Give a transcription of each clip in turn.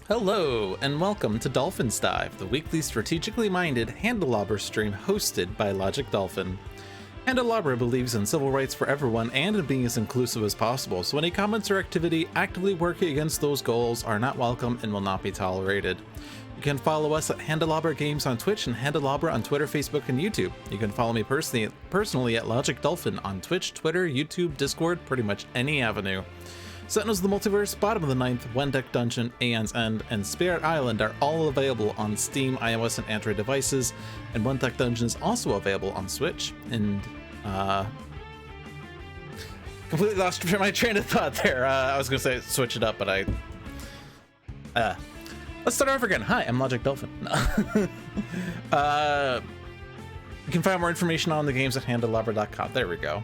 Hello, and welcome to Dolphin's Dive, the weekly strategically minded Handelabra stream hosted by Logic Dolphin. Handelabra believes in civil rights for everyone and in being as inclusive as possible, so any comments or activity actively working against those goals are not welcome and will not be tolerated. You can follow us at Handelabra Games on Twitch and Handelabra on Twitter, Facebook, and YouTube. You can follow me personally at Logic Dolphin on Twitch, Twitter, YouTube, Discord, pretty much any avenue. Sentinels of the Multiverse, Bottom of the Ninth, One Deck Dungeon, Aeon's End, and Spirit Island are all available on Steam, iOS, and Android devices, and One Deck Dungeon is also available on Switch. And completely lost my train of thought there. I was gonna say switch it up, but let's start over again. Hi, I'm Logic Dolphin. You can find more information on the games at handelabra.com. There we go.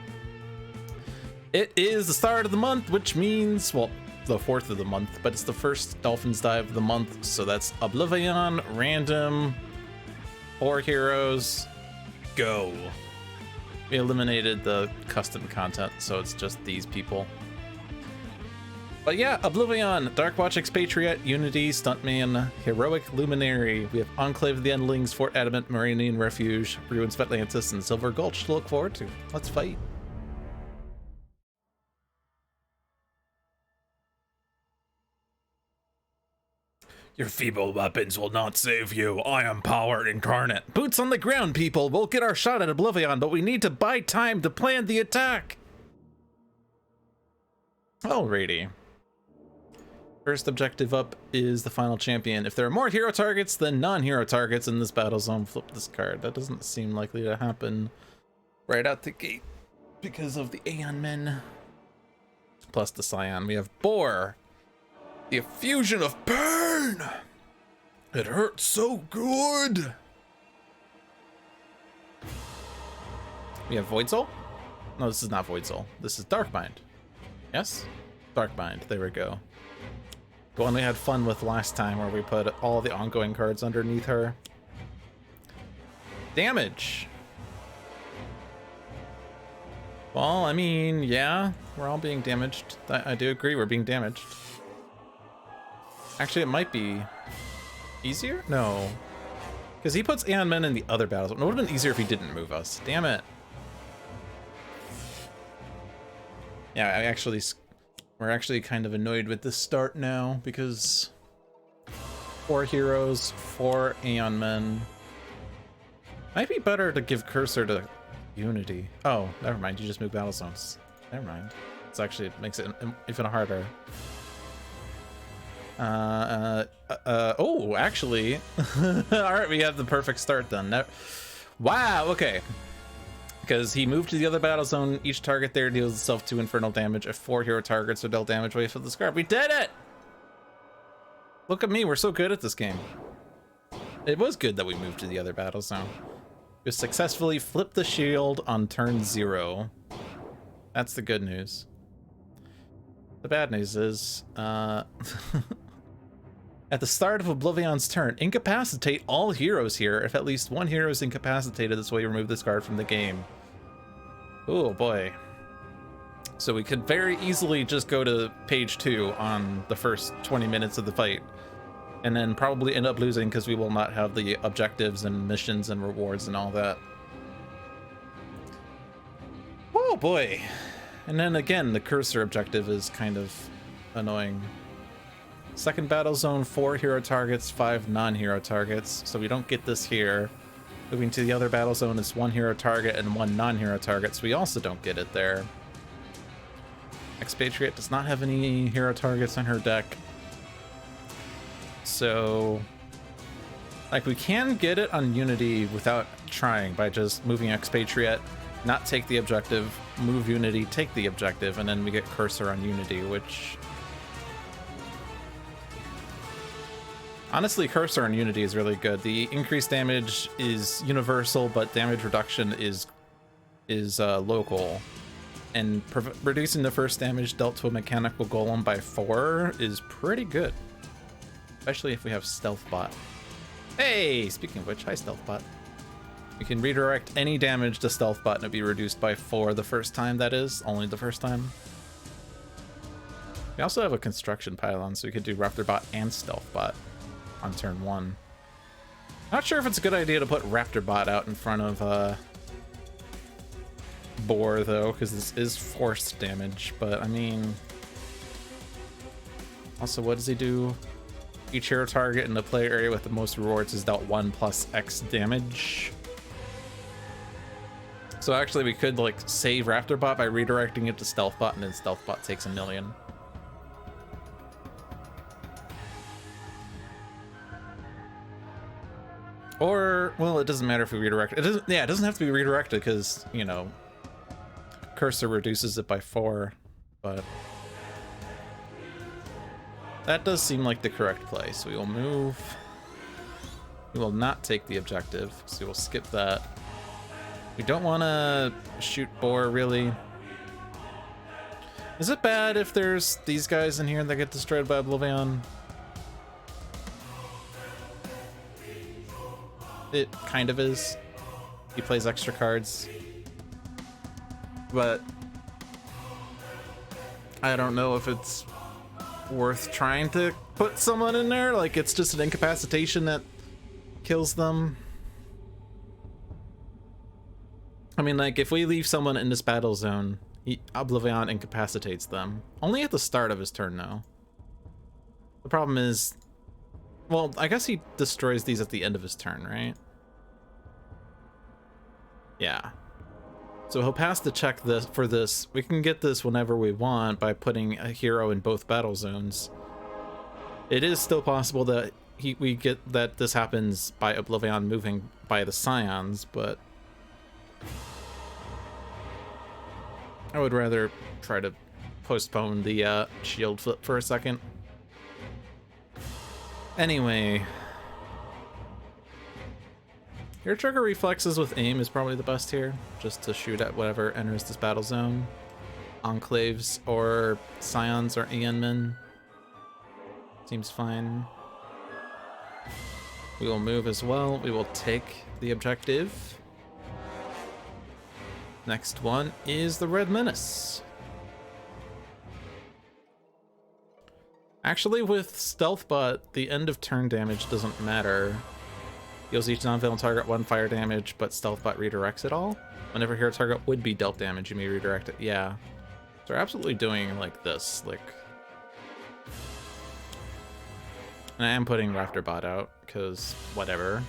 It is the start of the month, which means, well, the 4th of the month, but it's the first Dolphin's Dive of the month, so that's Oblivion, Random, 4 Heroes, Go. We eliminated the custom content, so it's just these people. But yeah, Oblivion, Darkwatch Expatriate, Unity, Stuntman, Heroic Luminary. We have Enclave of the Endlings, Fort Adamant, Marinian Refuge, Ruins of Atlantis, and Silver Gulch to look forward to. Let's fight. Your feeble weapons will not save you. I am power incarnate. Boots on the ground, people. We'll get our shot at Oblivion, but we need to buy time to plan the attack. Alrighty. First objective up is the final champion. If there are more hero targets than non-hero targets in this battle zone, flip this card. That doesn't seem likely to happen right out the gate because of the Aeon Men. Plus the Scion. We have Boar. The effusion of pain! It hurts so good! We have Void Soul? No, this is not Void Soul. This is Dark Mind. Yes? Dark Mind. There we go. The one we had fun with last time where we put all the ongoing cards underneath her. Damage! Well, I mean, yeah, we're all being damaged. I do agree, we're being damaged. Actually, it might be easier? No. Because he puts Aeon Men in the other battles. It would have been easier if he didn't move us. Damn it. Yeah, we're actually kind of annoyed with this start now because 4 heroes, 4 Aeon Men. Might be better to give cursor to Unity. Oh, never mind. You just move battle zones. Never mind. It makes it even harder. Oh, actually. Alright, we have the perfect start then. Wow, okay. Because he moved to the other battle zone, each target there deals itself 2 infernal damage. If 4 hero targets are dealt damage away from the scarf. We did it! Look at me, we're so good at this game. It was good that we moved to the other battle zone. We successfully flipped the shield on turn 0. That's the good news. The bad news is, at the start of Oblivion's turn, incapacitate all heroes here. If at least one hero is incapacitated, this way you remove this card from the game. Oh boy. So we could very easily just go to page 2 on the first 20 minutes of the fight. And then probably end up losing because we will not have the objectives and missions and rewards and all that. Oh boy. And then again, the cursor objective is kind of annoying. Second battle zone, 4 hero targets, 5 non-hero targets. So we don't get this here. Moving to the other battle zone is 1 hero target and 1 non-hero target, so we also don't get it there. Expatriate does not have any hero targets on her deck. So, like, we can get it on Unity without trying by just moving Expatriate, not take the objective, move Unity, take the objective, and then we get cursor on Unity, which... Honestly, cursor on Unity is really good. The increased damage is universal, but damage reduction is local. And reducing the first damage dealt to a mechanical golem by 4 is pretty good. Especially if we have Stealth Bot. Hey, speaking of which, hi Stealth Bot. We can redirect any damage to Stealth Bot and it'll be reduced by 4 the first time, that is. Only the first time. We also have a construction pylon, so we could do Raptor Bot and Stealth Bot on turn 1. Not sure if it's a good idea to put Raptor Bot out in front of Boar, though, because this is force damage, but I mean... Also, what does he do? Each hero target in the player area with the most rewards is dealt 1 plus X damage. So actually, we could, like, save Raptor Bot by redirecting it to Stealth Bot, and then Stealth Bot takes 1,000,000. Or, well, it doesn't matter if we redirect it. Yeah, it doesn't have to be redirected because, you know, Cursor reduces it by 4, but that does seem like the correct play. So we will move. We will not take the objective, so we'll skip that. We don't want to shoot Boar, really. Is it bad if there's these guys in here that get destroyed by Oblivion? It kind of is. He plays extra cards. But I don't know if it's worth trying to put someone in there. Like, it's just an incapacitation that kills them. I mean, like, if we leave someone in this battle zone, Oblivion incapacitates them. Only at the start of his turn, though. The problem is... Well, I guess he destroys these at the end of his turn, right? Yeah. So he'll pass the check for this. We can get this whenever we want by putting a hero in both battle zones. It is still possible that we get that this happens by Oblivion moving by the Scions, but I would rather try to postpone the shield flip for a second. Anyway, your trigger reflexes with aim is probably the best here, just to shoot at whatever enters this battle zone. Enclaves or Scions or Aeonmen seems fine. We will move as well. We will take the objective. Next one is the Red Menace. Actually, with Stealth Bot, the end of turn damage doesn't matter. Deals each non-villain target 1 fire damage, but Stealth Bot redirects it all. Whenever hero target would be dealt damage, you may redirect it. Yeah. So we're absolutely doing like this, like... And I am putting Raptor Bot out, because whatever.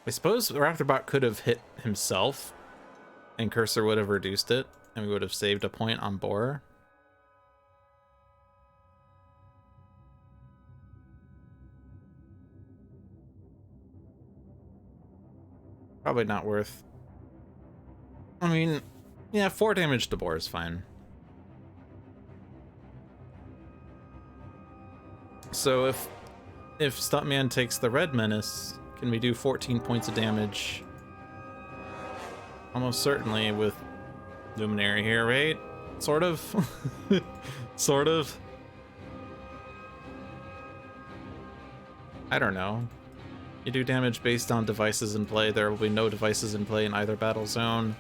I suppose Raptor Bot could have hit himself, and Cursor would have reduced it, and we would have saved a point on Boar. Probably not worth. I mean, yeah, 4 damage to Boar is fine. So if Stuntman takes the Red Menace, can we do 14 points of damage? Almost certainly with Luminary here, right? Sort of. Sort of. I don't know. You do damage based on devices in play. There will be no devices in play in either battle zone,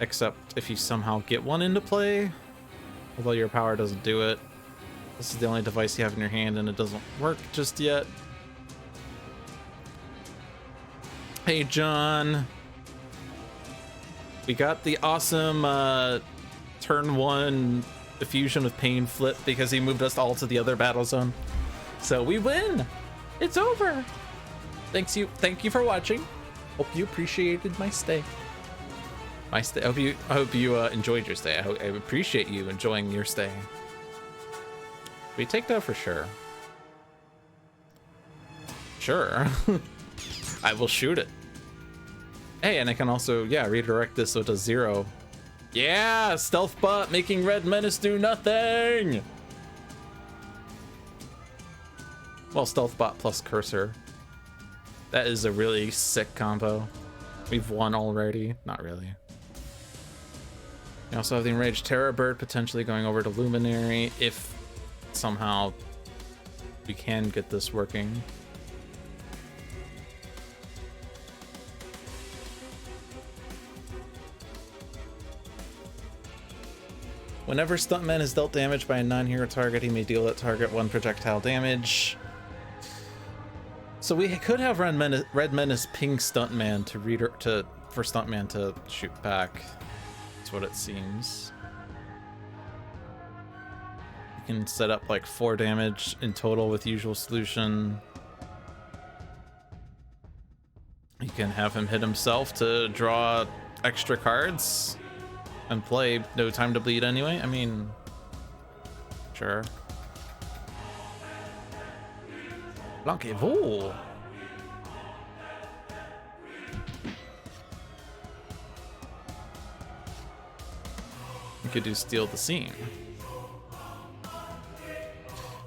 except if you somehow get one into play, although your power doesn't do it. This is the only device you have in your hand, and it doesn't work just yet. Hey, John. We got the awesome turn 1 Diffusion with Pain flip because he moved us all to the other battle zone. So we win! It's over! Thank you for watching. Hope you appreciated my stay. I hope you enjoyed your stay. I appreciate you enjoying your stay. We take that for sure. Sure. I will shoot it. Hey, and I can also, yeah, redirect this so it does 0. Yeah, Stealth Bot making Red Menace do nothing! Well, Stealth Bot plus Cursor. That is a really sick combo. We've won already. Not really. We also have the Enraged Terror Bird potentially going over to Luminary if somehow we can get this working. Whenever Stuntman is dealt damage by a non-hero target, he may deal that target 1 projectile damage. So we could have Red Menace ping Stuntman for Stuntman to shoot back. That's what it seems. You can set up like 4 damage in total with usual solution. You can have him hit himself to draw extra cards and play No Time to Bleed anyway. I mean, sure. Blanquez-Vous. You could do Steal the Scene.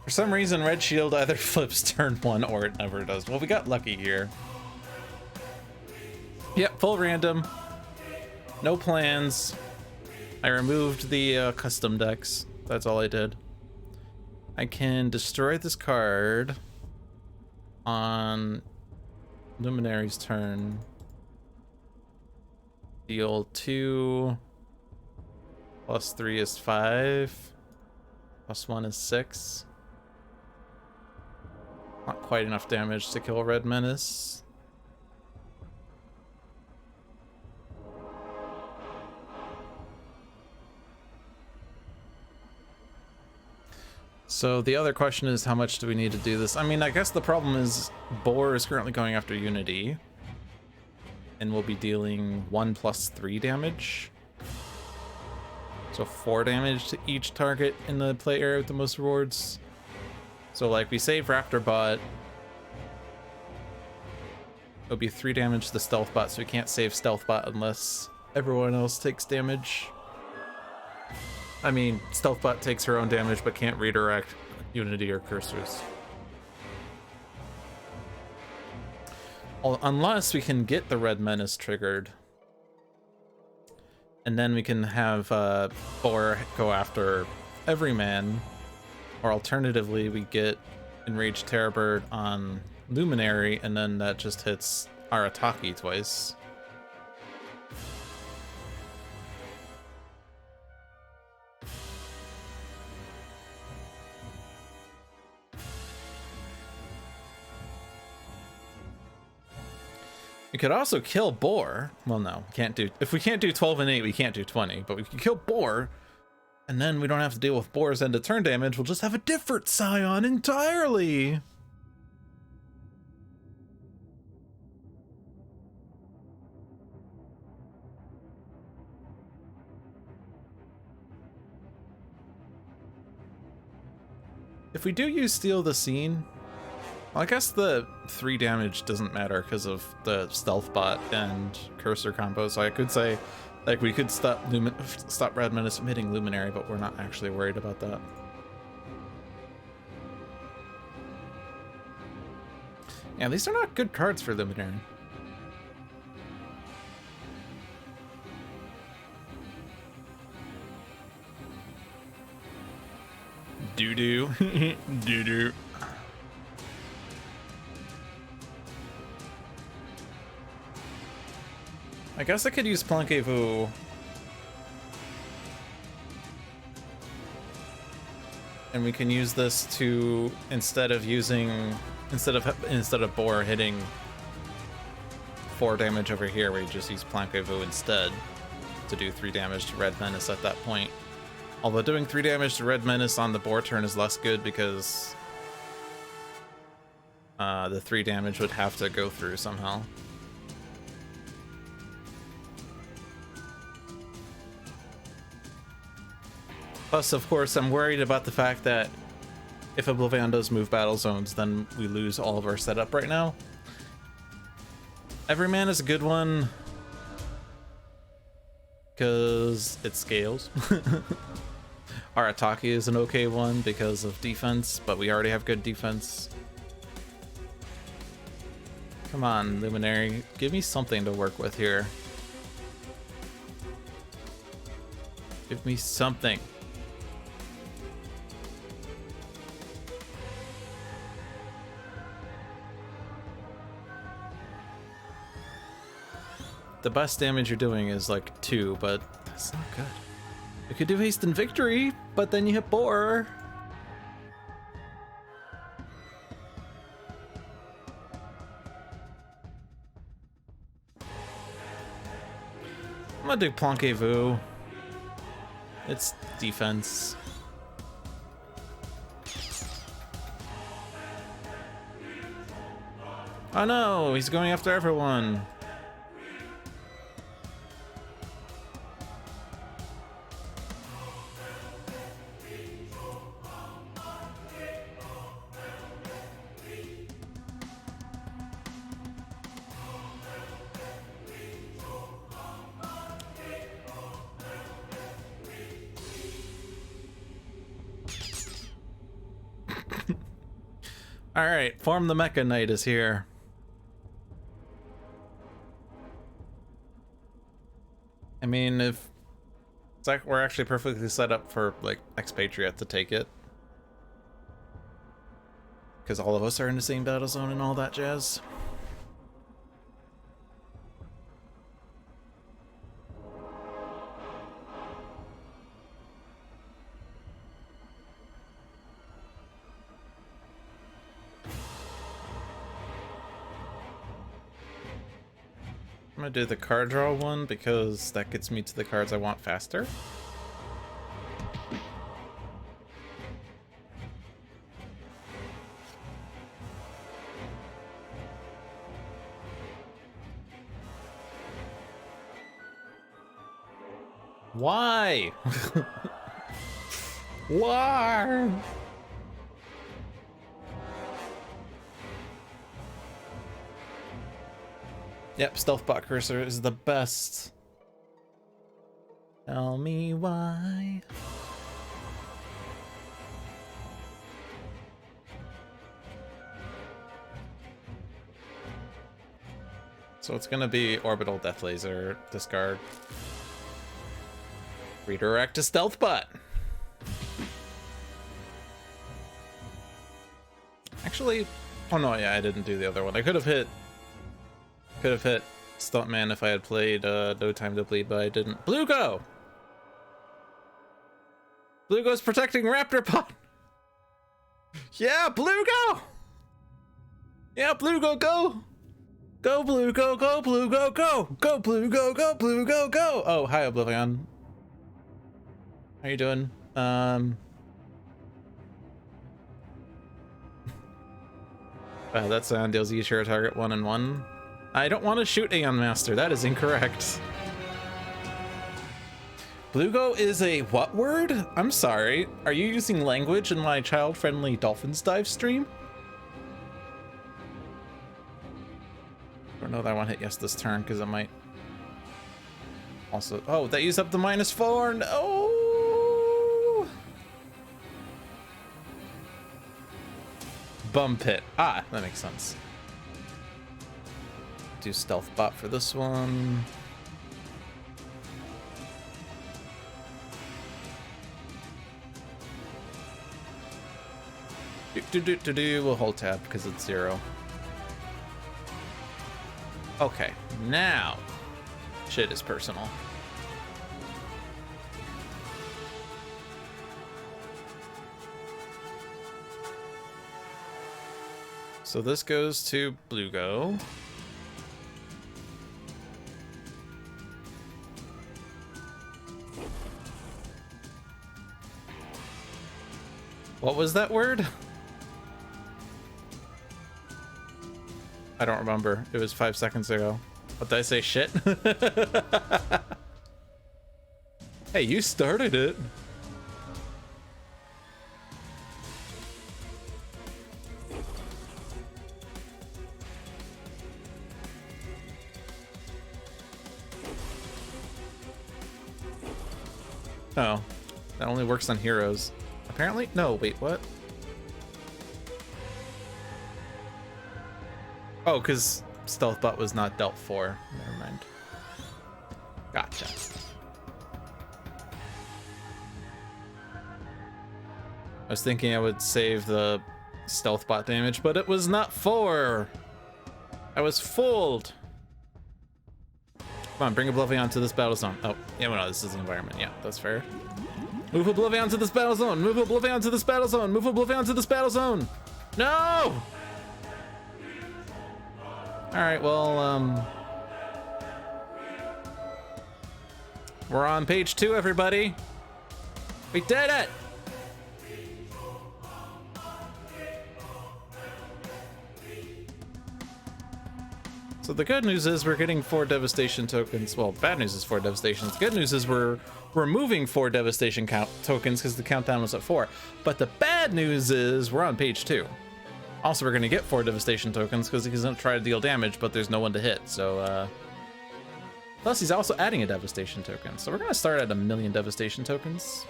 For some reason, Red Shield either flips turn 1 or it never does. Well, we got lucky here. Yep, full random. No plans. I removed the custom decks. That's all I did. I can destroy this card on Luminary's turn. Deal 2. Plus 3 is 5. Plus 1 is 6. Not quite enough damage to kill Red Menace. So the other question is, how much do we need to do this? I mean, I guess the problem is Boar is currently going after Unity and will be dealing 1 plus 3 damage. So 4 damage to each target in the play area with the most rewards. So like we save Raptor Bot. It'll be 3 damage to the Stealth Bot, so we can't save Stealth Bot unless everyone else takes damage. I mean, Stealth Bot takes her own damage but can't redirect Unity or Cursors. Unless we can get the Red Menace triggered. And then we can have Boar go after Everyman. Or alternatively, we get Enraged Terrorbird on Luminary, and then that just hits Arataki twice. We could also kill Boar. Well, no, can't do. If we can't do 12 and 8, we can't do 20. But we can kill Boar, and then we don't have to deal with Boar's end of turn damage. We'll just have a different Scion entirely. If we do use Steal the Scene, well, I guess the 3 damage doesn't matter because of the Stealth Bot and Cursor combo, so I could say, like, we could stop Red Menace from hitting Luminary, but we're not actually worried about that. Yeah, these are not good cards for Luminary. Doo-doo. Doo-doo. I guess I could use Blanquez-Vous. And we can use this to, instead of Boar hitting 4 damage over here, we just use Blanquez-Vous instead to do 3 damage to Red Menace at that point. Although doing 3 damage to Red Menace on the Boar turn is less good because the 3 damage would have to go through somehow. Plus, of course, I'm worried about the fact that if Oblivion does move battle zones, then we lose all of our setup right now. Everyman is a good one because it scales. Arataki is an okay one because of defense, but we already have good defense. Come on, Luminary, give me something to work with here. Give me something. The best damage you're doing is like 2, but that's not good. You could do haste and victory, but then you hit boar. I'm gonna do Planquez-Vous. It's defense. Oh no, he's going after everyone. All right, Form the Mecha Knight is here. I mean, if it's like we're actually perfectly set up for like expatriate to take it, because all of us are in the same battle zone and all that jazz. I'm gonna do the card draw one because that gets me to the cards I want faster. Why? Why? Yep, Stealth Bot Cursor is the best. Tell me why. So it's gonna be Orbital Death Laser, discard. Redirect to Stealth Bot. Actually, oh no, yeah, I didn't do the other one. I could have hit Stuntman if I had played No Time to Bleed, but I didn't. Blugo! Blugo's protecting Raptor Pod! Yeah, Blugo! Yeah, Blugo, go! Go, Blugo, go, Blugo, go! Go, Blugo, go, Blugo, go! Oh, hi, Oblivion. How you doing? That sound deals each hero target 1 and 1. I don't want to shoot Aeon Master. That is incorrect. Blugo is a what word? I'm sorry. Are you using language in my child-friendly Dolphins Dive stream? I don't know that I want to hit yes this turn because it might also... Oh, that used up the -4. No! Bum Pit. Ah, that makes sense. Do Stealth Bot for this one. We'll hold tab because it's 0. Okay, now shit is personal. So this goes to Blugo. What was that word? I don't remember. It was 5 seconds ago. What did I say? Shit? Hey, you started it. Oh, that only works on heroes. Apparently? No, wait, what? Oh, because Stealth Bot was not dealt for. Never mind. Gotcha. I was thinking I would save the Stealth Bot damage, but it was not 4. I was fooled. Come on, bring Oblivion to this battle zone. Oh, yeah, well, no, this is the environment. Yeah, that's fair. Move Oblivion to this battle zone. Move Oblivion to this battle zone. Move Oblivion to this battle zone. No! All right, well, we're on page 2, everybody. We did it! So the good news is we're getting 4 devastation tokens. Well, bad news is 4 devastations. The good news is we're removing 4 devastation tokens because the countdown was at 4. But the bad news is we're on page 2. Also, we're gonna get 4 devastation tokens because he's gonna try to deal damage, but there's no one to hit. So, plus he's also adding a devastation token. So we're gonna start at 1,000,000 devastation tokens.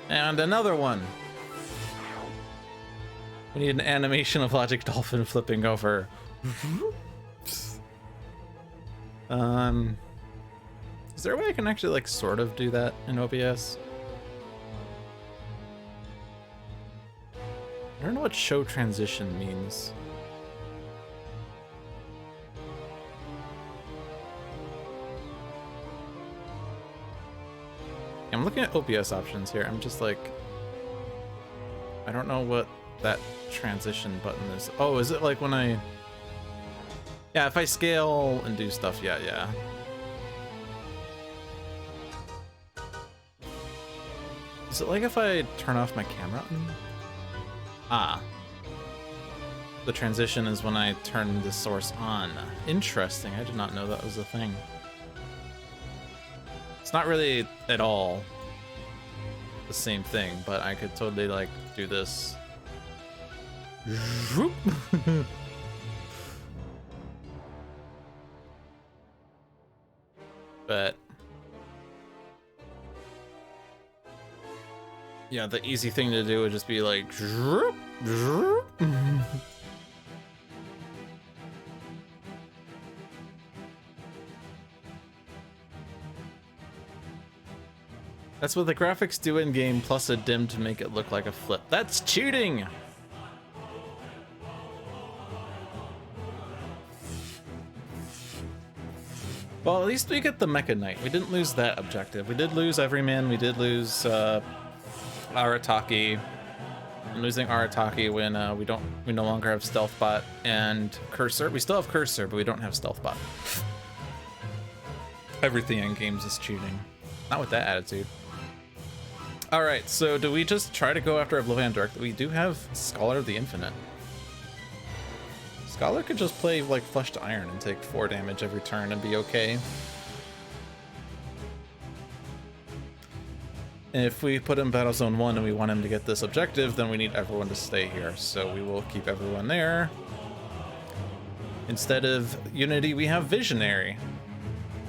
And another one. We need an animation of Logic Dolphin flipping over. Is there a way I can actually like sort of do that in OBS? I don't know what show transition means. I'm looking at OBS options here. I'm just like, I don't know what that transition button is. Oh, is it like when I... Yeah, if I scale and do stuff, yeah. Is it like if I turn off my camera? Ah. The transition is when I turn the source on. Interesting, I did not know that was a thing. It's not really at all the same thing, but I could totally like do this. But yeah, the easy thing to do would just be like that's what the graphics do in game, plus a dim to make it look like a flip. That's cheating. Well, at least we get the Mecha Knight. We didn't lose that objective. We did lose Everyman. We did lose Arataki. I'm losing Arataki when we no longer have Stealth Bot and Cursor. We still have Cursor, but we don't have Stealth Bot. Everything in games is cheating. Not with that attitude. All right, so do we just try to go after Oblivion directly? We do have Scholar of the Infinite. Scholar could just play like Flushed Iron and take 4 damage every turn and be okay. And if we put him Battle Zone 1 and we want him to get this objective, then we need everyone to stay here. So we will keep everyone there. Instead of Unity, we have Visionary.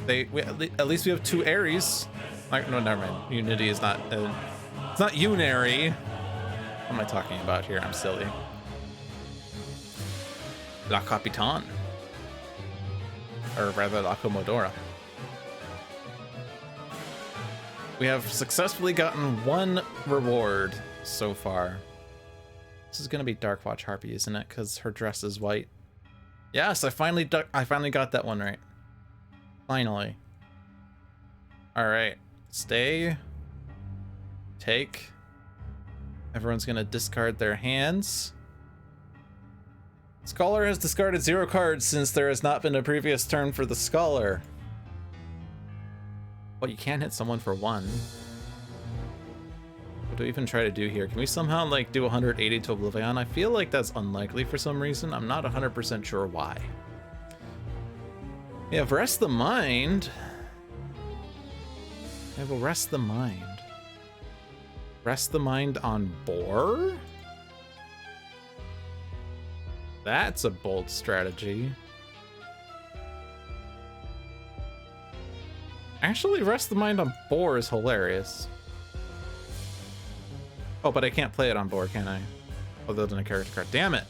At least we have 2 Ares. Like, no, never mind. Unity is not... it's not Unary. What am I talking about here? I'm silly. La Capitan. Or rather, La Comodora. We have successfully gotten 1 reward so far. This is gonna be Darkwatch Harpy, isn't it? Because her dress is white. Yes, I finally got that one right. Finally. All right, stay. Take. Everyone's gonna discard their hands. Scholar has discarded 0 cards since there has not been a previous turn for the Scholar. Well, you can hit someone for 1. What do we even try to do here? Can we somehow like do 180 to Oblivion? I feel like that's unlikely for some reason. I'm not 100% sure why. We have Rest the Mind. I will Rest the Mind. Rest the Mind on Boar? That's a bold strategy. Actually, Rest the Mind on Boar is hilarious. Oh, but I can't play it on Boar, can I? Other than a character card. Damn it!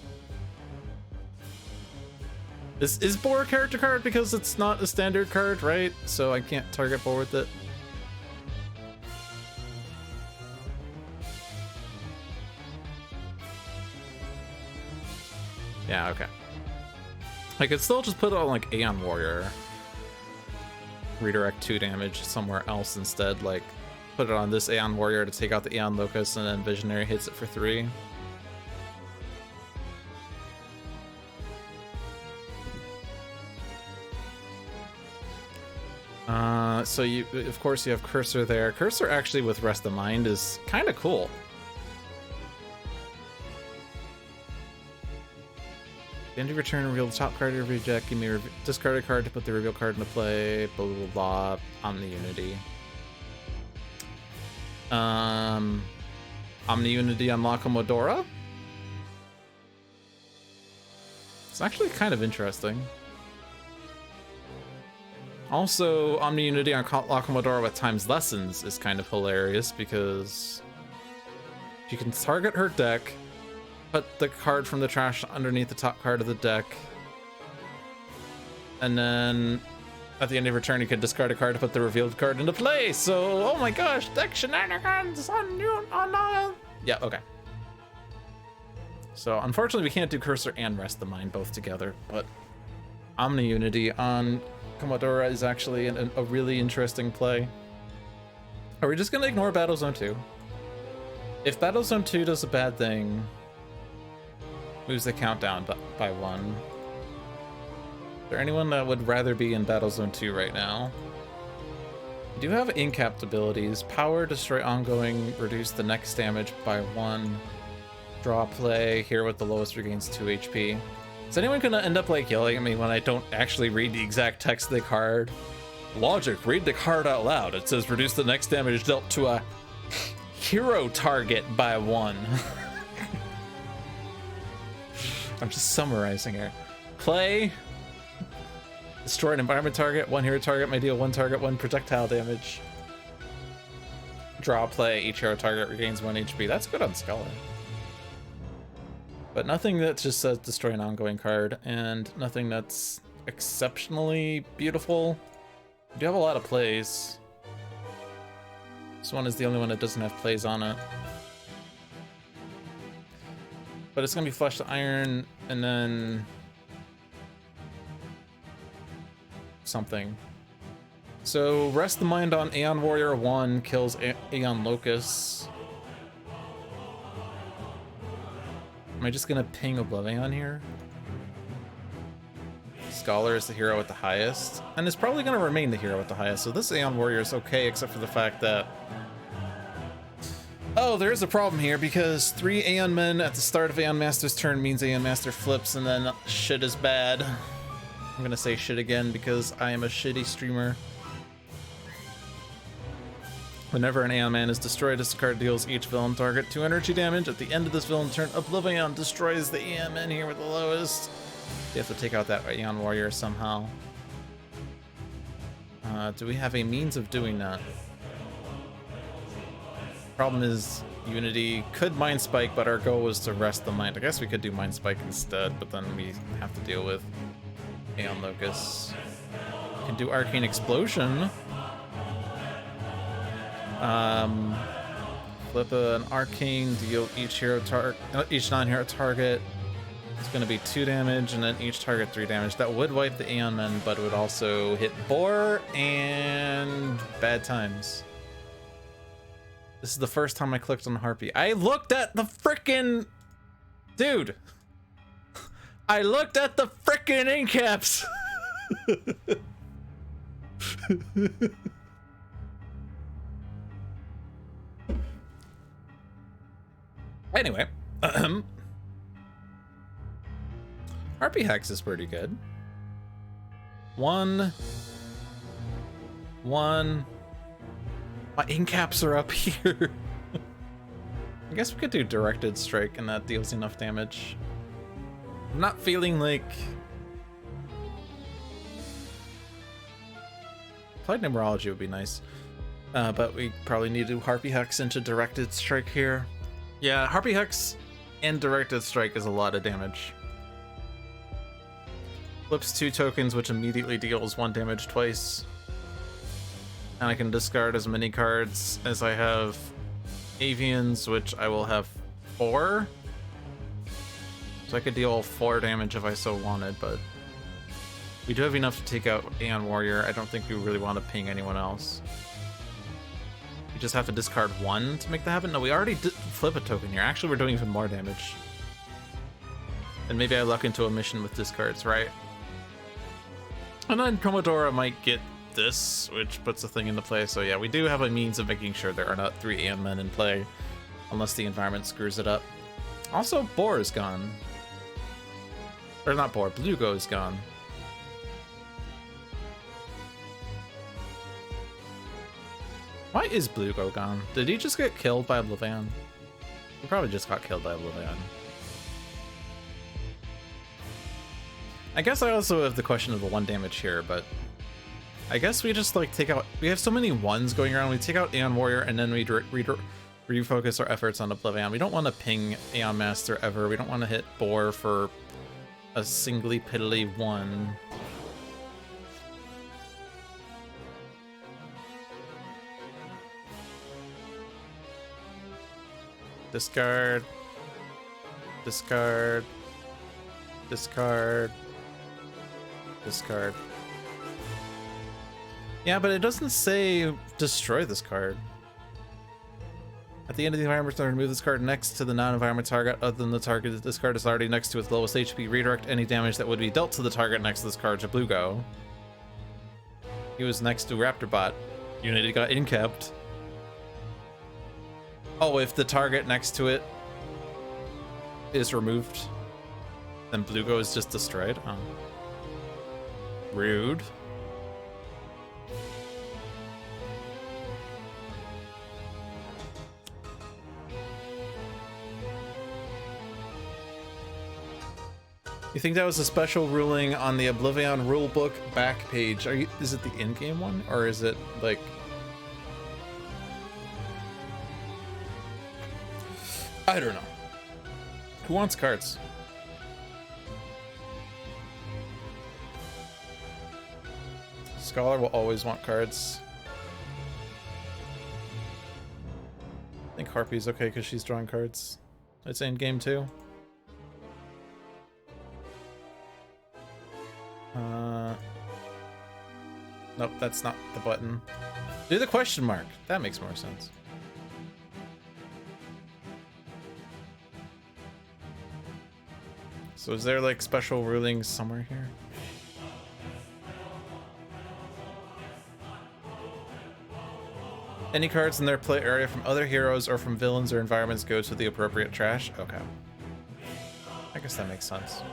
Is Boar a character card because it's not a standard card, right? So I can't target Boar with it. Yeah, okay. I could still just put it on like Aeon Warrior. Redirect 2 damage somewhere else instead, like put it on this Aeon Warrior to take out the Aeon Locust, and then Visionary hits it for 3. So you, of course, you have Cursor there. Cursor actually with Rest of Mind is kind of cool. At the end of your turn, reveal the top card of your deck. You may discard a card to put the reveal card into play. Blah blah blah. Omni Unity. Omni Unity on Lokomodora. It's actually kind of interesting. Also, Omni Unity on Lokomodora with Time's Lessons is kind of hilarious because you can target her deck, put the card from the trash underneath the top card of the deck, and then at the end of your turn you could discard a card to put the revealed card into play. So, oh my gosh, deck shenanigans on you, yeah, okay. So unfortunately we can't do Cursor and Rest the Mind both together, but Omni Unity on Komodora is actually a really interesting play. Are we just gonna ignore Battlezone 2? If Battlezone 2 does a bad thing, moves the countdown by 1. Is there anyone that would rather be in Battlezone 2 right now? You do have incapped abilities. Power, destroy ongoing, reduce the next damage by 1. Draw play, here with the lowest regains 2 HP. Is anyone gonna end up like yelling at me when I don't actually read the exact text of the card? Logic, read the card out loud. It says reduce the next damage dealt to a hero target by 1. I'm just summarizing here. Play. Destroy an environment target. 1 hero target may deal 1 target, 1 projectile damage. Draw play. Each hero target regains 1 HP. That's good on Scholar. But nothing that just says destroy an ongoing card, and nothing that's exceptionally beautiful. We do have a lot of plays. This one is the only one that doesn't have plays on it. But it's gonna be Flesh to Iron, and then something. So Rest the Mind on Aeon Warrior 1 kills Aeon Locust. Am I just gonna ping Oblivion here? Scholar is the hero with the highest, and is probably gonna remain the hero with the highest, so this Aeon Warrior is okay, except for the fact that... Oh, there is a problem here, because 3 Aeon Men at the start of Aeon Master's turn means Aeon Master flips, and then shit is bad. I'm gonna say shit again, because I am a shitty streamer. Whenever an Aeon Man is destroyed, this card deals each villain target 2 energy damage. At the end of this villain turn, Oblivion destroys the Aeon Man here with the lowest. You have to take out that Aeon Warrior somehow. Do we have a means of doing that? Problem is, Unity could Mind Spike, but our goal was to Rest the Mind. I guess we could do Mind Spike instead, but then we have to deal with Aeon Locust. We can do Arcane Explosion. Flip an Arcane, deal each non-hero target. It's going to be 2 damage, and then each target 3 damage. That would wipe the Aeon Men, but it would also hit Boar and Bad Times. This is the first time I clicked on Harpy. I looked at the frickin'... Dude! I looked at the frickin' incaps! Anyway, Harpy Hex is pretty good. One. My incaps are up here. I guess we could do Directed Strike, and that deals enough damage. I'm not feeling like... Applied Numerology would be nice. But we probably need to do Harpy Hex into Directed Strike here. Yeah, Harpy Hex and Directed Strike is a lot of damage. Flips 2 tokens, which immediately deals 1 damage twice. And I can discard as many cards as I have Avians, which I will have 4. So I could deal 4 damage if I so wanted, but We do have enough to take out Aeon Warrior. I don't think we really want to ping anyone else. We just have to discard one to make that happen. No, we already did flip a token here. Actually, we're doing even more damage. And maybe I luck into a mission with discards, right? And then Commodora might get this, which puts the thing into play. So yeah, we do have a means of making sure there are not 3 Aeon men in play, unless the environment screws it up. Also, Boar is gone. Or not Boar, Blugo is gone. Why is Blugo gone? Did he just get killed by Oblivion? He probably just got killed by Oblivion. I guess I also have the question of the 1 damage here, but I guess we just like take out, we have so many ones going around, we take out Aeon Warrior and then we refocus our efforts on Oblivion. We don't want to ping Aeon Master ever. We don't want to hit Boar for a singly piddly 1. Discard. Discard. Discard. Discard. Yeah, but it doesn't say destroy this card. At the end of the environment turn, remove this card next to the non-environment target other than the target this card is already next to its lowest HP. Redirect any damage that would be dealt to the target next to this card to Blugo. He was next to Raptorbot. Unity got inkept. Oh, if the target next to it is removed, then Blugo is just destroyed? Oh. Rude. You think that was a special ruling on the Oblivion rulebook back page? Is it the in-game one, or is it like... I don't know. Who wants cards? Scholar will always want cards. I think Harpy's okay because she's drawing cards. It's in game too. Nope, that's not the button. Do the question mark. That makes more sense. So is there like special rulings somewhere here? Any cards in their play area from other heroes or from villains or environments go to the appropriate trash? Okay. I guess that makes sense.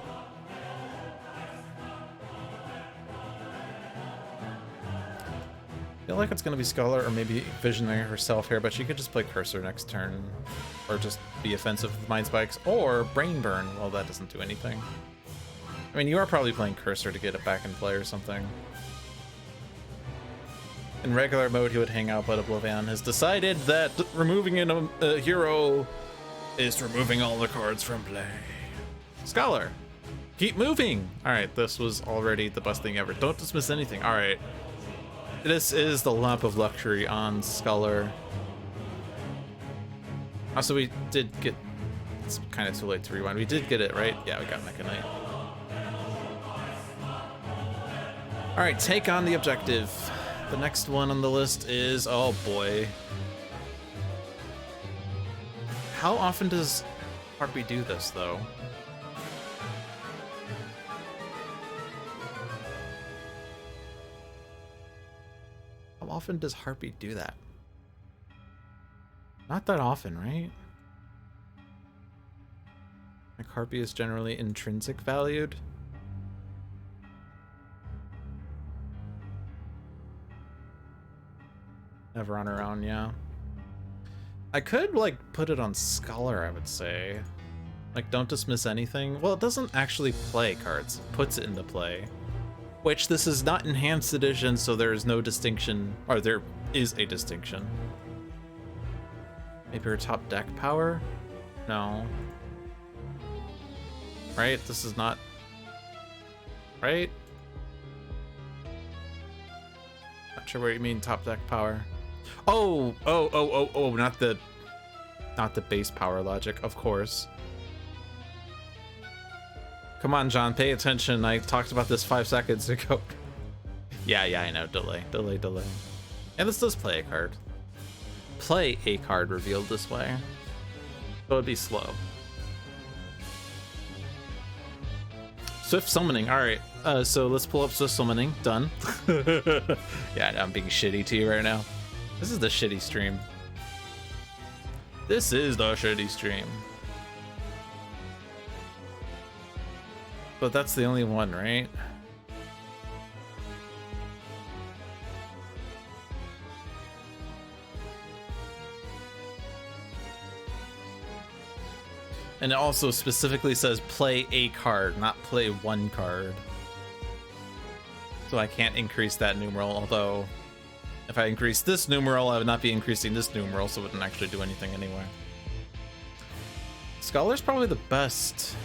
I feel like it's going to be Scholar or maybe Visionary herself here, but she could just play Cursor next turn. Or just be offensive with Mind Spikes. Or Brain Burn. Well, that doesn't do anything. I mean, you are probably playing Cursor to get it back in play or something. In regular mode, he would hang out, but Oblivion has decided that removing a hero is removing all the cards from play. Scholar, keep moving! Alright, this was already the best thing ever. Don't dismiss anything. Alright. This is the Lamp of Luxury on Scholar. Also, we did get... It's kind of too late to rewind. We did get it, right? Yeah, we got Mecha Knight. Alright, take on the objective. The next one on the list is... Oh, boy. How often does Harpy do this, though? How often does Harpy do that? Not that often, right? Like, Harpy is generally intrinsic valued. Never on her own, yeah. I could, like, put it on Scholar, I would say. Like, don't dismiss anything. Well, it doesn't actually play cards. It puts it into play. Which, this is not Enhanced Edition, so there is no distinction. Or there is a distinction. Maybe her top deck power? No. Right? This is not... Right? Not sure what you mean, top deck power. Oh, not the base power logic, of course. Come on, John, pay attention. I talked about this 5 seconds ago. Yeah, I know. Delay. And this does play a card. Play a card revealed this way. So it'd be slow. Swift summoning. Alright, so let's pull up Swift summoning. Done. Yeah, I'm being shitty to you right now. This is the shitty stream. This is the shitty stream. But that's the only one, right? And it also specifically says play a card, not play one card. So I can't increase that numeral, although if I increase this numeral, I would not be increasing this numeral, so it wouldn't actually do anything anyway. Scholar's probably the best.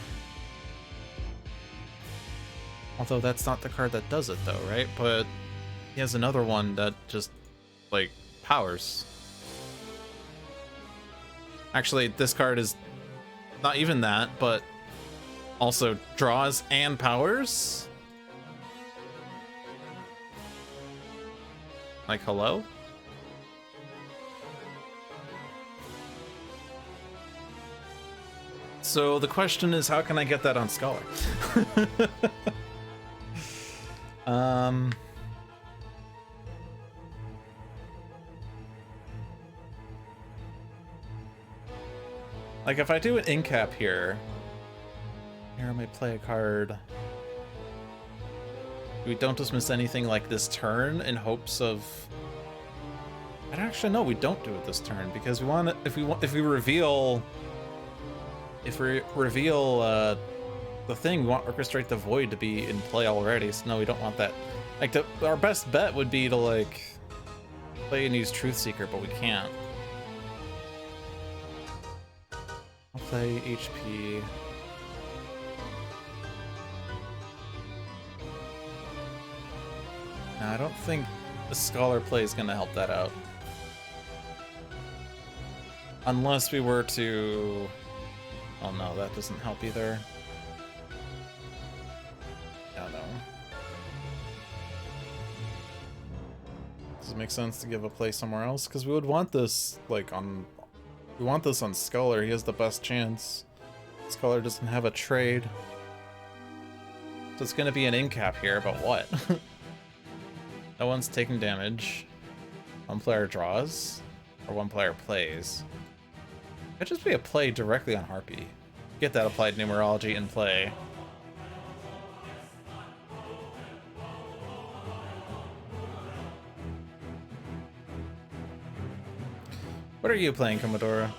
Although that's not the card that does it though, right? But he has another one that just, like, powers. Actually, this card is not even that, but also draws and powers? Like, hello? So the question is, how can I get that on Scholar? Like, if I do an incap here I might play a card. We don't dismiss anything like this turn in hopes of... I don't actually know. We don't do it this turn because we want to, if we reveal the thing, we want Orchestrate the Void to be in play already. So no, we don't want that. Like, our best bet would be to, like, play and use Truth Seeker, but we can't. I'll play HP. No, I don't think the Scholar play is going to help that out. Unless we were to... Oh no, that doesn't help either. Yeah, no. Does it make sense to give a play somewhere else? Because we would want this, like, on... We want this on Scholar. He has the best chance. Scholar doesn't have a trade. So it's going to be an incap here, but what? No one's taking damage. One player draws, or one player plays. It'd just be a play directly on Harpy. Get that applied numerology in play. What are you playing, Commodora?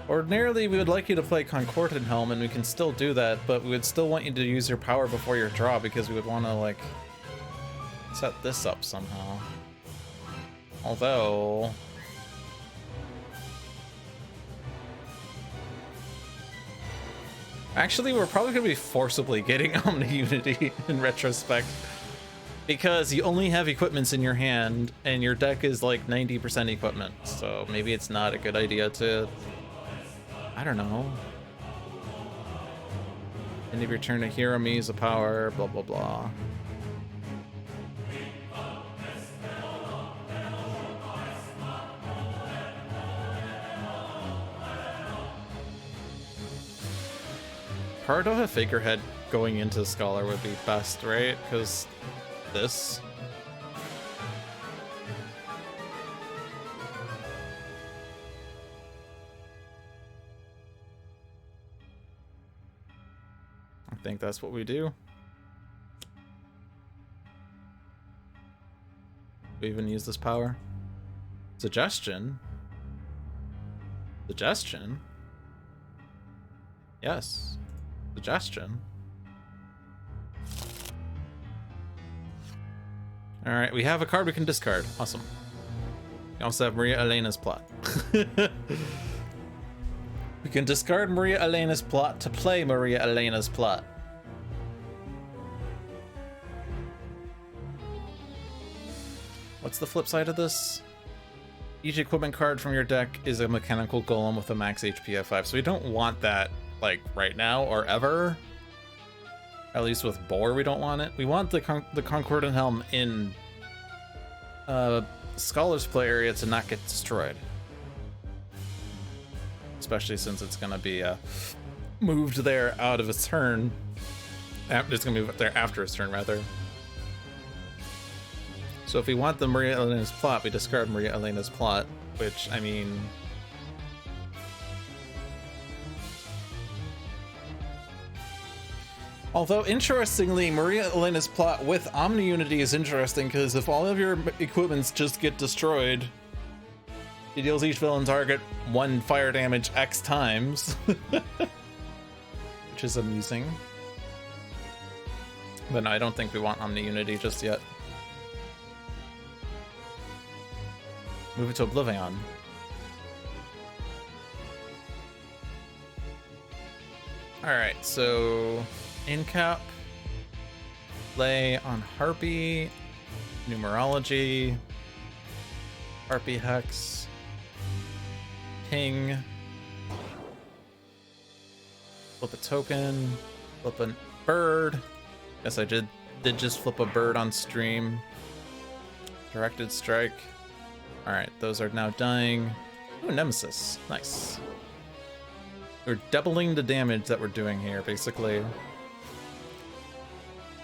Ordinarily, we would like you to play Concordant Helm, and we can still do that, but we would still want you to use your power before your draw, because we would want to, like, set this up somehow. Although... Actually, we're probably going to be forcibly getting Omni Unity in retrospect, because you only have equipments in your hand, and your deck is like 90% equipment, so maybe it's not a good idea to... I don't know. And if you turn to hero me use a power, blah blah blah. Pardoha Figurehead going into Scholar would be best, right? Because this. I think that's what we do. We even use this power. Suggestion? Suggestion? Yes. Suggestion. Alright, we have a card we can discard. Awesome. We also have Maria Elena's plot. We can discard Maria Elena's plot to play Maria Elena's plot. What's the flip side of this? Each equipment card from your deck is a mechanical golem with a max HP of 5. So we don't want that, like, right now or ever. At least with Boar, we don't want it. We want the Concordant Helm in Scholar's play area to not get destroyed. Especially since it's going to be moved there out of its turn. It's going to move there after its turn, rather. So if we want the Maria Elena's plot, we discard Maria Elena's plot, which, I mean... Although, interestingly, Maria Elena's plot with Omni Unity is interesting, because if all of your equipments just get destroyed, it deals each villain target 1 fire damage X times. Which is amusing. But no, I don't think we want Omni Unity just yet. Move it to Oblivion. Alright, so... Incap. Play on Harpy. Numerology. Harpy Hex. Ping. Flip a token. Flip a bird. Guess I did just flip a bird on stream. Directed strike. Alright, those are now dying. Ooh, Nemesis. Nice. We're doubling the damage that we're doing here, basically.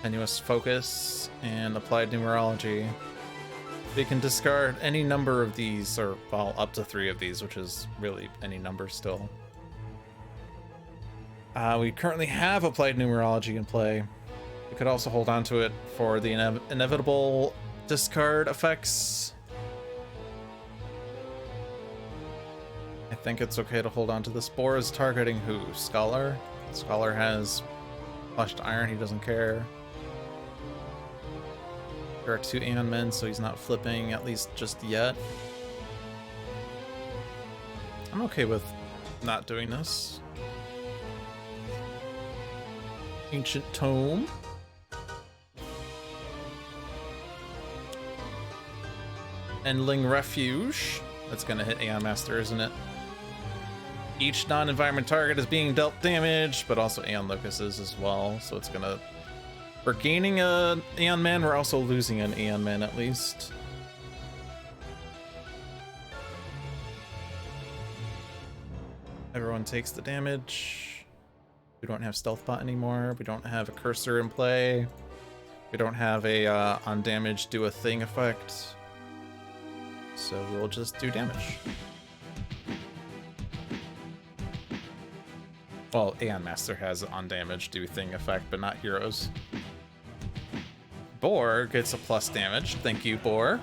Tenuous Focus and Applied Numerology. We can discard any number of these, or, well, up to 3 of these, which is really any number still. We currently have Applied Numerology in play. We could also hold on to it for the inevitable discard effects. I think it's okay to hold on to this. Boar is targeting who? Scholar? Scholar has Flushed Iron, he doesn't care. There are 2 Aeon Men, so he's not flipping, at least just yet. I'm okay with not doing this. Ancient Tome. Endling Refuge. That's gonna hit Aeon Master, isn't it? Each non-environment target is being dealt damage, but also Aeon Locuses as well, so it's gonna... We're gaining an Aeon Man, we're also losing an Aeon Man at least. Everyone takes the damage. We don't have Stealth Bot anymore. We don't have a Cursor in play. We don't have a on damage do a thing effect. So we'll just do damage. Well, Aeon Master has on damage do thing effect, but not heroes. Boar gets a plus damage. Thank you, Boar.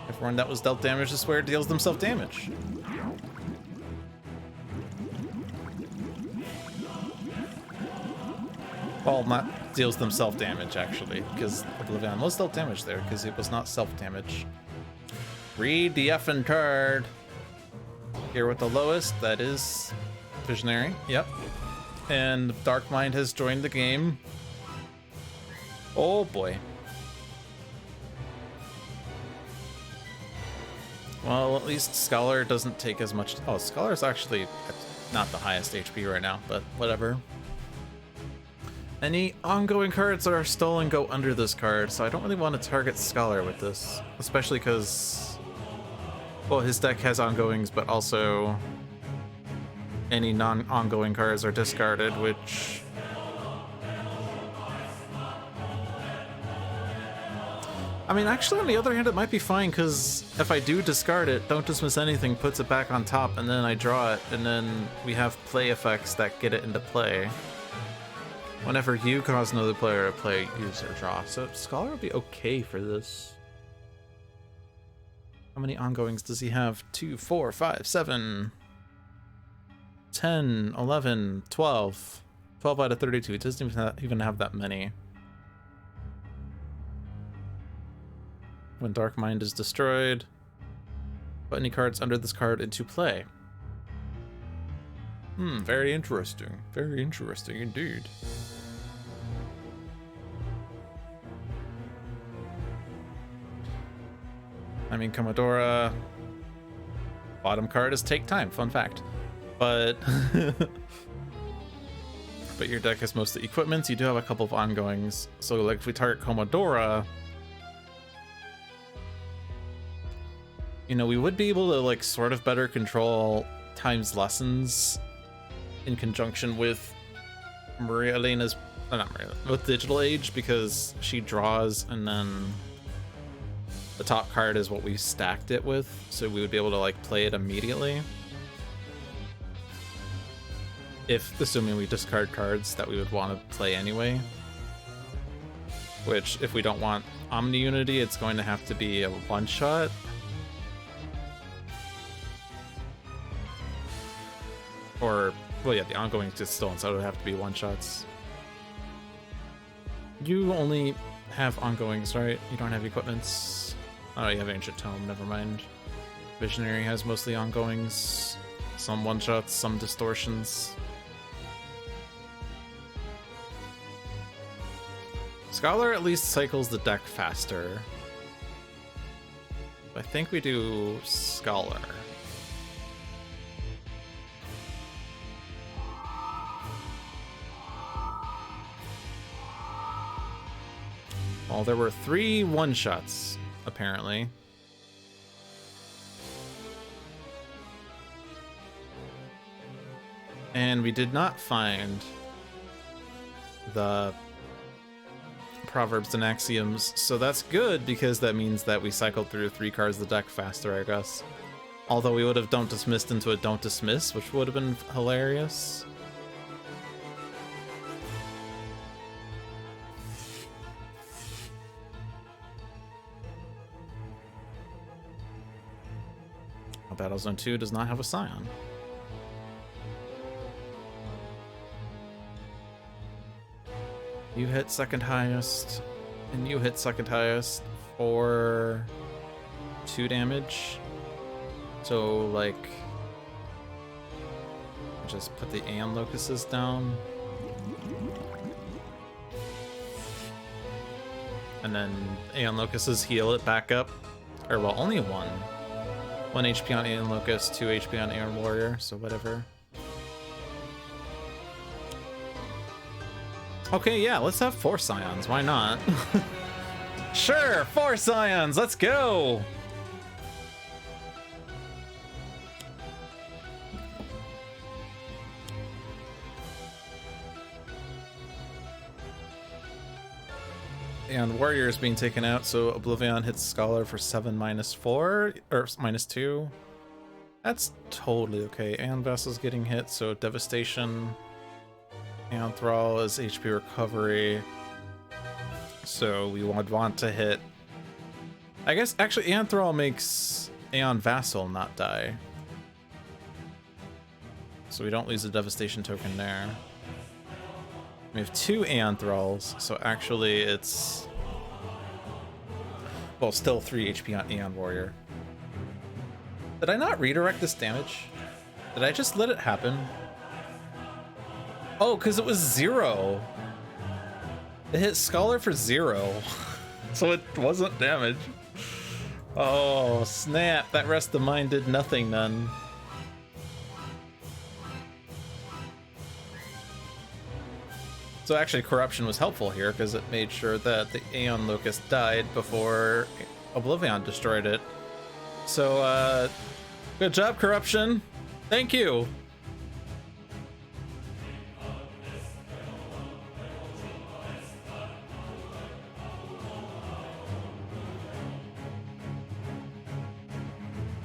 Everyone that was dealt damage this way deals themselves damage. Well, not deals them self-damage, actually, because Oblivion was dealt damage there, because it was not self-damage. Read the effing card. Here with the lowest, that is Visionary, yep. And Dark Mind has joined the game. Oh boy. Well, at least Scholar doesn't take as much. Oh, Scholar's actually not the highest HP right now, but whatever. Any ongoing cards that are stolen go under this card, so I don't really want to target Scholar with this, especially because, well, his deck has ongoings, but also any non-ongoing cards are discarded, which... I mean, actually, on the other hand, it might be fine, because if I do discard it, Don't Dismiss Anything puts it back on top, and then I draw it, and then we have play effects that get it into play. Whenever you cause another player to play, use or draw. So Scholar will be okay for this. How many ongoings does he have? 2, 4, 5, 7, 10, 11, 12. 12 out of 32. It doesn't even have that many. When Dark Mind is destroyed, put any cards under this card into play. Very interesting. Very interesting indeed. I mean, Commodora bottom card is Take Time, fun fact. But but your deck has mostly equipments. You do have a couple of ongoings. So like if we target Commodora, you know, we would be able to like sort of better control Time's Lessons in conjunction with Maria Elena's, not Maria, with Digital Age, because she draws and then the top card is what we stacked it with, so we would be able to like play it immediately. If, assuming we discard cards that we would want to play anyway. Which, if we don't want Omni Unity, it's going to have to be a one-shot. Or, well, yeah, the ongoing just still, so it would have to be one-shots. You only have ongoings, right? You don't have equipments. Oh, you have Ancient Tome, never mind. Visionary has mostly ongoings. Some one-shots, some distortions. Scholar at least cycles the deck faster. I think we do Scholar. Well, there were 3 one-shots, apparently. And we did not find the Proverbs and Axioms, so that's good because that means that we cycled through 3 cards of the deck faster, I guess. Although we would have Don't Dismissed into a Don't Dismiss, which would have been hilarious. Battlezone 2 does not have a Scion. You hit second highest, and you hit second highest for 2 damage. So, like, just put the Aeon Locuses down. And then Aeon Locuses heal it back up. Or, well, only 1. 1 HP on Aeon Locust, 2 HP on Aeon Warrior, so whatever. Okay, yeah, let's have 4 Scions. Why not? Sure, 4 Scions. Let's go. And Warrior is being taken out, so Oblivion hits Scholar for 7 -4 or -2. That's totally okay. And Vessel's getting hit, so Devastation. Aeon Thrall is HP recovery, so we would want to hit. I guess actually Aeon Thrall makes Aeon Vassal not die, so we don't lose a Devastation token there. We have 2 Aeon Thralls, so actually it's, well, still 3 HP on Aeon Warrior. Did I not redirect this damage? Did I just let it happen? Oh, because it was 0. It hit Scholar for 0. So it wasn't damage. Oh, snap. That Rest of Mind did nothing then. So actually Corruption was helpful here because it made sure that the Aeon Locust died before Oblivion destroyed it. So, good job, Corruption. Thank you.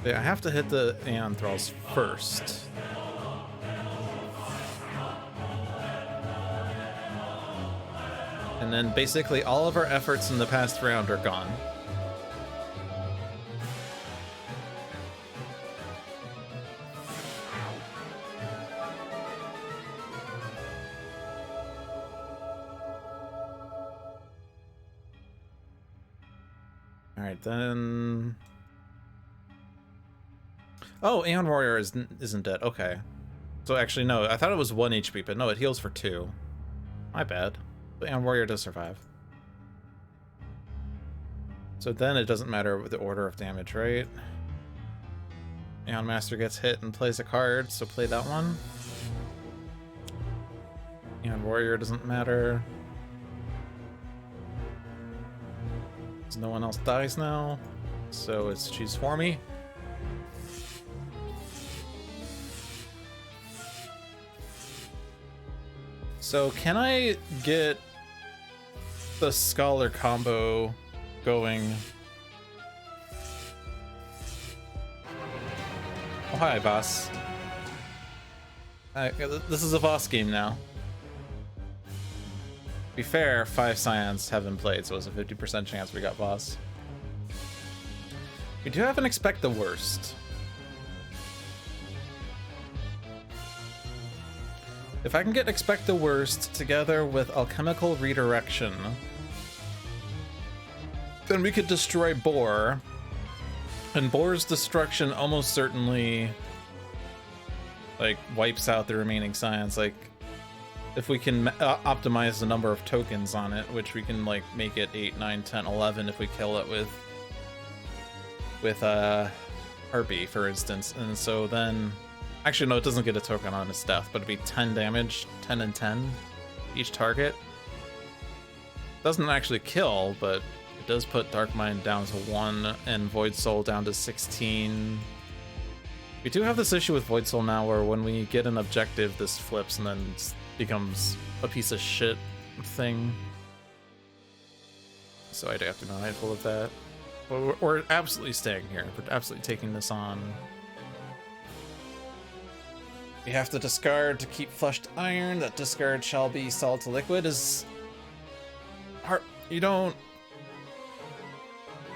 Yeah, I have to hit the Aeon Thralls first. And then basically all of our efforts in the past round are gone. All right, then. Oh, Aeon Warrior isn't dead. Okay. So actually, no. I thought it was 1 HP, but no, it heals for 2. My bad. But Aeon Warrior does survive. So then it doesn't matter the order of damage, right? Aeon Master gets hit and plays a card, so play that one. Aeon Warrior doesn't matter. No one else dies now, so it's choose for me. So can I get the Scholar combo going? Oh, hi, boss. This is a boss game now. To be fair, 5 Scions have been played, so it's a 50% chance we got boss. We do have an Expect the Worst. If I can get Expect the Worst together with Alchemical Redirection, then we could destroy Boar. And Boar's destruction almost certainly, like, wipes out the remaining Scions. Like, if we can optimize the number of tokens on it, which we can, like, make it 8, 9, 10, 11 if we kill it with Harpy, for instance. And so then, actually no, it doesn't get a token on its death, but it'd be 10 damage, 10 and 10 each target. Doesn't actually kill, but it does put Dark Mind down to 1 and Void Soul down to 16. We do have this issue with Void Soul now where when we get an objective, this flips and then becomes a piece of shit thing. So I do have to be mindful of that. But we're absolutely staying here. We're absolutely taking this on. We have to discard to keep flushed iron. That discard shall be solid to liquid is hard. You don't.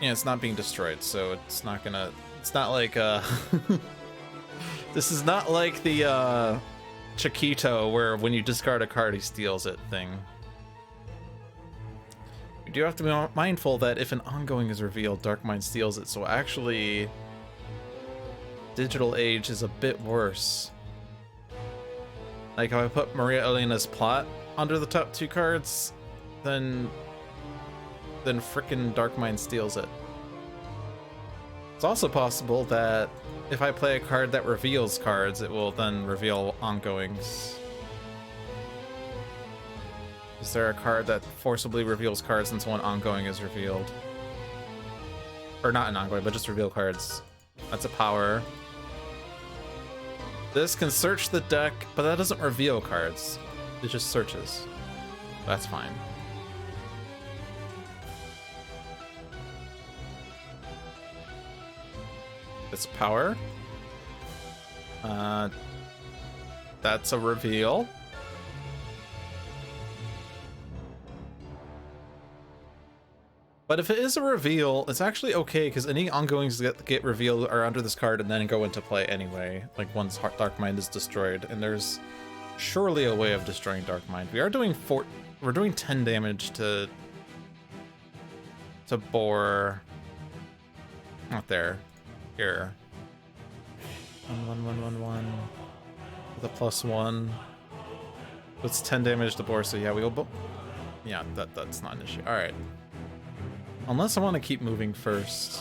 Yeah, it's not being destroyed, so it's not gonna. It's not like this is not like the Chiquito, where when you discard a card, he steals it thing. You do have to be mindful that if an ongoing is revealed, Dark Mind steals it, so actually Digital Age is a bit worse. Like, if I put Maria Elena's Plot under the top 2 cards, then frickin' Dark Mind steals it. It's also possible that if I play a card that reveals cards, it will then reveal ongoings. Is there a card that forcibly reveals cards until an ongoing is revealed? Or not an ongoing, but just reveal cards. That's a power. This can search the deck, but that doesn't reveal cards. It just searches. That's fine. It's power. That's a reveal. But if it is a reveal, it's actually okay, because any ongoings that get revealed are under this card and then go into play anyway, like once Dark Mind is destroyed, and there's surely a way of destroying Dark Mind. We are doing we're doing 10 damage to Boar. Not there. Here. 1 with a +1. It's 10 damage to Boar, so yeah, we will. Yeah, that's not an issue. All right. Unless I want to keep moving first.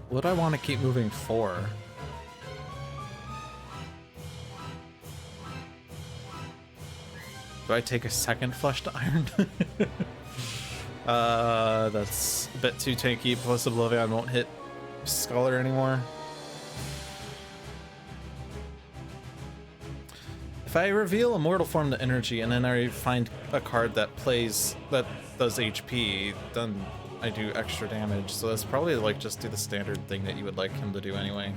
What do I want to keep moving for? Do I take a second flushed iron? That's a bit too tanky, plus Oblivion won't hit Scholar anymore. If I reveal Immortal Form to energy and then I find a card that does HP, then I do extra damage. So that's probably like just do the standard thing that you would like him to do anyway.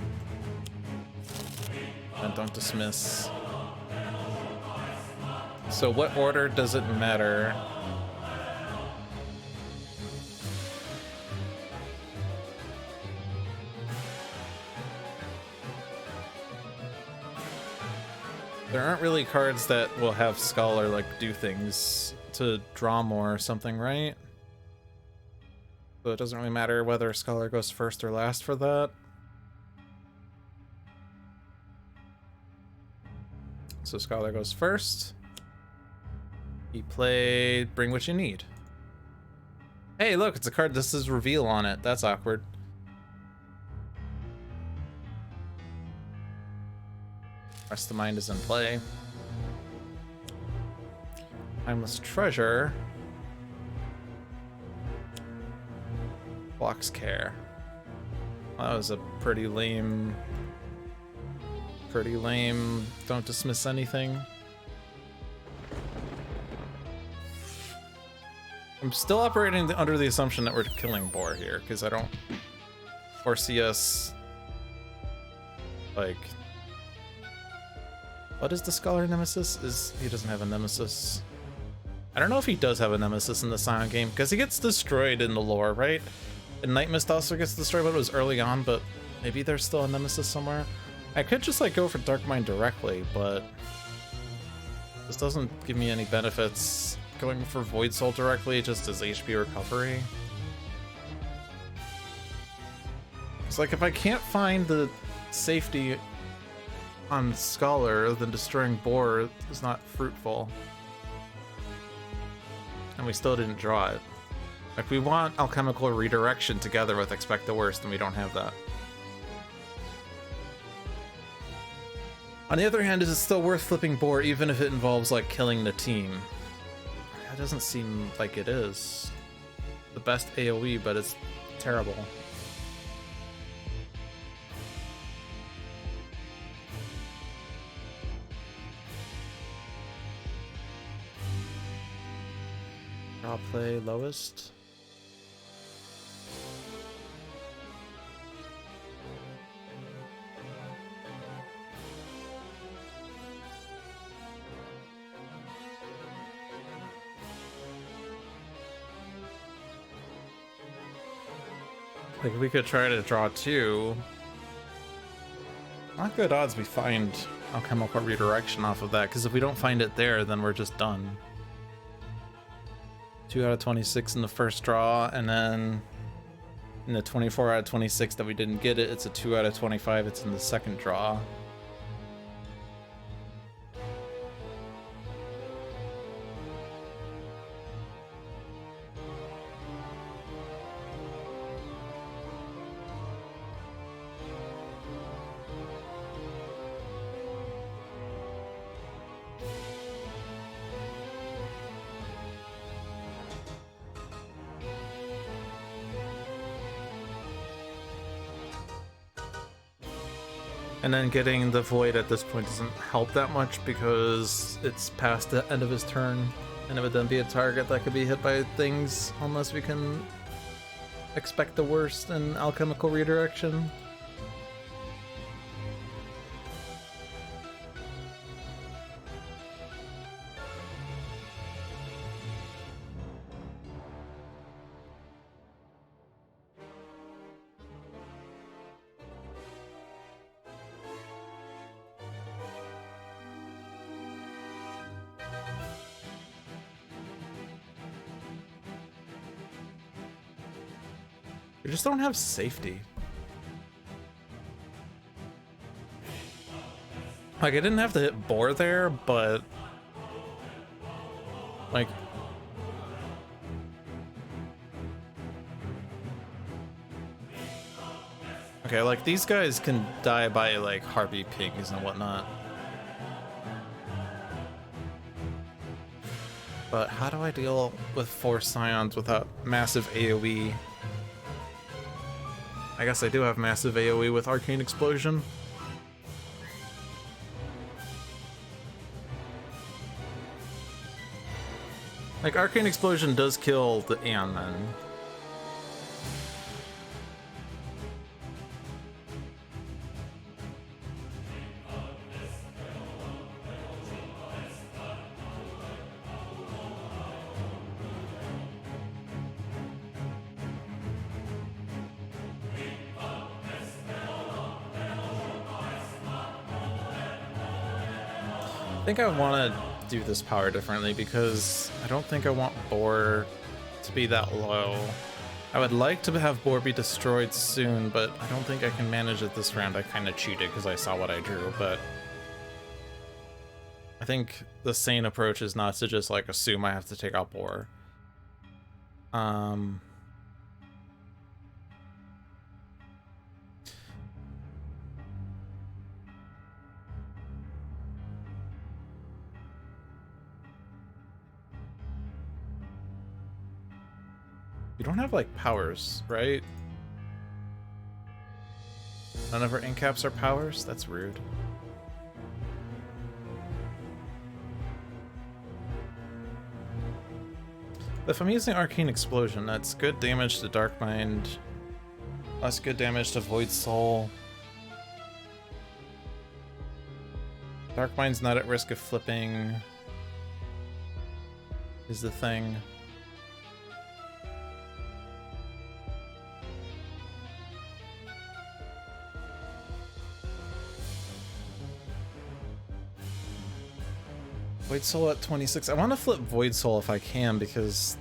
And don't dismiss. So what order does it matter? There aren't really cards that will have Scholar like do things to draw more or something, right? So it doesn't really matter whether Scholar goes first or last for that. So Scholar goes first. He played Bring What You Need. Hey, look, it's a card. This is Reveal on it. That's awkward. Rest of Mind is in play. Timeless Treasure. Blocks Care. Well, that was a pretty lame. Don't dismiss anything. I'm still operating under the assumption that we're killing Boar here, because I don't foresee us, like... What is the Scholar Nemesis? He doesn't have a Nemesis. I don't know if he does have a Nemesis in the Silent game, because he gets destroyed in the lore, right? And Night Mist also gets destroyed, but it was early on, but maybe there's still a Nemesis somewhere. I could just, like, go for Dark Mind directly, but this doesn't give me any benefits. Going for Void Soul directly just as HP recovery. It's like, if I can't find the safety on Scholar, then destroying Boar is not fruitful. And we still didn't draw it. Like, we want Alchemical Redirection together with Expect the Worst, and we don't have that. On the other hand, is it still worth flipping Boar even if it involves, like, killing the team? It doesn't seem like it is. The best AoE, but it's terrible. Draw play lowest. Like, we could try to draw two. Not good odds we find Alchemical Redirection off of that, because if we don't find it there, then we're just done. 2 out of 26 in the first draw, and then in the 24 out of 26 that we didn't get it, it's a 2 out of 25, it's in the second draw. And then getting the Void at this point doesn't help that much because it's past the end of his turn, and it would then be a target that could be hit by things unless we can expect the worst in Alchemical Redirection. We just don't have safety. Like, I didn't have to hit Boar there, but... like... okay, like, these guys can die by, like, harpy pigs and whatnot. But how do I deal with 4 Scions without massive AoE? I guess I do have massive AoE with Arcane Explosion. Like, Arcane Explosion does kill the Aeon then. I think I want to do this power differently because I don't think I want Boar to be that low. I would like to have Boar be destroyed soon, but I don't think I can manage it this round. I kind of cheated because I saw what I drew, but I think the sane approach is not to just like assume I have to take out Boar. You don't have like powers, right? None of our incaps are powers? That's rude. If I'm using Arcane Explosion, that's good damage to Dark Mind, less good damage to Void Soul. Dark Mind's not at risk of flipping, is the thing. Void Soul at 26. I want to flip Void Soul if I can because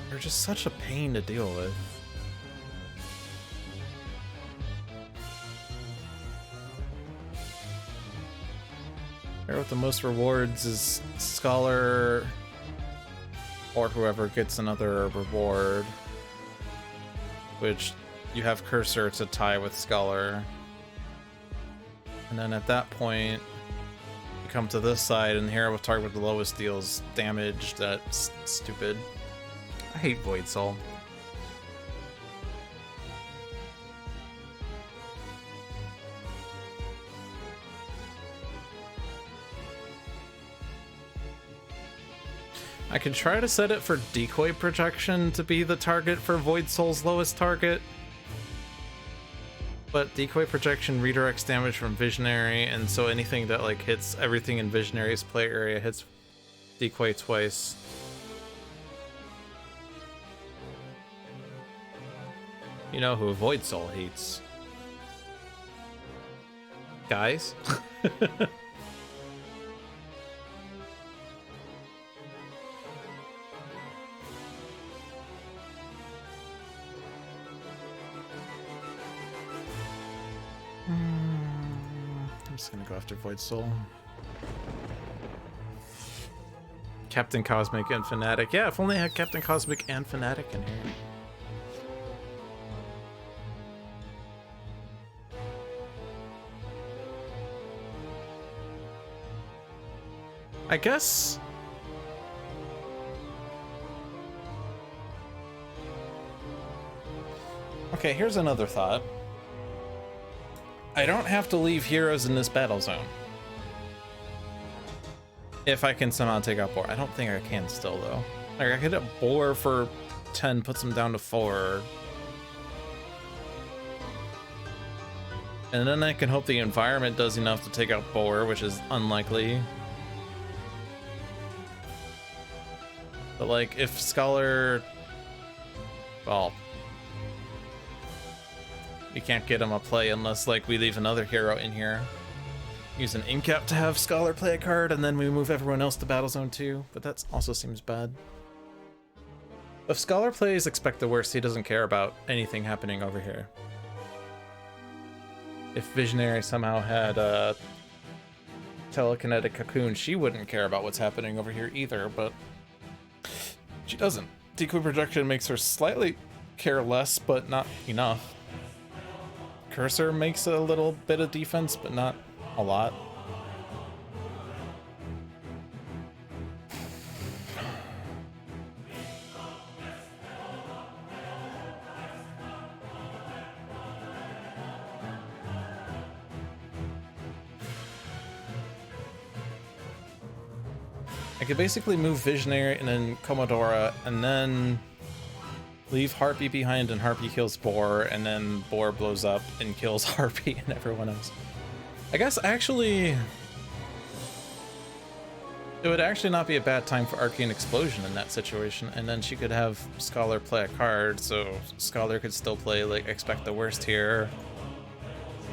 they're just such a pain to deal with. Here with the most rewards is Scholar or whoever gets another reward, which you have Cursor to tie with Scholar. And then at that point, you come to this side, and here with target with the lowest deals damage. That's stupid. I hate Void Soul. I can try to set it for decoy projection to be the target for Void Soul's lowest target. But decoy projection redirects damage from Visionary, and so anything that like hits everything in Visionary's play area hits decoy twice. You know who Void Soul hates? Guys? I'm just gonna go after Void Soul. Captain Cosmic and Fnatic. Yeah, if only I had Captain Cosmic and Fnatic in here. I guess... Okay, here's another thought. I don't have to leave heroes in this battle zone. If I can somehow take out Boar. I don't think I can still, though. Like, I could hit Boar for 10, puts him down to 4. And then I can hope the environment does enough to take out Boar, which is unlikely. But, like, if Scholar... Well... You can't get him a play unless, like, we leave another hero in here. Use an Incap to have Scholar play a card, and then we move everyone else to Battle Zone 2, but that also seems bad. If Scholar plays Expect the Worst, he doesn't care about anything happening over here. If Visionary somehow had a Telekinetic Cocoon, she wouldn't care about what's happening over here either, but she doesn't. Decoy Projection makes her slightly care less, but not enough. Cursor makes a little bit of defense, but not a lot. I could basically move Visionary and then Commodora, and then leave Harpy behind, and Harpy kills Boar, and then Boar blows up and kills Harpy and everyone else. I guess actually it would actually not be a bad time for Arcane Explosion in that situation, and then she could have Scholar play a card, so Scholar could still play like Expect the Worst here.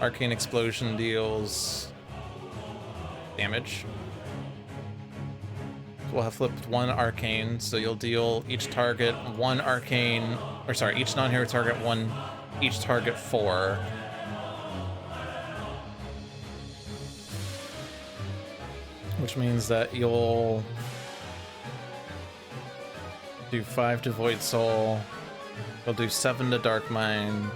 Arcane Explosion deals damage. We'll have flipped one arcane, so you'll deal each target one arcane, or sorry, each non-hero target one, each target 4. which means that you'll do 5 to Void Soul. You'll do 7 to Dark Mind,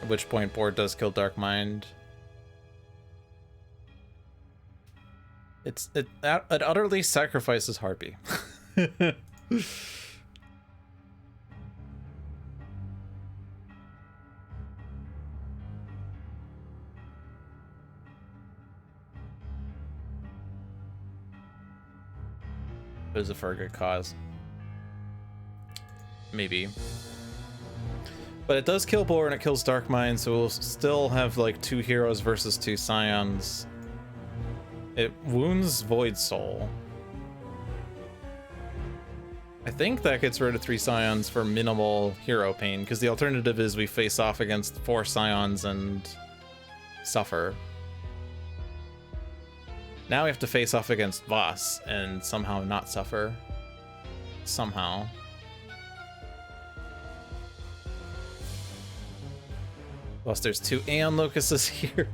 at which point board does kill Dark Mind. It utterly sacrifices Harpy. Is it for a good cause? Maybe. But it does kill Boar and it kills Dark Mind, so we'll still have like 2 heroes versus 2 Scions. It wounds Void Soul. I think that gets rid of 3 Scions for minimal hero pain, because the alternative is we face off against 4 Scions and suffer. Now we have to face off against Voss and somehow not suffer. Somehow. Plus there's 2 Aeon Locusts here.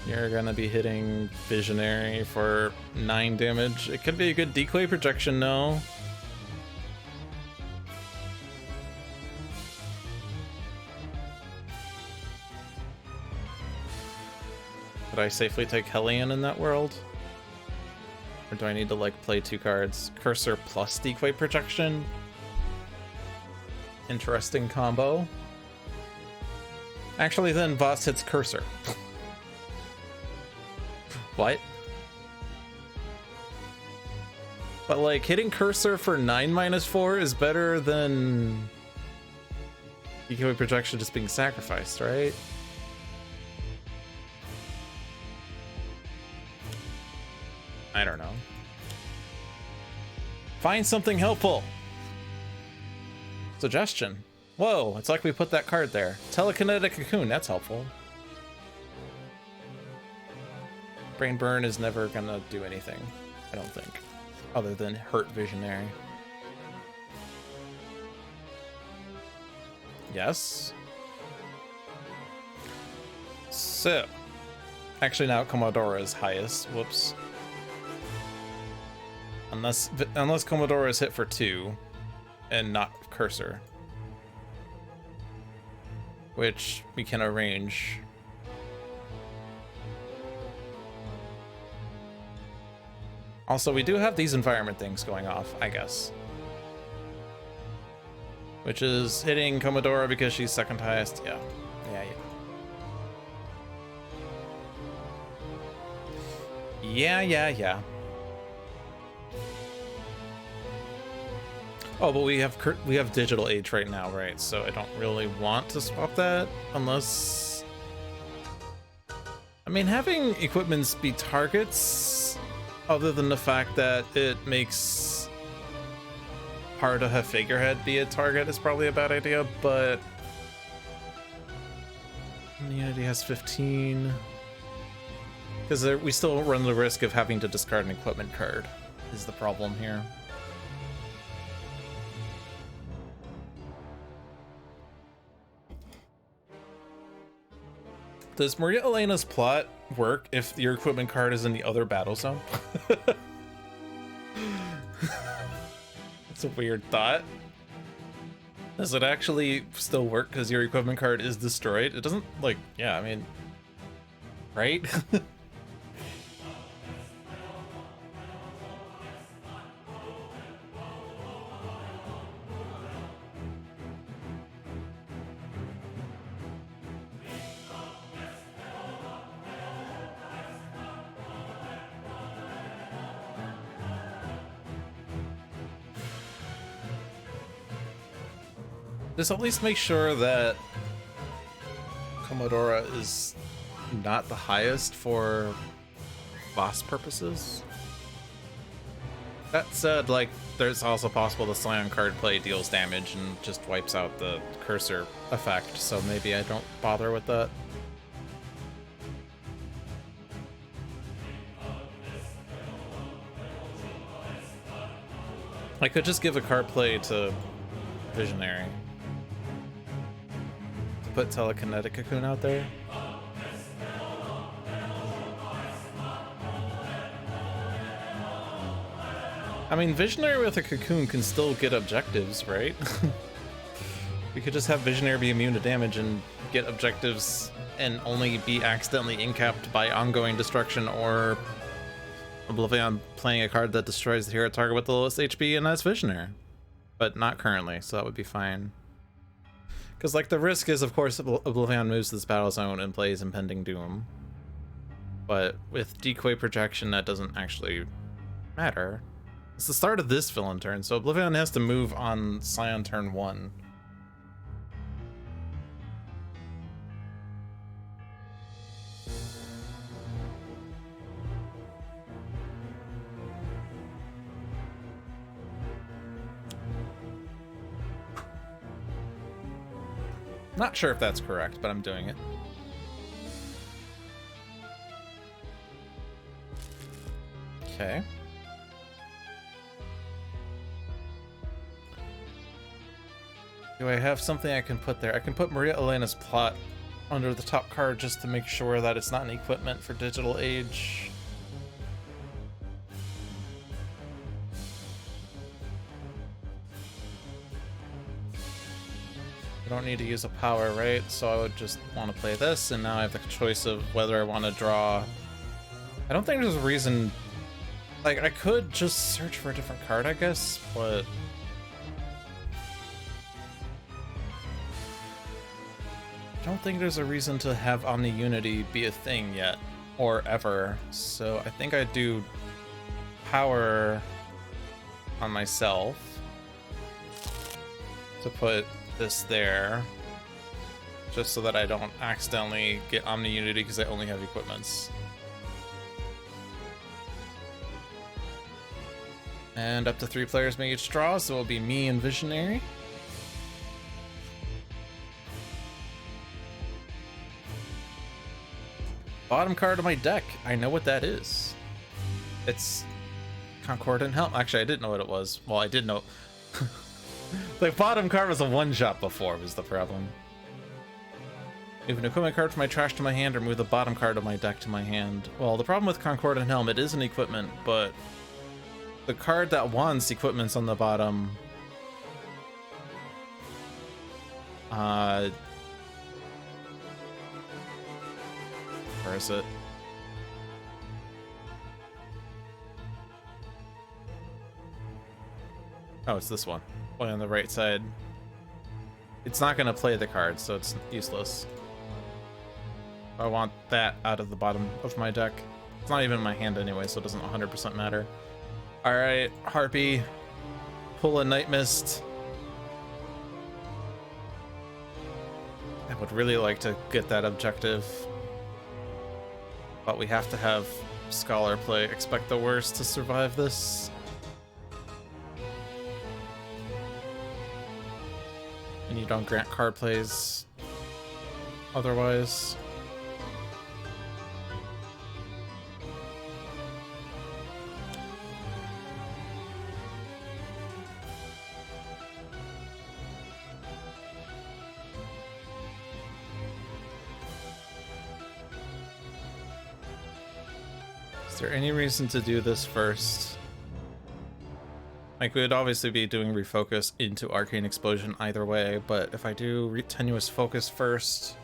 You're gonna be hitting Visionary for 9 damage. It could be a good decoy projection, no? Could I safely take Hellion in that world? Or do I need to like play 2 cards? Cursor plus decoy projection? Interesting combo. Actually then Voss hits Cursor. What? But like hitting Cursor for 9-4 is better than decoy projection just being sacrificed, right? I don't know. Find something helpful. Suggestion. Whoa, it's like we put that card there. Telekinetic Cocoon, that's helpful. Brain Burn is never gonna do anything, I don't think, other than hurt Visionary. Yes. So, actually now Commodore is highest. Whoops. Unless Commodore is hit for 2 and not Cursor, which we can arrange. Also, we do have these environment things going off, I guess. Which is hitting Commodore because she's second highest. Yeah. Yeah. Oh, but we have Digital Age right now, right? So I don't really want to swap that unless... I mean, having equipments be targets, other than the fact that it makes hard to have Figurehead be a target, is probably a bad idea, but... Immunity has 15... Because we still run the risk of having to discard an equipment card, is the problem here. Does Maria Elena's plot work if your equipment card is in the other battle zone? That's a weird thought. Does it actually still work because your equipment card is destroyed? It doesn't, like, yeah, I mean, right? Just at least make sure that Commodora is not the highest for boss purposes. That said, like, there's also possible the Scion card play deals damage and just wipes out the cursor effect, so maybe I don't bother with that. I could just give a card play to Visionary. put telekinetic cocoon out there. I mean, Visionary with a cocoon can still get objectives, right? We could just have Visionary be immune to damage and get objectives and only be accidentally incapped by ongoing destruction or Oblivion playing a card that destroys the hero target with the lowest HP, and that's Visionary. But not currently, so that would be fine. Because, like, the risk is, of course, Oblivion moves to this battle zone and plays Impending Doom. But with Decoy Projection, that doesn't actually matter. It's the start of this villain turn, so Oblivion has to move on Scion turn 1. Not sure if that's correct, but I'm doing it. Okay. Do I have something I can put there? I can put Maria Elena's plot under the top card just to make sure that it's not an equipment for Digital Age. I don't need to use a power, right? So I would just want to play this, and now I have the choice of whether I want to draw. I don't think there's a reason. Like, I could just search for a different card, I guess, but I don't think there's a reason to have Omni Unity be a thing yet, or ever. So I think I'd do power on myself to put this there, just so that I don't accidentally get Omni Unity because I only have equipments. And up to 3 players may each draw, so it'll be me and Visionary. Bottom card of my deck, I know what that is. It's Concordant Helm. Actually, I didn't know what it was. Well, I did know. The bottom card was a one-shot before, was the problem. Move an equipment card from my trash to my hand, or move the bottom card of my deck to my hand. Well, the problem with Concordant Helm, it is an equipment, but the card that wants equipment's on the bottom. Where is it? Oh, it's this one. One on the right side. It's not gonna play the card, so it's useless. I want that out of the bottom of my deck. It's not even in my hand anyway, so it doesn't 100% matter. Alright, Harpy. Pull a Night Mist. I would really like to get that objective, but we have to have Scholar play Expect the Worst to survive this. And you don't grant card plays otherwise. Is there any reason to do this first? Like, we would obviously be doing Refocus into Arcane Explosion either way, but if I do Tenuous Focus first...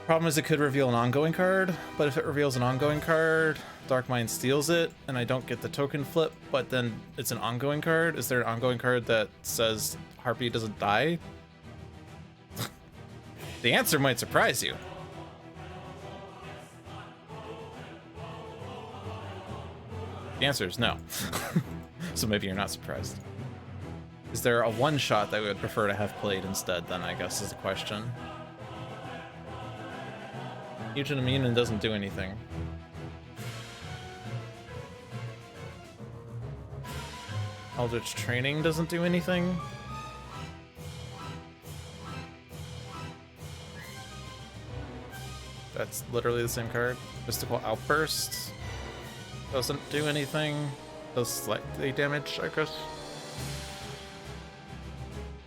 Problem is it could reveal an ongoing card, but if it reveals an ongoing card, Dark Mind steals it, and I don't get the token flip, but then it's an ongoing card? Is there an ongoing card that says Harpy doesn't die? The answer might surprise you. The answer is no. So maybe you're not surprised. Is there a one-shot that we would prefer to have played instead, then, I guess, is the question. Mutant Immune doesn't do anything. Eldritch Training doesn't do anything. That's literally the same card. Mystical Outburst doesn't do anything. Does slightly damage, I guess.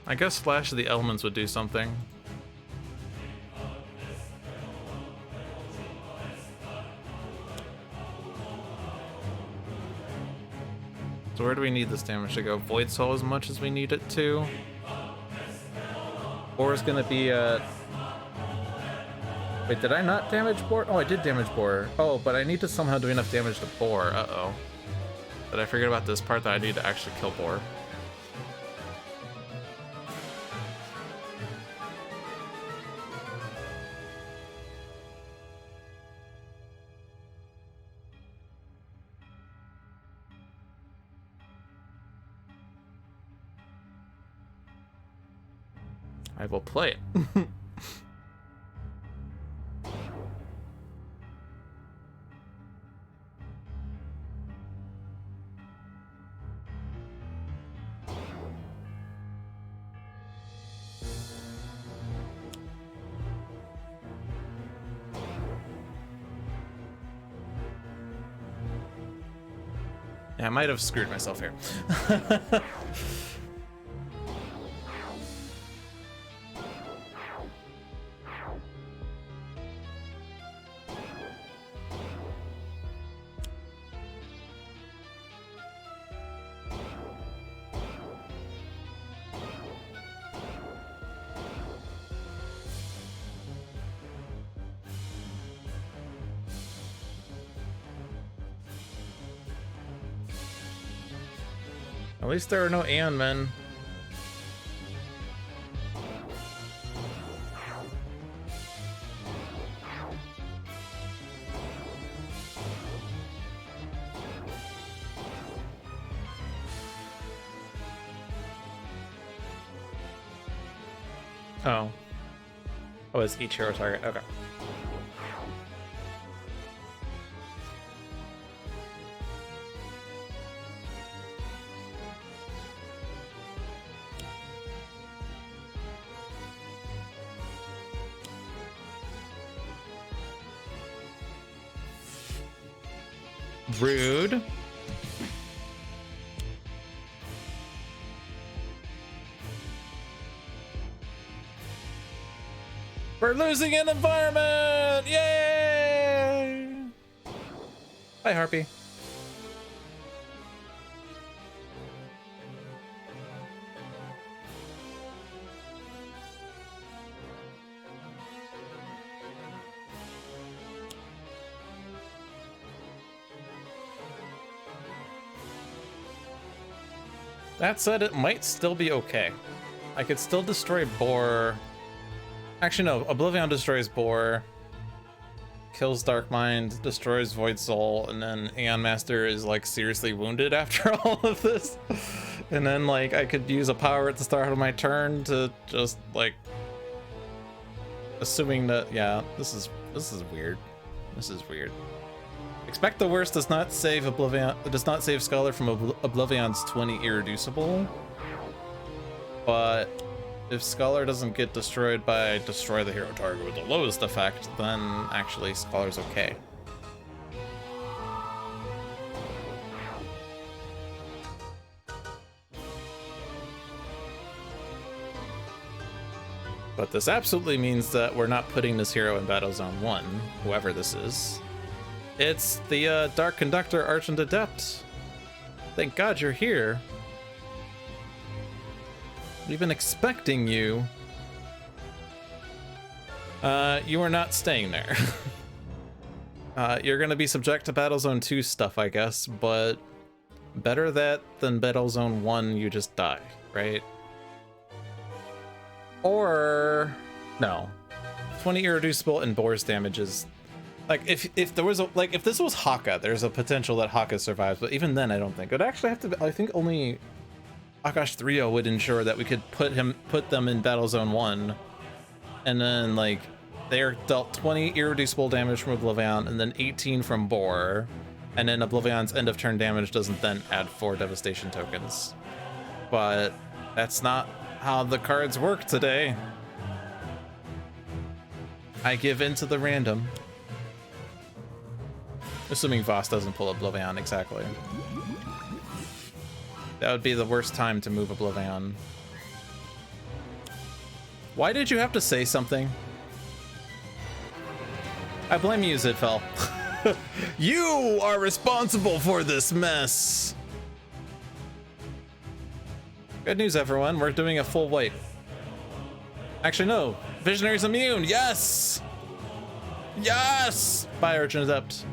I guess Flash of the Elements would do something. So where do we need this damage to go? Void Soul as much as we need it to. Boar is gonna be wait, did I not damage Boar? Oh, I did damage Boar. Oh, but I need to somehow do enough damage to Boar. Uh-oh. Did I forget about this part that I need to actually kill Boar? I will play it. Yeah, I might have screwed myself here. At least there are no Aeon men. Oh. Oh, it's each hero target. Okay. Rude. We're losing an environment! Yay! Bye, Harpy. That said, it might still be okay. I could still destroy Boar. Actually, no. Oblivion destroys Boar, kills Dark Mind, destroys Void Soul, and then Aeon Master is like seriously wounded after all of this. And then like I could use a power at the start of my turn to just like, assuming that yeah, this is weird. This is weird. Expect the Worst does not save Oblivion. Does not save Scholar from Oblivion's 20 irreducible. But if Scholar doesn't get destroyed by destroy the hero target with the lowest effect, then actually Scholar's okay. But this absolutely means that we're not putting this hero in Battle Zone 1, whoever this is. It's the Dark Conductor Argent Adept. Thank God you're here. We've been expecting you. You are not staying there. You're gonna be subject to Battle Zone 2 stuff, I guess, but better that than Battle Zone 1, you just die, right? Or no. 20 irreducible and Boar's damage is like if there was a like if this was Haka, there's a potential that Haka survives, but even then I don't think. It would actually have to be, I think only Akash 3-0 would ensure that we could put them in Battle Zone 1. And then like they're dealt 20 irreducible damage from Oblivion and then 18 from Boar. And then Oblivion's end of turn damage doesn't then add 4 devastation tokens. But that's not how the cards work today. I give in to the random. Assuming Voss doesn't pull Oblivion, exactly. That would be the worst time to move Oblivion. Why did you have to say something? I blame you, Zidfell. You are responsible for this mess. Good news, everyone. We're doing a full wipe. Actually, no. Visionary's immune. Yes! Yes! Bye, Urgent Adept.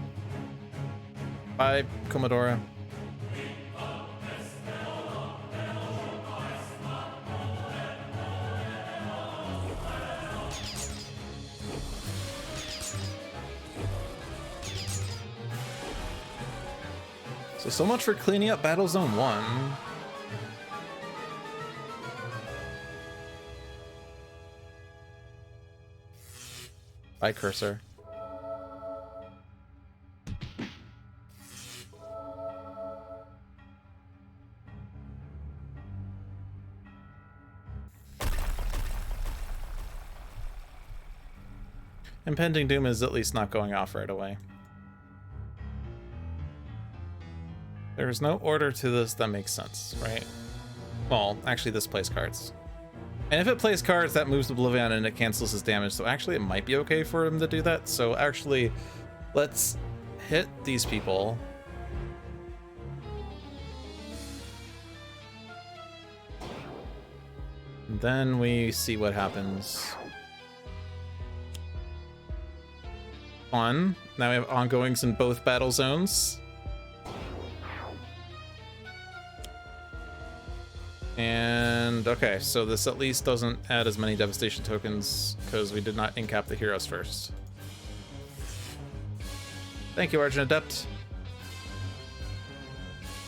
Bye, Commodora. So much for cleaning up Battle Zone 1. Bye, Cursor. Impending Doom is at least not going off right away. There's no order to this that makes sense, right? Well, actually this plays cards. And if it plays cards, that moves Oblivion and it cancels his damage, so actually it might be okay for him to do that. So actually, let's hit these people. And then we see what happens. Fun. Now we have ongoings in both battle zones. And okay, so this at least doesn't add as many devastation tokens because we did not incap the heroes first. Thank you, Argent Adept.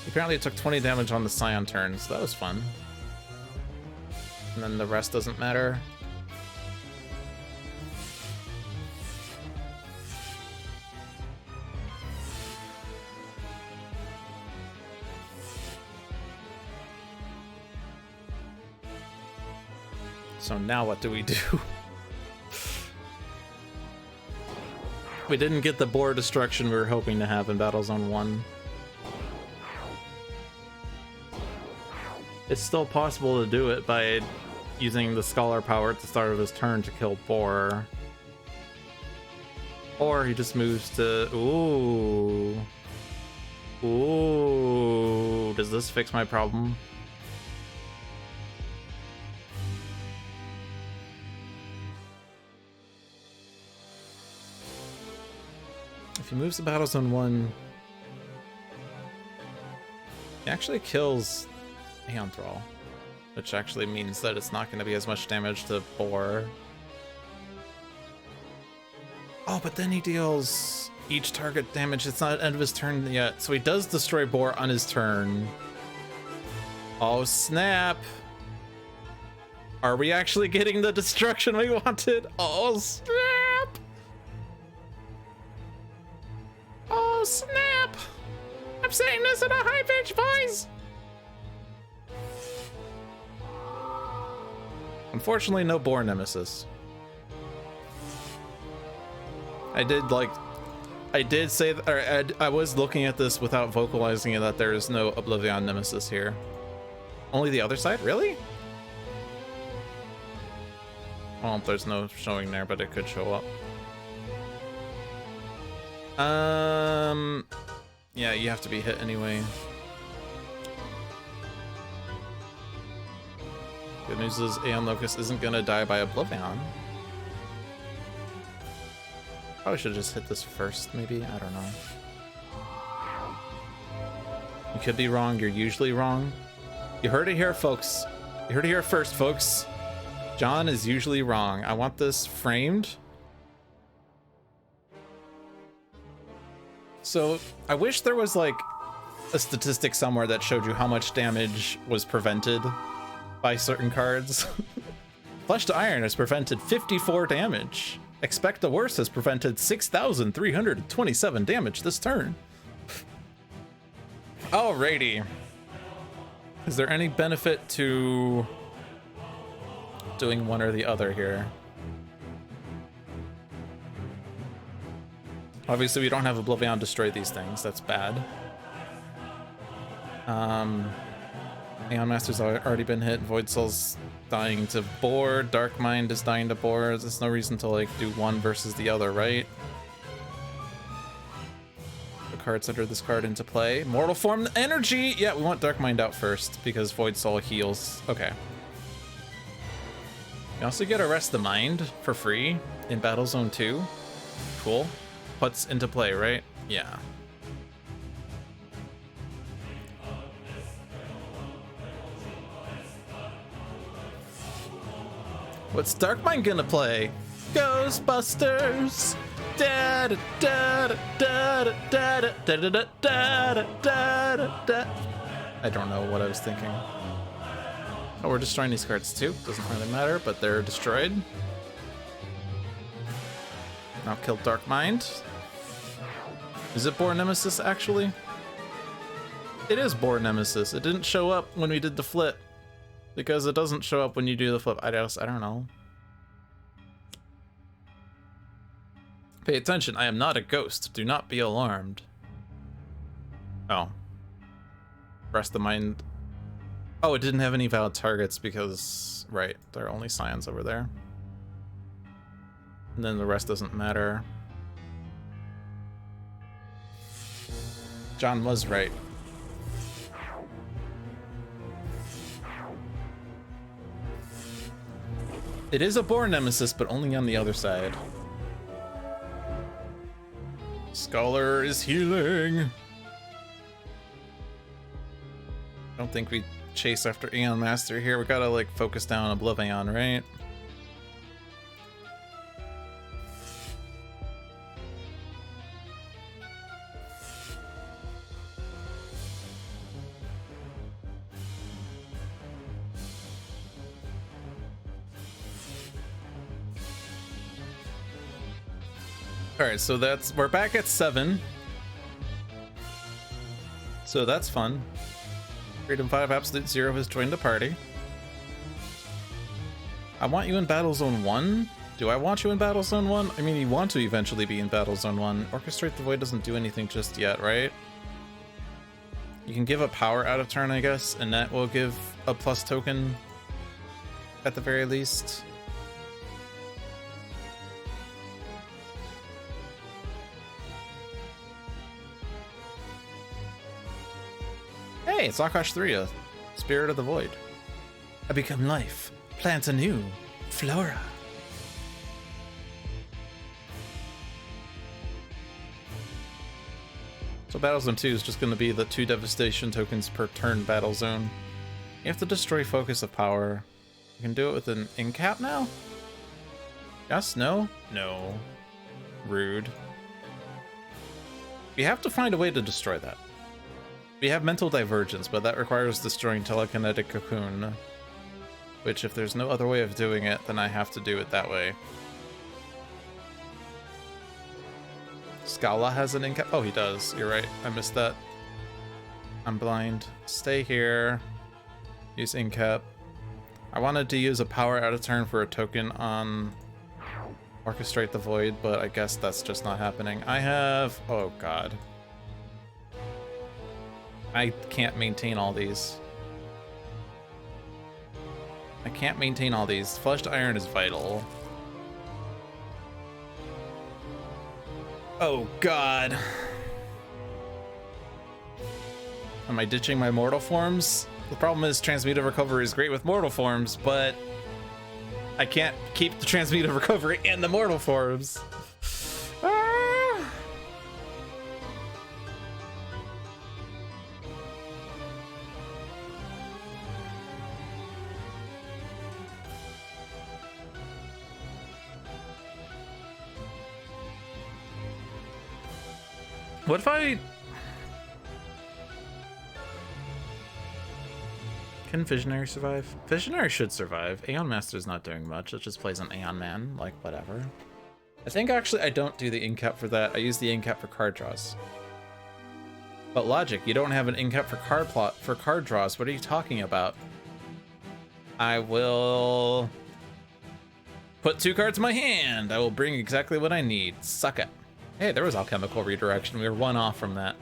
Apparently it took 20 damage on the Scion turn, so that was fun. And then the rest doesn't matter. So now what do we do? We didn't get the boar destruction we were hoping to have in Battle Zone 1. It's still possible to do it by using the Scholar power at the start of his turn to kill boar. Or he just moves to... Ooh. Ooh. Does this fix my problem? If he moves to Battle Zone 1, he actually kills Aeon Thrall, which actually means that it's not going to be as much damage to boar. Oh, but then he deals each target damage. It's not end of his turn yet, so he does destroy boar on his turn. Oh, snap. Are we actually getting the destruction we wanted? Oh, snap. Oh, snap! I'm saying this in a high-pitched voice! Unfortunately, no boar nemesis. I did say that, or I was looking at this without vocalizing it, that there is no Oblivion nemesis here. Only the other side? Really? Well, there's no showing there, but it could show up. Yeah, you have to be hit anyway. Good news is Aeon Locust isn't gonna die by Oblivion. Probably should have just hit this first, maybe? I don't know. You could be wrong, you're usually wrong. You heard it here, folks. You heard it here first, folks. John is usually wrong. I want this framed. So I wish there was like a statistic somewhere that showed you how much damage was prevented by certain cards. Flesh to Iron has prevented 54 damage. Expect the Worst has prevented 6,327 damage this turn. Alrighty. Is there any benefit to doing one or the other here? Obviously, we don't have Oblivion destroy these things. That's bad. Aeon Master's already been hit. Void Soul's dying to boar. Dark Mind is dying to boar. There's no reason to like do one versus the other, right? cards under this card into play. Mortal Form Energy! Yeah, we want Dark Mind out first because Void Soul heals. Okay. You also get Arrest the Mind for free in Battle Zone 2. Cool. Puts into play, right? Yeah. What's Dark Mind gonna play? Ghostbusters! Da da da da da da da da da da da da. I don't know what I was thinking. Oh, we're destroying these cards too. Doesn't really matter, but they're destroyed. Now kill Dark Mind. Is it Boar Nemesis actually? It is Boar Nemesis. It didn't show up when we did the flip. Because it doesn't show up when you do the flip. I don't know. Pay attention, I am not a ghost. Do not be alarmed. Oh. Rest the mind. Oh, it didn't have any valid targets because, right, there are only scions over there. And then the rest doesn't matter. John was right. It is a Boar Nemesis, but only on the other side. Scholar is healing. Don't think we chase after Aeon Master here. We gotta like focus down on Oblivion, right? All right, so we're back at 7. So that's fun. Freedom 5 Absolute Zero has joined the party. I want you in Battle Zone 1? Do I want you in Battle Zone 1? I mean, you want to eventually be in Battle Zone 1. Orchestrate the Void doesn't do anything just yet, right? You can give a power out of turn, I guess, and that will give a plus token at the very least. Hey, it's Akash 3, a Spirit of the Void. I become life, plant anew, flora. So Battle Zone 2 is just going to be the 2 devastation tokens per turn battle zone. You have to destroy focus of power. You can do it with an incap now? Yes? No? No. Rude. We have to find a way to destroy that. We have Mental Divergence, but that requires destroying Telekinetic Cocoon. Which, if there's no other way of doing it, then I have to do it that way. Scala has an incap. Oh, he does. You're right. I missed that. I'm blind. Stay here. Use incap. I wanted to use a power out of turn for a token on Orchestrate the Void, but I guess that's just not happening. I have... Oh, God. I can't maintain all these. I can't maintain all these. Flushed Iron is vital. Oh, God. Am I ditching my mortal forms? The problem is Transmutive Recovery is great with mortal forms, but I can't keep the Transmutive Recovery and the mortal forms. What if I... Can Visionary survive? Visionary should survive. Aeon Master's not doing much. It just plays an Aeon Man, like, whatever. I think actually I don't do the incap for that. I use the incap for card draws. But Logic, you don't have an incap for card draws. What are you talking about? I will put 2 cards in my hand. I will bring exactly what I need. Suck it. Hey, there was Alchemical Redirection. We were 1 off from that.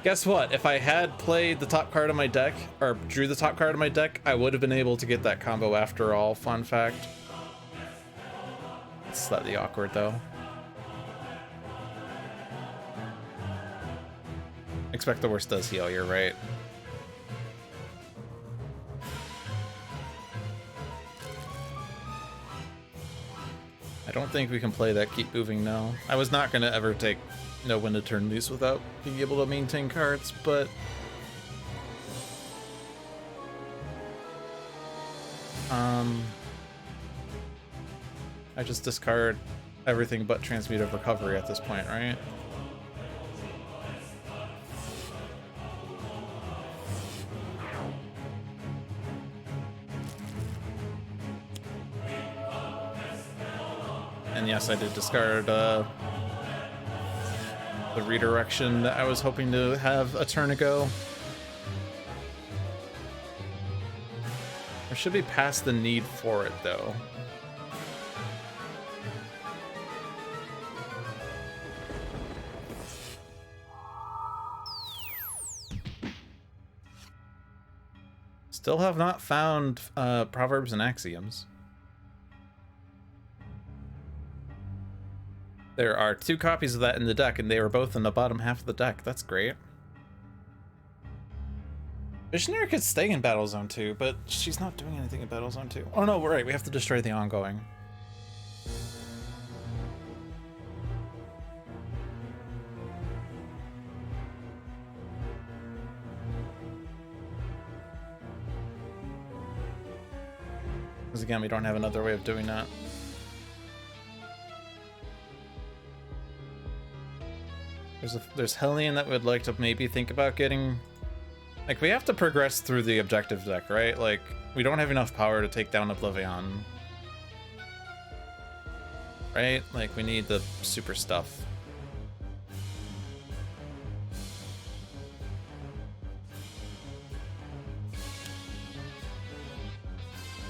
Guess what? If I had played the top card of my deck, or drew the top card of my deck, I would have been able to get that combo after all. Fun fact. It's slightly awkward, though. Expect the worst does heal, you're right. I don't think we can play that keep moving now. I was not going to ever take know when to turn loose without being able to maintain cards, but I just discard everything but Transmutive Recovery at this point, right? And yes, I did discard the redirection that I was hoping to have a turn ago. I should be past the need for it, though. Still have not found Proverbs and Axioms. There are 2 copies of that in the deck, and they were both in the bottom half of the deck. That's great. Visionary could stay in Battle Zone 2, but she's not doing anything in Battle Zone 2. Oh no, we're right. We have to destroy the ongoing. Because again, we don't have another way of doing that. There's Hellion that would like to maybe think about getting... Like, we have to progress through the objective deck, right? Like, we don't have enough power to take down Oblivion. Right? Like, we need the super stuff.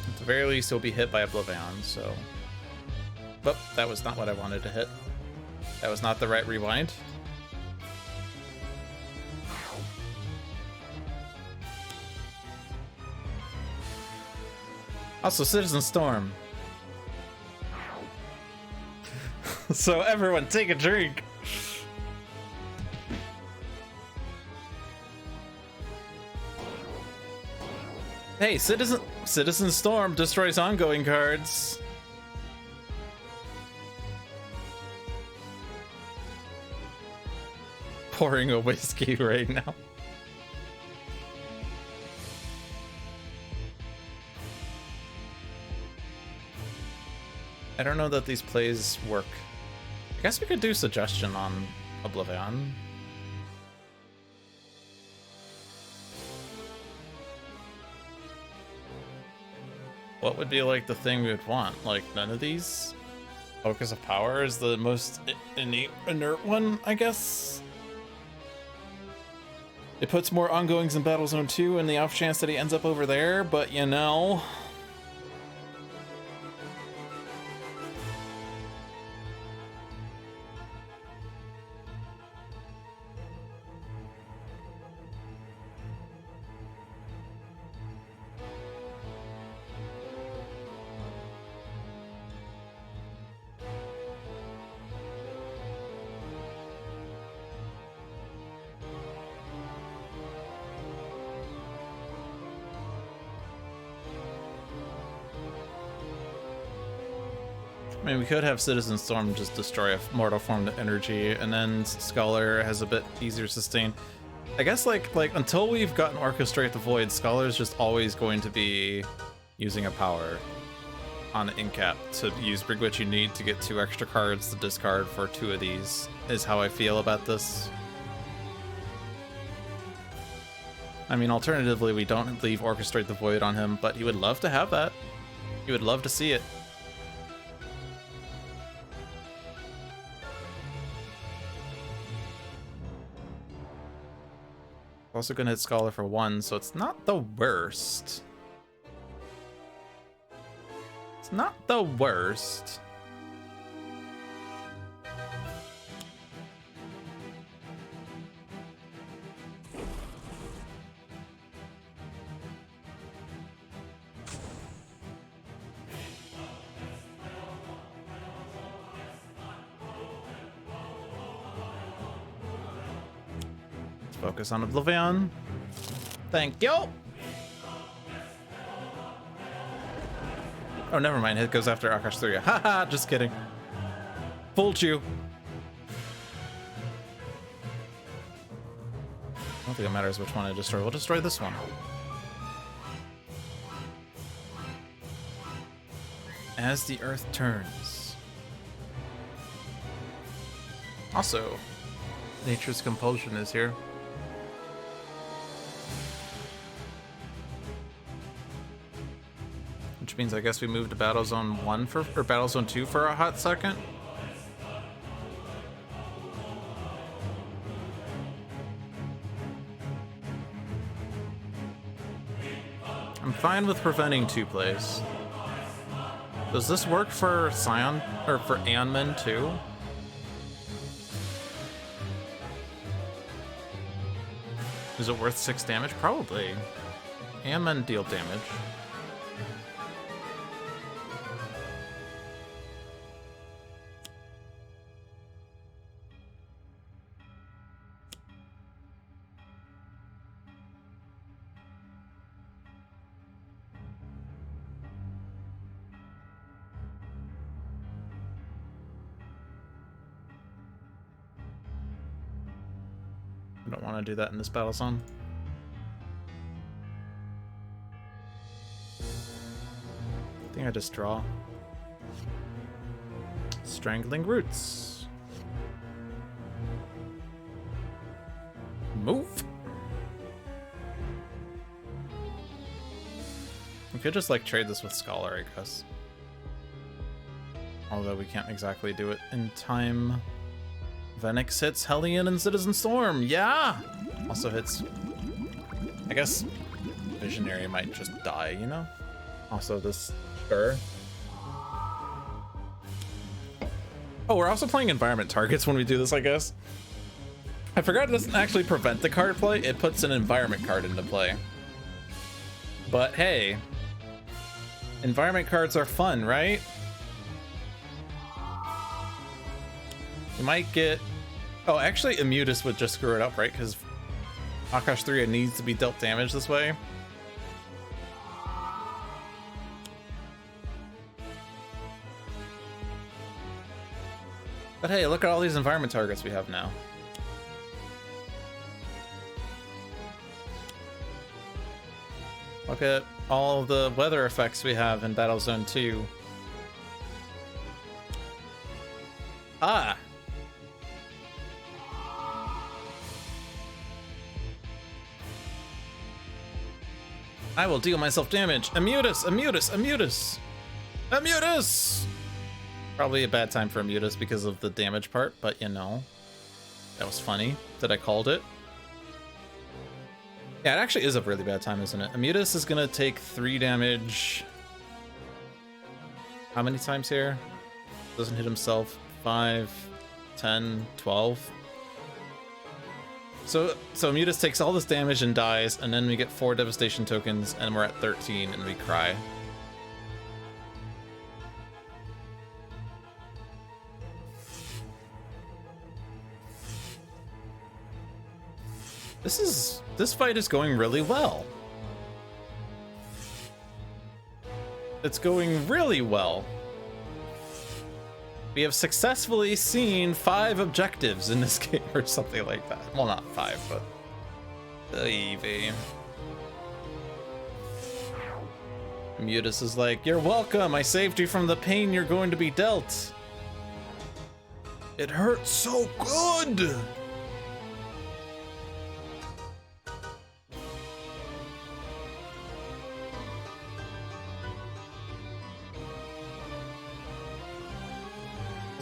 At the very least, he'll be hit by Oblivion, so... But that was not what I wanted to hit. That was not the right rewind. Also, Citizen Storm. So everyone, take a drink. Hey, Citizen Storm destroys ongoing cards. Pouring a whiskey right now. I don't know that these plays work. I guess we could do Suggestion on Oblivion. What would be like the thing we would want? Like none of these? Focus of Power is the most inert one, I guess? It puts more ongoings in Battle Zone 2 and the off chance that he ends up over there, but you know... I mean, we could have Citizen Storm just destroy a mortal form to energy, and then Scholar has a bit easier sustain. I guess, like until we've gotten Orchestrate the Void, Scholar is just always going to be using a power on an incap to use Bring What You Need to get 2 extra cards to discard for 2 of these, is how I feel about this. I mean, alternatively, we don't leave Orchestrate the Void on him, but he would love to have that. He would love to see it. Also gonna hit Scholar for 1, so it's not the worst. It's not the worst. Focus on Oblivion. Thank you. Oh, never mind. It goes after Akash 3. Haha, just kidding. Fooled you. I don't think it matters which one I destroy. We'll destroy this one. As the earth turns. Also, Nature's Compulsion is here. Which means I guess we moved to Battle Zone 1 for, or Battle Zone 2 for a hot second. I'm fine with preventing 2 plays. Does this work for Scion, or for Anman too? Is it worth 6 damage? Probably. Anman deal damage. I don't want to do that in this battle zone. I think I just draw. Strangling Roots. Move. We could just like trade this with Scholar, I guess. Although we can't exactly do it in time. Venix hits Hellion and Citizen Storm. Yeah! Also hits... I guess Visionary might just die, you know? Also this... Sure. Oh, we're also playing environment targets when we do this, I guess. I forgot it doesn't actually prevent the card play. It puts an environment card into play. But hey, environment cards are fun, right? You might get... Oh, actually, Immutus would just screw it up, right? Because Akash 3 needs to be dealt damage this way. But hey, look at all these environment targets we have now. Look at all the weather effects we have in Battle Zone 2. Ah! I will deal myself damage. Immutus! Immutus! Immutus! Immutus! Probably a bad time for Immutus because of the damage part, but you know. That was funny that I called it. Yeah, it actually is a really bad time, isn't it? Immutus is gonna take 3 damage. How many times here? Doesn't hit himself. 5, 10, 12. So Immutus takes all this damage and dies, and then we get 4 devastation tokens, and we're at 13, and we cry. This fight is going really well. It's going really well. We have successfully seen 5 objectives in this game or something like that. Well, not 5, but Eevee. Immutus is like, "You're welcome. I saved you from the pain you're going to be dealt. It hurts so good."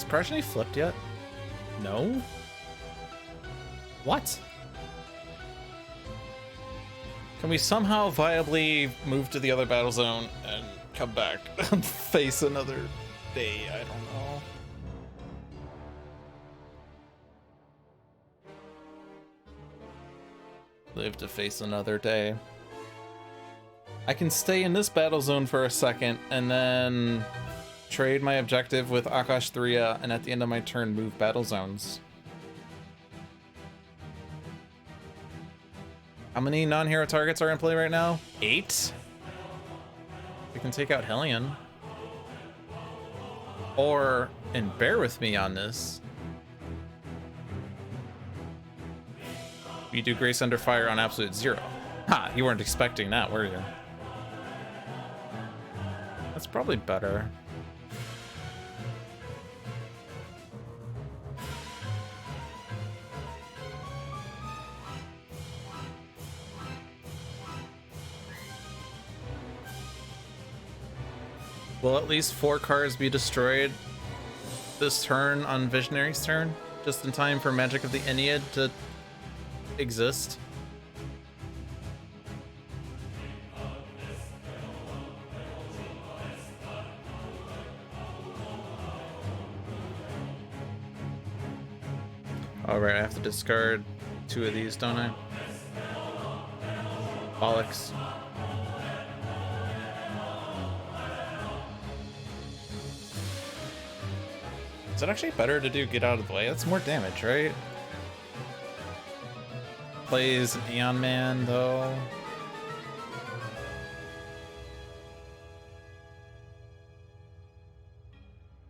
Progeny flipped yet? No? What? Can we somehow viably move to the other battle zone and come back and face another day? I don't know. Live to face another day. I can stay in this battle zone for a second and then trade my objective with Akash 3, and at the end of my turn move battle zones. How many non-hero targets are in play right now? 8? We can take out Hellion. Or, and bear with me on this, you do Grace Under Fire on absolute 0. Ha! You weren't expecting that, were you? That's probably better. Will at least 4 cards be destroyed this turn on Visionary's turn? Just in time for Magic of the Ennead to exist? Alright, I have to discard 2 of these, don't I? Bollocks. Is it actually better to do Get Out of the Way? That's more damage, right? Plays Aeon Man, though.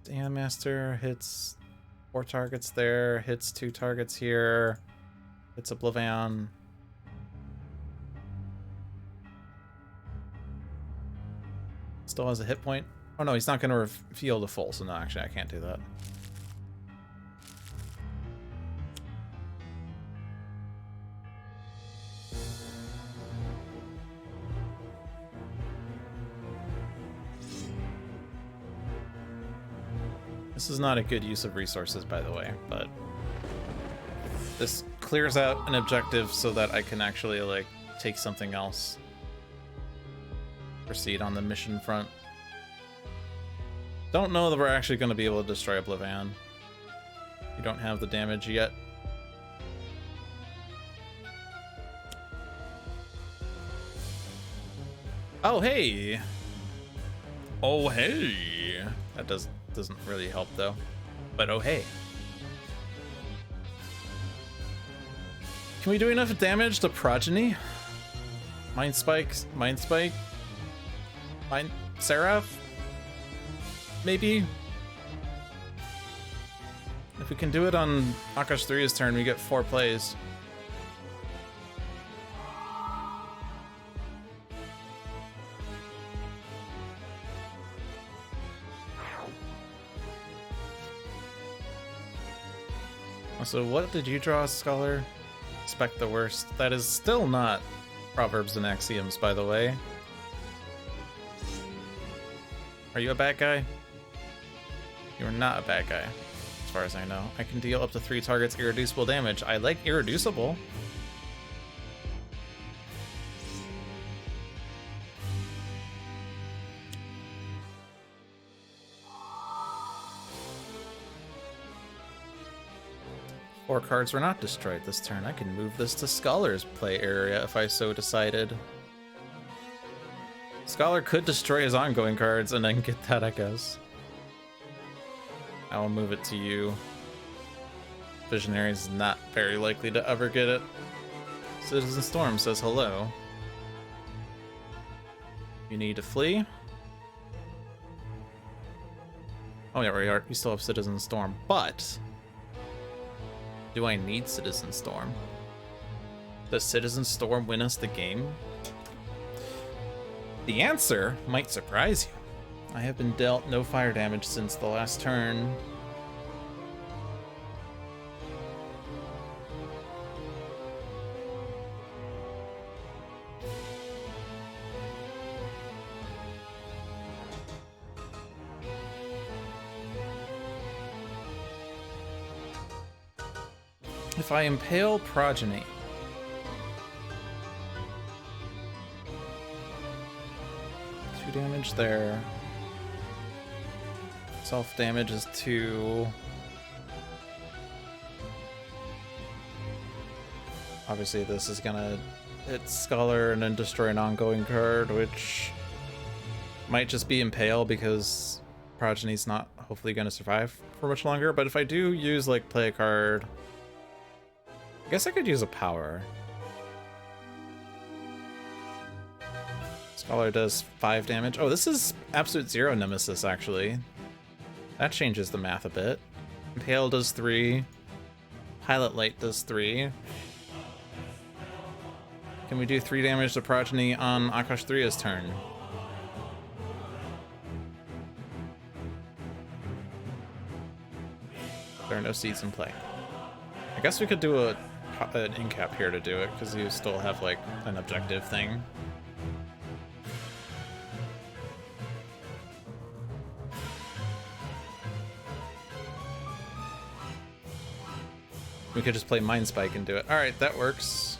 Aeon Master hits 4 targets there, hits 2 targets here, hits Oblivion. Still has a hit point. Oh no, he's not going to reveal the full, so no, actually I can't do that. This is not a good use of resources, by the way, but this clears out an objective so that I can actually, like, take something else. Proceed on the mission front. Don't know that we're actually going to be able to destroy Oblivion. We don't have the damage yet. Oh, hey! Oh, hey! That doesn't really help, though. But oh, hey. Can we do enough damage to Progeny? Mind Spike? Mind Seraph? Maybe? If we can do it on Akash 3's turn, we get 4 plays. So what did you draw, Scholar? Expect the worst. That is still not Proverbs and Axioms, by the way. Are you a bad guy? You're not a bad guy, as far as I know. I can deal up to 3 targets irreducible damage. I like irreducible. Four cards were not destroyed this turn. I can move this to Scholar's play area if I so decided. Scholar could destroy his ongoing cards and then get that, I guess. I will move it to you. Visionary's not very likely to ever get it. Citizen Storm says hello. You need to flee. Oh yeah, we are. We still have Citizen Storm, but do I need Citizen Storm? Does Citizen Storm win us the game? The answer might surprise you. I have been dealt no fire damage since the last turn. If I impale Progeny, damage there. Self damage is 2. Obviously this is gonna hit Scholar and then destroy an ongoing card, which might just be impale because Progeny's not hopefully gonna survive for much longer. But if I do use, like, play a card, I guess I could use a power. Scholar does 5 damage. Oh, this is absolute 0 Nemesis, actually. That changes the math a bit. Hail does 3. Pilot Light does 3. Can we do 3 damage to Progeny on Akash 3's turn? There are no seeds in play. I guess we could do an incap here to do it, because you still have, like, an objective thing. We could just play Mind Spike and do it. Alright, that works.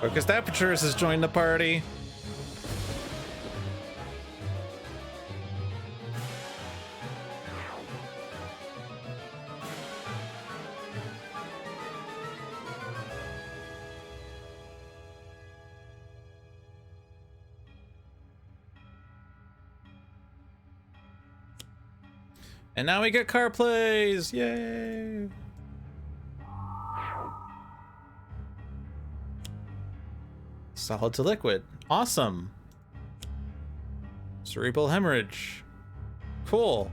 Focused Apertures has joined the party. And now we get car plays! Yay! Solid to liquid. Awesome. Cerebral hemorrhage. Cool.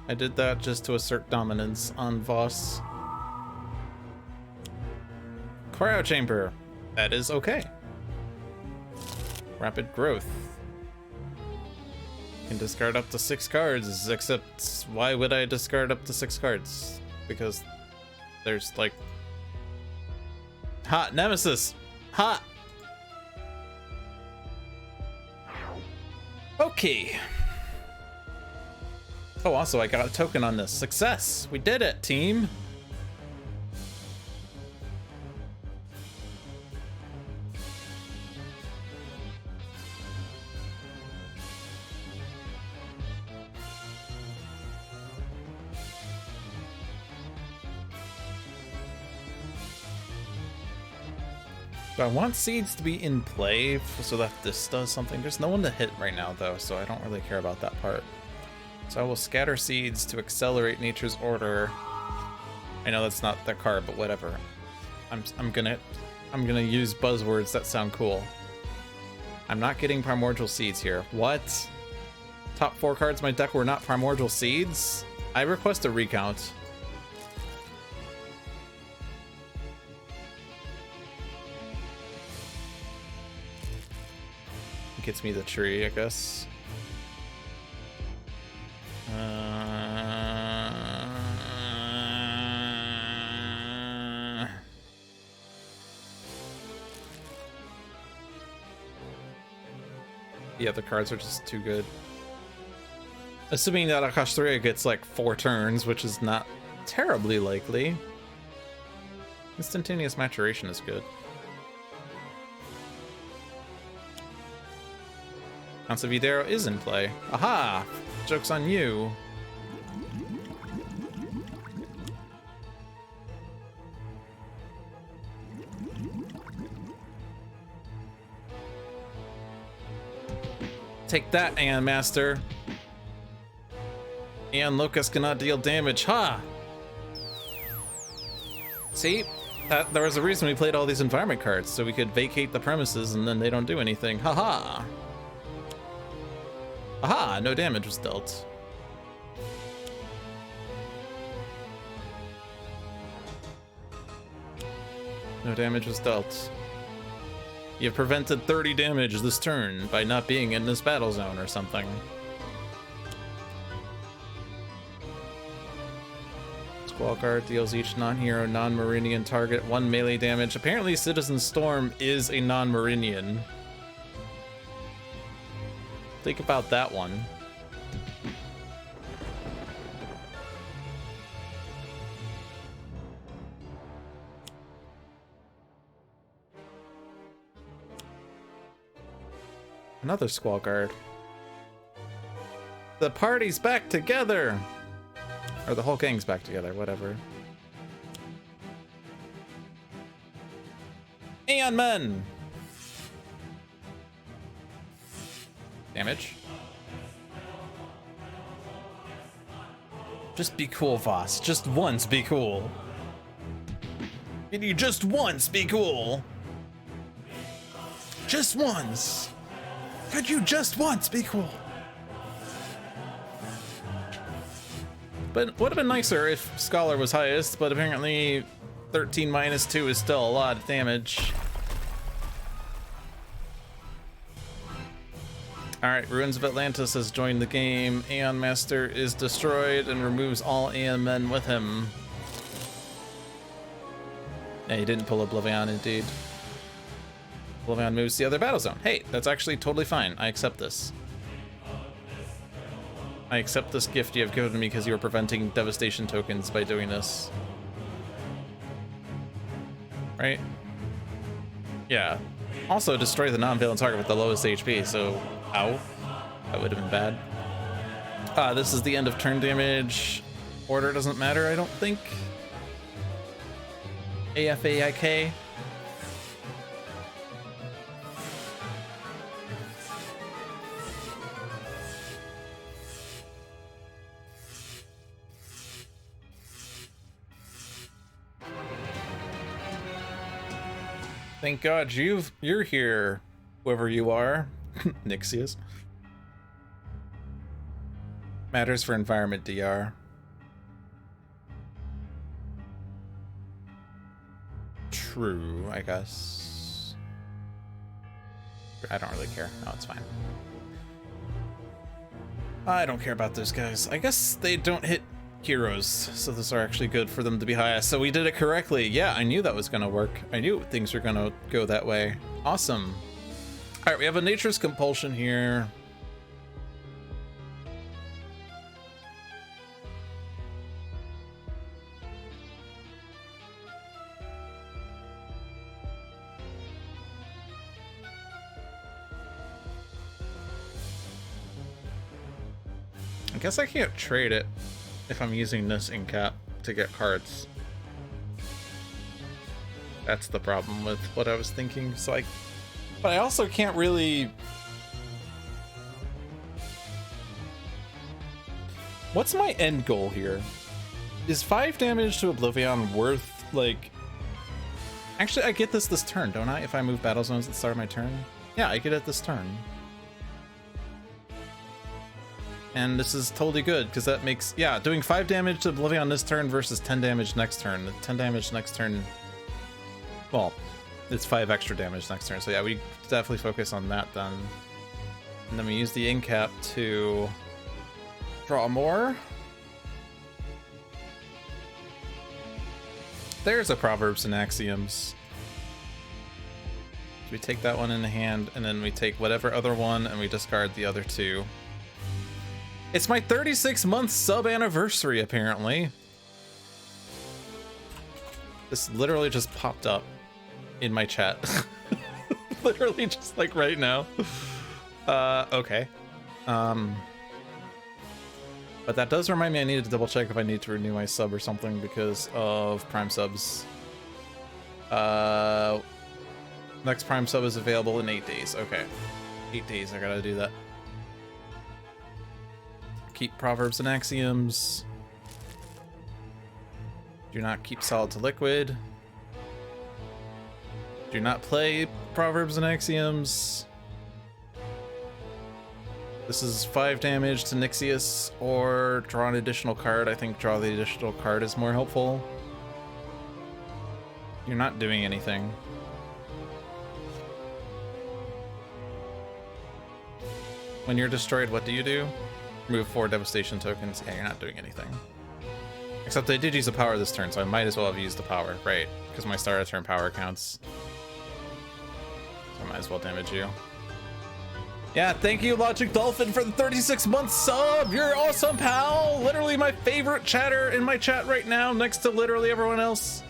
I did that just to assert dominance on Voss. Cryo chamber. That is okay. Rapid growth. Can discard up to 6 cards, except why would I discard up to 6 cards? Because there's like... Hot Nemesis! Hot! Okay. Oh, also I got a token on this. Success! We did it, team! I want seeds to be in play so that this does something. There's no one to hit right now though, so I don't really care about that part. So I will scatter seeds to accelerate nature's order. I know that's not the card, but whatever. I'm gonna use buzzwords that sound cool. I'm not getting primordial seeds here. What? Top 4 cards in my deck were not primordial seeds? I request a recount. Gets me the tree, I guess. The other cards are just too good. Assuming that Akash 3 gets like 4 turns, which is not terribly likely. Instantaneous maturation is good. Concevidero is in play. Aha! Joke's on you. Take that, Aeon Master. Aeon Locust cannot deal damage. Ha! See? There was a reason we played all these environment cards, so we could vacate the premises and then they don't do anything. Haha! Aha! No damage was dealt. No damage was dealt. You've prevented 30 damage this turn by not being in this battle zone or something. Squall Guard deals each non-hero, non-Marinian target 1 melee damage. Apparently Citizen Storm is a non-Marinian. Think about that one. Another Squall Guard. The party's back together! Or the whole gang's back together, whatever. Aeon Men! Damage. Just be cool, Voss. Just once be cool. Can you just once be cool? Just once. Could you just once be cool? But would have been nicer if Scholar was highest, but apparently 13 minus 2 is still a lot of damage. Alright, Ruins of Atlantis has joined the game. Aeon Master is destroyed and removes all Aeon Men with him. Yeah, he didn't pull Oblivion, indeed. Oblivion moves to the other battle zone. Hey, that's actually totally fine. I accept this. I accept this gift you have given me because you are preventing devastation tokens by doing this. Right? Yeah. Also, destroy the non-villain target with the lowest HP, so... Ow. That would have been bad. This is the end of turn damage. Order doesn't matter, I don't think. AFAIK. Thank God you're here, whoever you are. Nixius. Matters for environment DR. True, I guess. I don't really care. No, it's fine. I don't care about those guys. I guess they don't hit heroes, so those are actually good for them to be highest. So we did it correctly. Yeah, I knew that was gonna work. I knew things were gonna go that way. Awesome. All right, we have a Nature's Compulsion here. I guess I can't trade it if I'm using this in cap to get cards. That's the problem with what I was thinking. So but I also can't really... What's my end goal here? Is 5 damage to Oblivion worth, like... Actually, I get this turn, don't I? If I move battle zones at the start of my turn? Yeah, I get it this turn. And this is totally good, because that makes... Yeah, doing 5 damage to Oblivion this turn versus 10 damage next turn. The 10 damage next turn... Well... It's 5 extra damage next turn, so yeah, we definitely focus on that then. And then we use the incap to draw more. There's a Proverbs and Axioms. We take that one in the hand, and then we take whatever other one, and we discard the other 2. It's my 36-month sub anniversary, apparently. This literally just popped up in my chat. Literally just like right now. Okay. But that does remind me I needed to double check if I need to renew my sub or something because of Prime subs. Next Prime sub is available in 8 days. Okay. 8 days, I gotta do that. Keep Proverbs and Axioms. Do not keep Solid to Liquid. Do not play Proverbs and Axioms. This is 5 damage to Nixius, or draw an additional card. I think draw the additional card is more helpful. You're not doing anything. When you're destroyed, what do you do? Remove 4 devastation tokens. Yeah, you're not doing anything. Except I did use the power this turn, so I might as well have used the power, right? Because my start of turn power counts. I might as well damage you. Yeah, thank you, Logic Dolphin, for the 36-month sub. You're awesome, pal. Literally my favorite chatter in my chat right now, next to literally everyone else.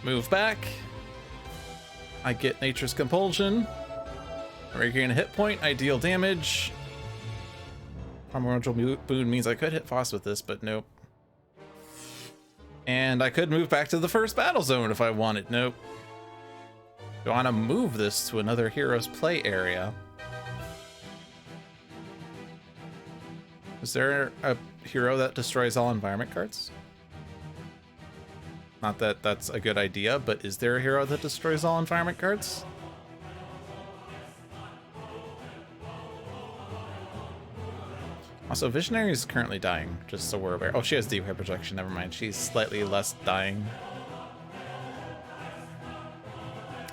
Move back. I get Nature's Compulsion. Regain a hit point, ideal damage. Primordial Boon means I could hit Foss with this, but nope. And I could move back to the first battle zone if I wanted. Nope. Do I want to move this to another hero's play area? Is there a hero that destroys all environment cards? Not that that's a good idea, but is there a hero that destroys all environment cards? Also, Visionary is currently dying, just so we're aware. Oh, she has deep hair projection, never mind. She's slightly less dying.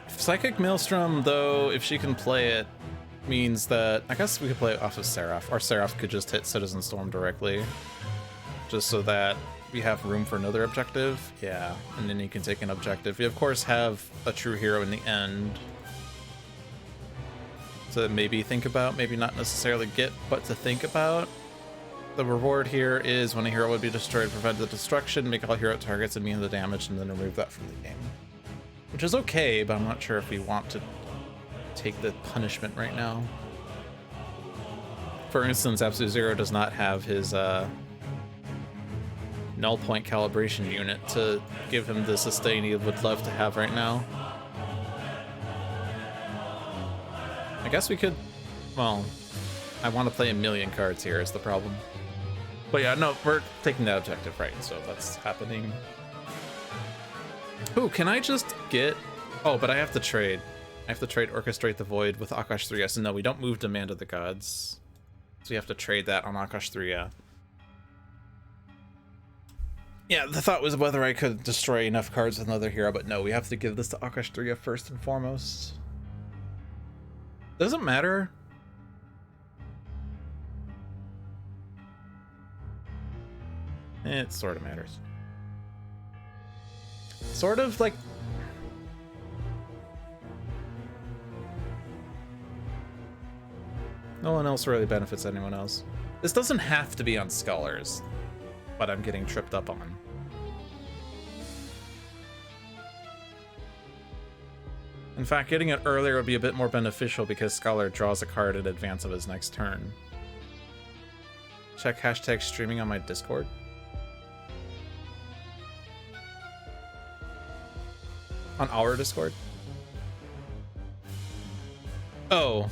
Psychic Maelstrom, though, if she can play it, means that I guess we could play it off of Seraph, or Seraph could just hit Citizen Storm directly, just so that we have room for another objective. Yeah, and then you can take an objective. We, of course, have a true hero in the end. So maybe think about, maybe not necessarily get, but to think about. The reward here is when a hero would be destroyed, prevent the destruction, make all hero targets immune to the damage, and then remove that from the game. Which is okay, but I'm not sure if we want to take the punishment right now. For instance, Absolute Zero does not have his null point calibration unit to give him the sustain he would love to have right now. I guess we could, well, I want to play a million cards here is the problem. But yeah, no, we're taking that objective, right? So that's happening. Ooh, can I just get... Oh, but I have to trade. I have to trade Orchestrate the Void with Akash 3S. And no, we don't move Demand of the Gods. So we have to trade that on Akash 3S. Yeah, the thought was whether I could destroy enough cards with another hero, but no, we have to give this to Akash 3S first and foremost. Doesn't matter. It sort of matters. Sort of like... No one else really benefits anyone else. This doesn't have to be on Scholars, but I'm getting tripped up on. In fact, getting it earlier would be a bit more beneficial because Scholar draws a card in advance of his next turn. Check hashtag streaming on my Discord. On our Discord? Oh.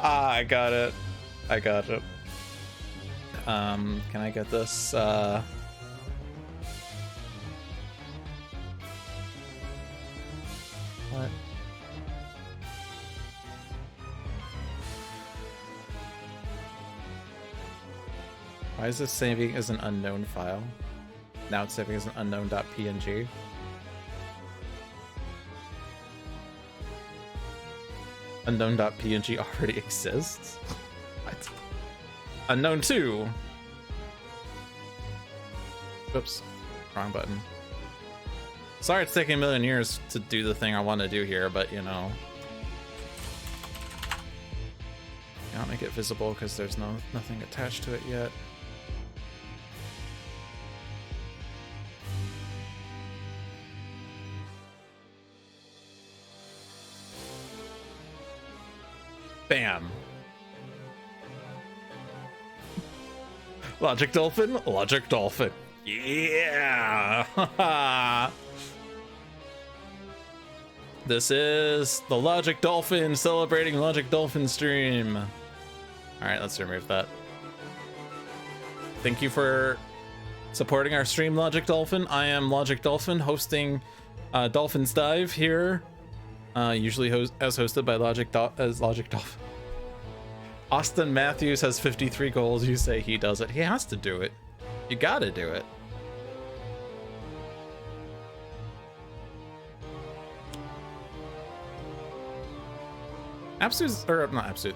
Ah, I got it. I got it. Can I get this? What? Why is this saving as an unknown file? Now it's saving as an unknown.png. Unknown.png already exists? What? Unknown 2! Whoops. Wrong button. Sorry it's taking a million years to do the thing I want to do here, but you know. Can't make it visible because there's nothing attached to it yet. Bam. Logic Dolphin, Logic Dolphin. Yeah. This is the Logic Dolphin celebrating Logic Dolphin stream. All right, let's remove that. Thank you for supporting our stream, Logic Dolphin. I am Logic Dolphin, hosting Dolphin's Dive here. Usually as hosted by Logic Dolphin. Austin Matthews has 53 goals. You say he does it. He has to do it. You gotta do it. Absolute, or not absolute.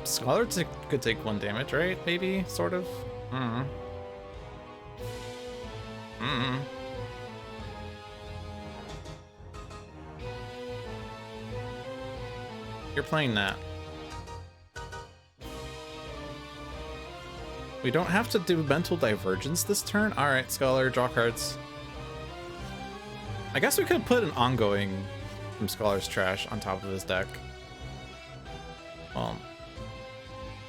Scholar could take 1 damage, right? Maybe, sort of. You're playing that. We don't have to do Mental Divergence this turn? Alright, Scholar, draw cards. I guess we could put an ongoing from Scholar's Trash on top of his deck. Well,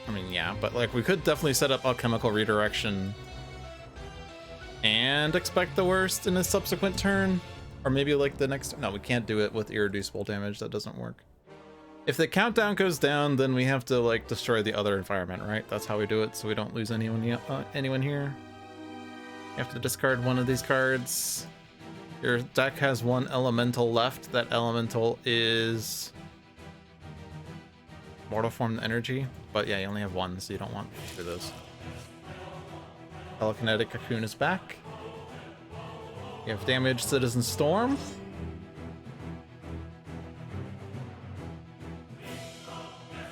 I mean, yeah, but like we could definitely set up Alchemical Redirection and expect the worst in a subsequent turn. Or maybe like the next, no, we can't do it with irreducible damage, that doesn't work. If the countdown goes down, then we have to like destroy the other environment, right? That's how we do it, so we don't lose anyone here. You have to discard one of these cards. Your deck has one elemental left. That elemental is Mortal Form Energy, but yeah, you only have one, so you don't want to do those. Telekinetic Cocoon is back. You have damage Citizen Storm.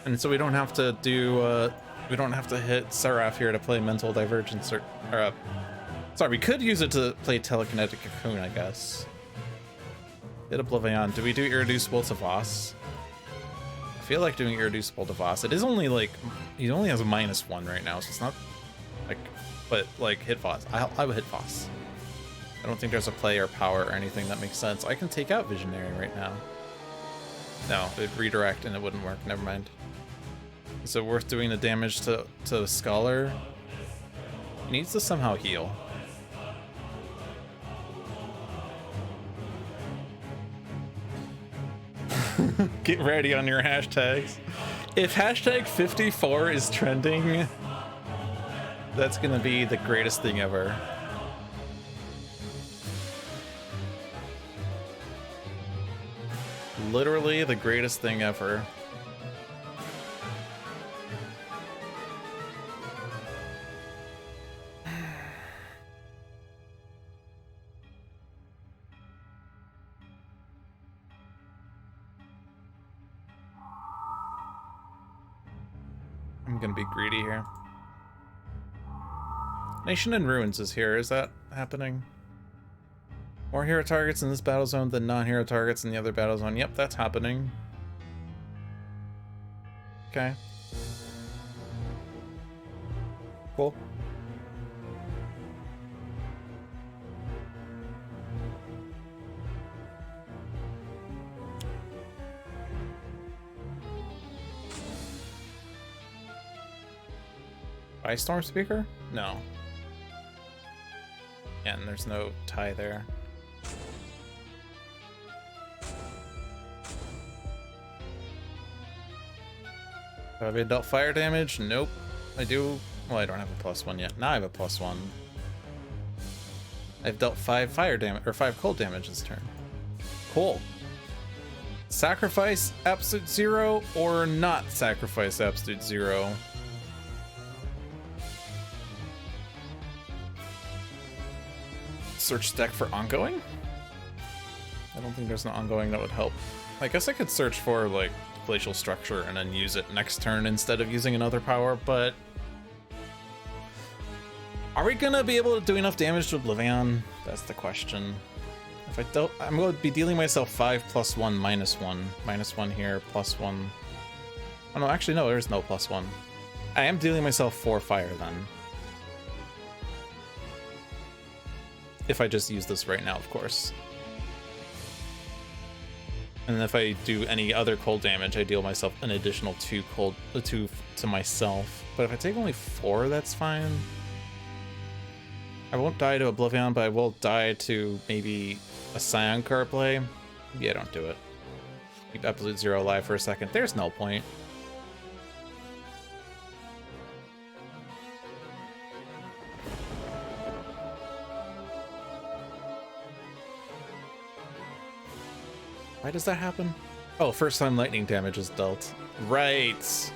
And so we don't have to do, we don't have to hit Seraph here to play Mental Divergence, or sorry, we could use it to play Telekinetic Cocoon, I guess. Hit Oblivion. Do we do Irreducible to Voss? I feel like doing Irreducible to Voss. It is only like, he only has a -1 right now, so it's not like, but like hit Voss. I would hit Voss. I don't think there's a play or power or anything that makes sense. I can take out Visionary right now. No, it'd redirect and it wouldn't work. Never mind. Is it worth doing the damage to Scholar? He needs to somehow heal. Get ready on your hashtags. If hashtag 54 is trending, that's gonna be the greatest thing ever. Literally the greatest thing ever. I'm gonna be greedy here. Nation in Ruins is here. Is that happening? More hero targets in this battle zone than non-hero targets in the other battle zone. Yep, that's happening. Okay. Cool. By Storm Speaker? No. Yeah, and there's no tie there. Have I dealt fire damage? Nope. I do. Well, I don't have a +1 yet. Now I have a +1. I've dealt 5 fire damage, or 5 cold damage this turn. Cool. Sacrifice Absolute Zero or not sacrifice Absolute Zero? Search deck for ongoing? I don't think there's an ongoing that would help. I guess I could search for like Glacial Structure and then use it next turn instead of using another power, but are we gonna be able to do enough damage to Oblivion? That's the question. If I don't, I'm going to be dealing myself 5 +1 -1. -1 here, +1. Oh no, actually no, there's no +1. I am dealing myself 4 fire then. If I just use this right now, of course. And if I do any other cold damage, I deal myself an additional 2 to myself. But if I take only 4, that's fine. I won't die to Oblivion, but I will die to maybe a Scion card play. Yeah, don't do it. Keep Absolute Zero alive for a second. There's no point. Why does that happen? Oh, first time lightning damage is dealt. Right.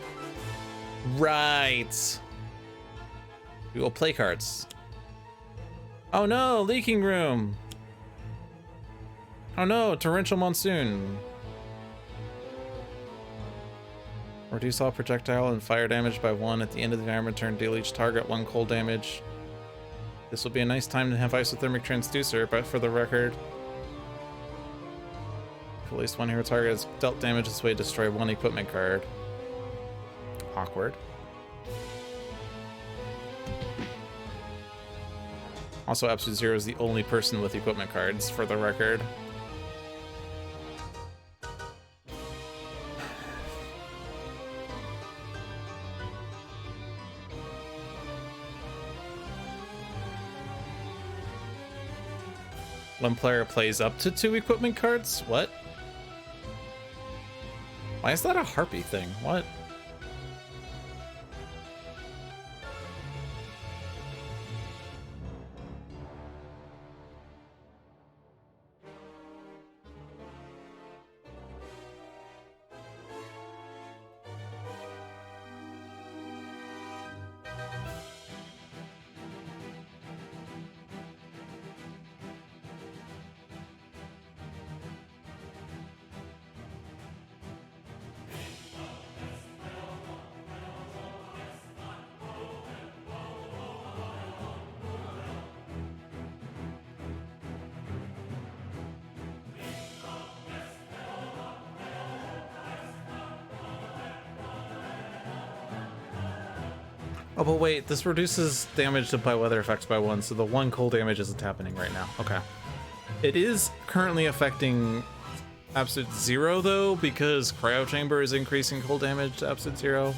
Right. We will play cards. Oh no, Leaking Room. Oh no, Torrential Monsoon. Reduce all projectile and fire damage by 1 at the end of the environment turn. Deal each target 1 cold damage. This will be a nice time to have Isothermic Transducer, but for the record, if at least 1 hero target has dealt damage this way, destroy 1 equipment card. Awkward. Also, Absolute Zero is the only person with equipment cards, for the record. One player plays up to 2 equipment cards? What? Why is that a Harpy thing? What? Oh, but wait, this reduces damage by weather effects by 1, so the 1 cold damage isn't happening right now. Okay. It is currently affecting absolute 0, though, because Cryo Chamber is increasing cold damage to absolute 0.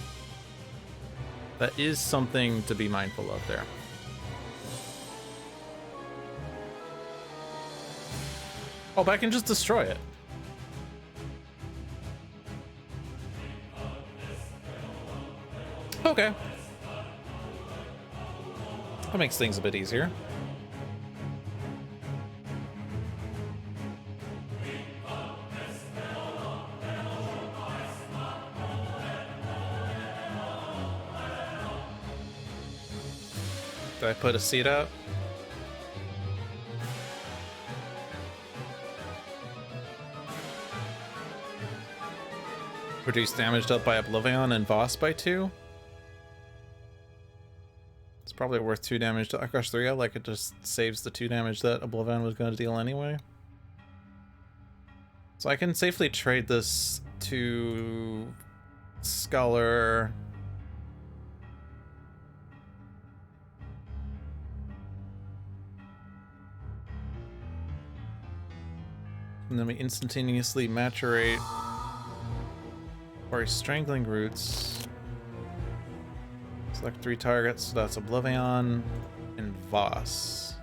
That is something to be mindful of there. Oh, but I can just destroy it. Okay. That makes things a bit easier. Did I put a seed out? Reduce damage dealt by Oblivion and Voss by 2? Probably worth 2 damage to Akash 3, like it just saves the 2 damage that Oblivion was going to deal anyway. So I can safely trade this to Scholar. And then we instantaneously maturate our Strangling Roots. Select 3 targets, so that's Oblivion and Voss.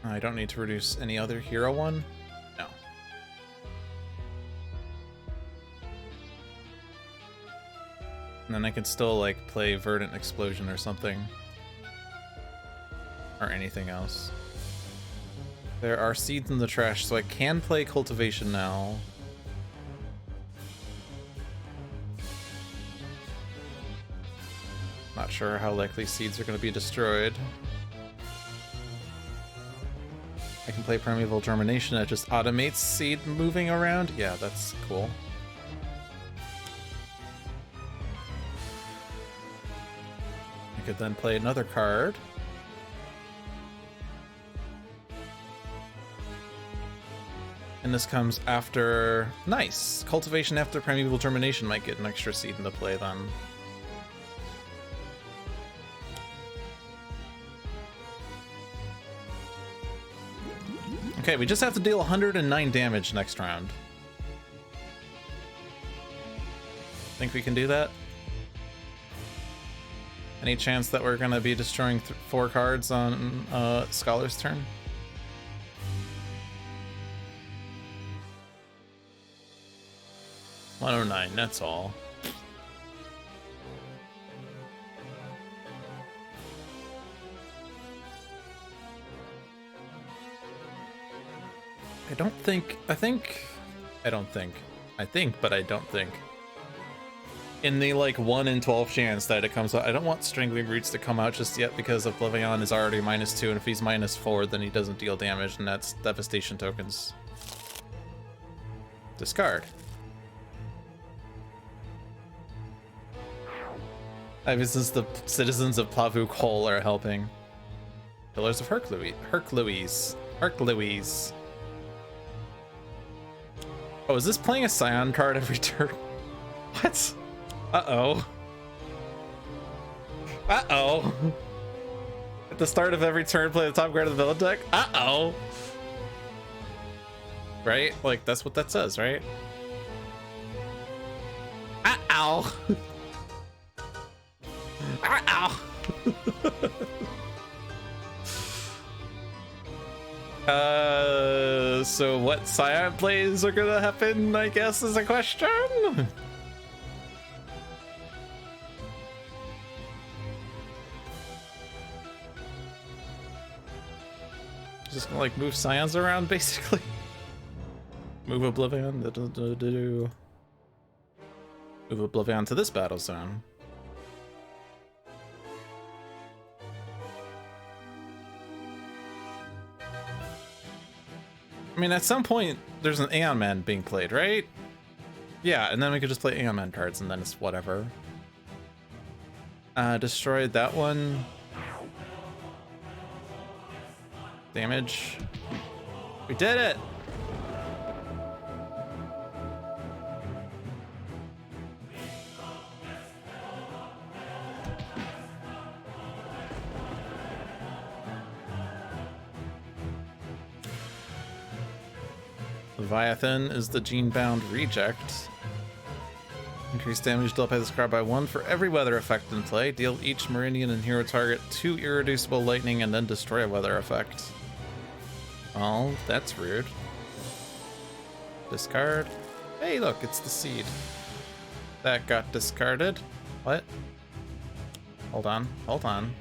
I don't need to reduce any other hero one? No. And then I can still, like, play Verdant Explosion or something. Or anything else. There are seeds in the trash, so I can play Cultivation now. Not sure how likely seeds are going to be destroyed. I can play Primeval Germination, that just automates seed moving around. Yeah, that's cool. I could then play another card. And this comes after... Nice! Cultivation after Primeval Germination might get an extra seed into play then. Okay, we just have to deal 109 damage next round. Think we can do that? Any chance that we're going to be destroying 4 cards on Scholar's turn? $109, that's all. I think, but I don't think. In the, like, 1 in 12 chance that it comes out, I don't want Strangling Roots to come out just yet because Oblivion is already -2, and if he's -4, then he doesn't deal damage, and that's Devastation tokens. Discard. Since the citizens of Plavu Kol are helping. Pillars of Hercules. Oh, is this playing a Scion card every turn? What? Uh-oh. Uh-oh. At the start of every turn, play the top card of the villain deck? Uh-oh. Right? Like, that's what that says, right? Uh-oh. Ow! So what Cyan plays are gonna happen, I guess, is a question? Just gonna like move Scions around, basically. Move Oblivion. Move Oblivion to this battle zone. I mean, at some point, there's an Aeon Man being played, right? Yeah, and then we could just play Aeon Man cards, and then it's whatever. Destroyed that one. Damage. We did it! Leviathan is the gene-bound reject. Increase damage dealt by this card by 1 for every weather effect in play. Deal each Meridian and hero target 2 irreducible lightning and then destroy a weather effect. Oh, that's rude. Discard. Hey, look, it's the seed. That got discarded. What? Hold on, hold on.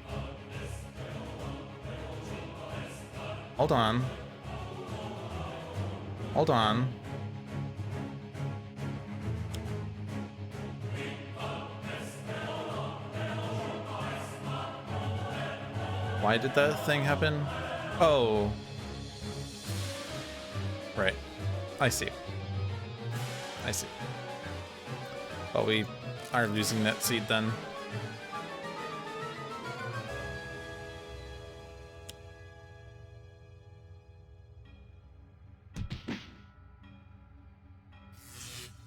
Hold on. Hold on. Why did that thing happen? Oh. Right. I see. I see. Well, we are losing that seed then.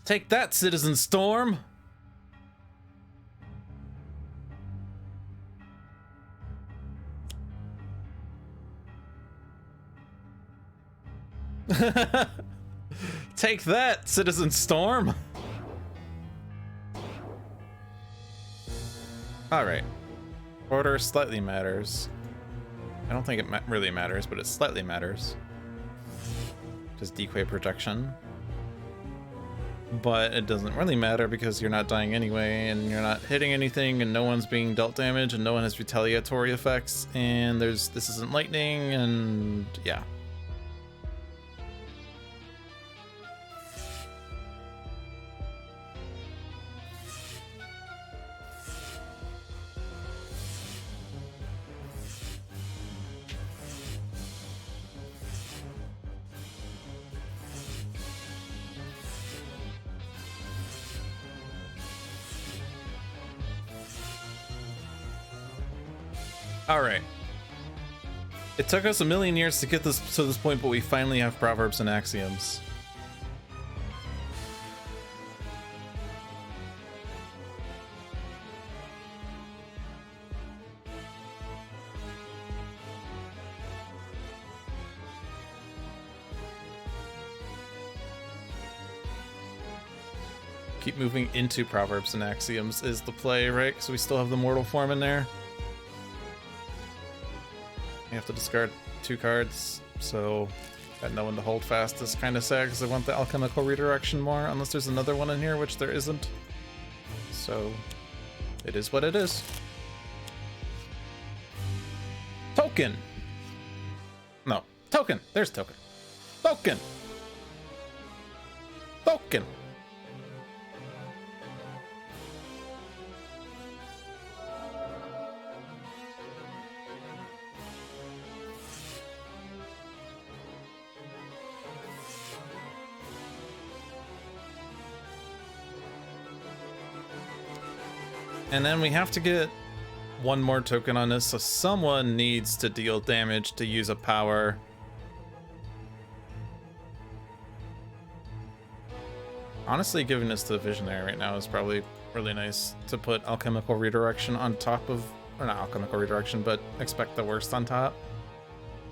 Take that, Citizen Storm! Take that, Citizen Storm! Alright. Order slightly matters. I don't think it really matters, but it slightly matters. Just decoy projection. But it doesn't really matter because you're not dying anyway, and you're not hitting anything, and no one's being dealt damage, and no one has retaliatory effects, and this isn't lightning, and yeah. All right. It took us a million years to get this to this point, but we finally have proverbs and axioms. Keep moving into proverbs and axioms is the play, right? So we still have the mortal form in there. You have to discard 2 cards, so got no one to hold fast is kind of sad because I want the alchemical redirection more, unless there's another one in here, which there isn't. So it is what it is. Token! No, token! There's token. Token! Token! And then we have to get one more token on this, so someone needs to deal damage to use a power. Honestly, giving this to the Visionary right now is probably really nice to put alchemical redirection on top of, or not alchemical redirection, but expect the worst on top.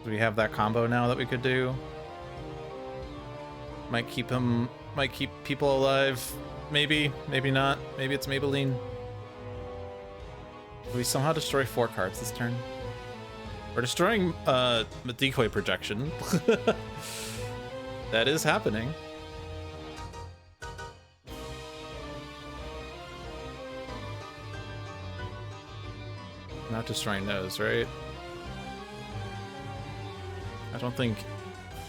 We have that combo now that we could do. Might keep people alive. Maybe, maybe not. Maybe it's Maybelline. We somehow destroy 4 cards this turn. We're destroying decoy projection. That is happening. Not destroying those, right? I don't think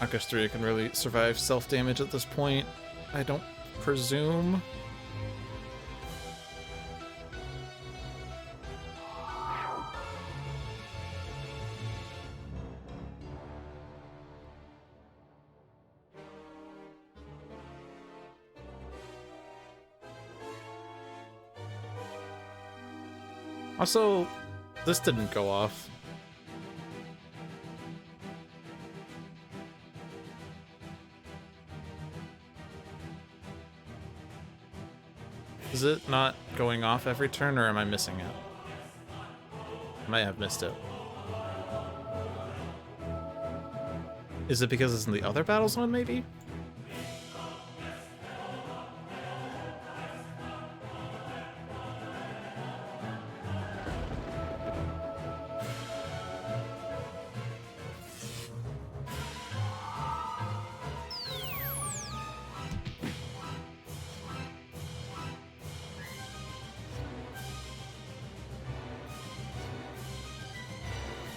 Akastria can really survive self-damage at this point. I don't presume. Also, this didn't go off. Is it not going off every turn, or am I missing it? I might have missed it. Is it because it's in the other battle zone, maybe?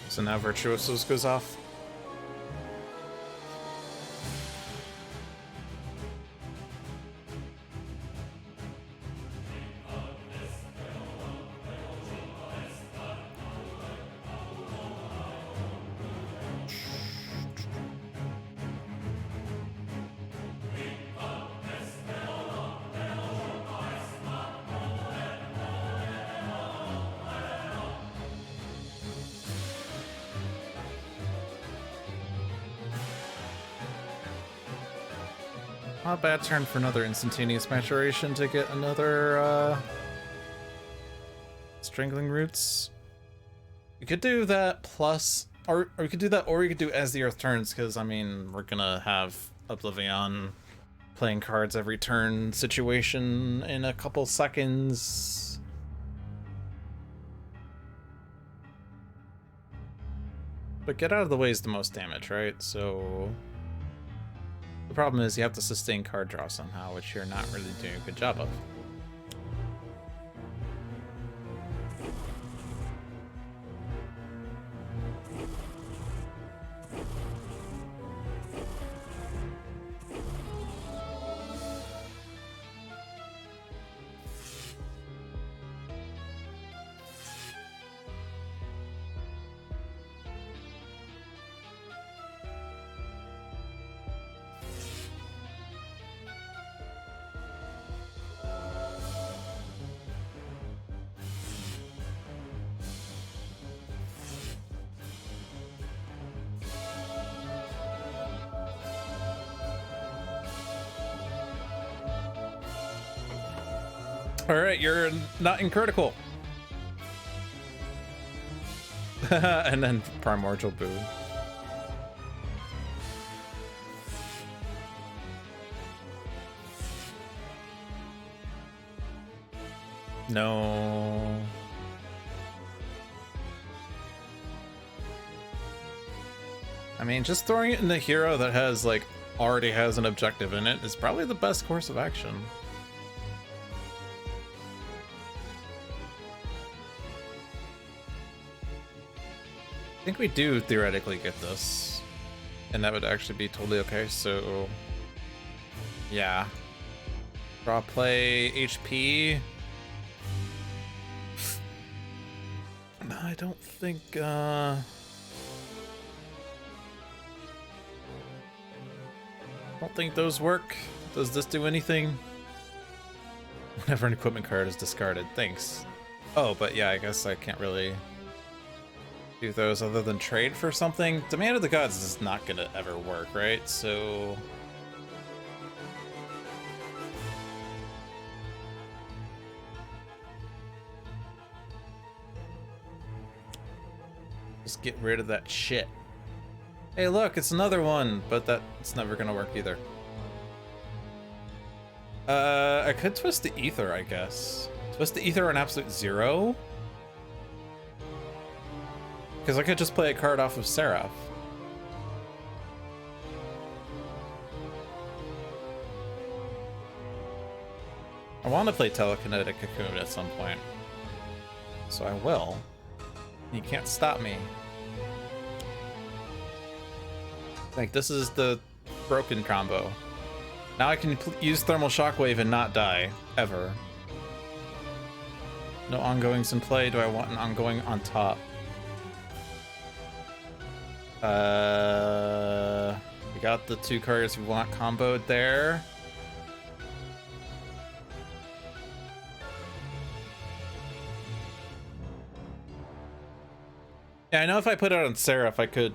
So now Virtuosos goes off. Not a bad turn for another instantaneous maturation to get another Strangling Roots. We could do that plus, or we could do that, or we could do as the earth turns, because I mean we're gonna have Oblivion playing cards every turn situation in a couple seconds. But get out of the way is the most damage, right? So the problem is you have to sustain card draw somehow, which you're not really doing a good job of. Alright, you're not in critical. And then Primordial Boo. No. I mean, just throwing it in the hero that has, like, already has an objective in it is probably the best course of action. I think we do theoretically get this, and that would actually be totally okay, so yeah. Draw play HP. No, I don't think those work. Does this do anything? Whenever an equipment card is discarded, thanks. Oh, but yeah, I guess I can't really do those other than trade for something. Demand of the Gods is not gonna ever work, right? So just get rid of that shit. Hey look, it's another one, but that's never gonna work either. I could twist the Ether, I guess. Twist the Ether on absolute 0. Because I could just play a card off of Seraph. I want to play Telekinetic Cocoon at some point. So I will. You can't stop me. Like, this is the broken combo. Now I can use Thermal Shockwave and not die, ever. No ongoings in play. Do I want an ongoing on top? We got the 2 cards we want comboed there. Yeah, I know if I put it on Seraph, I could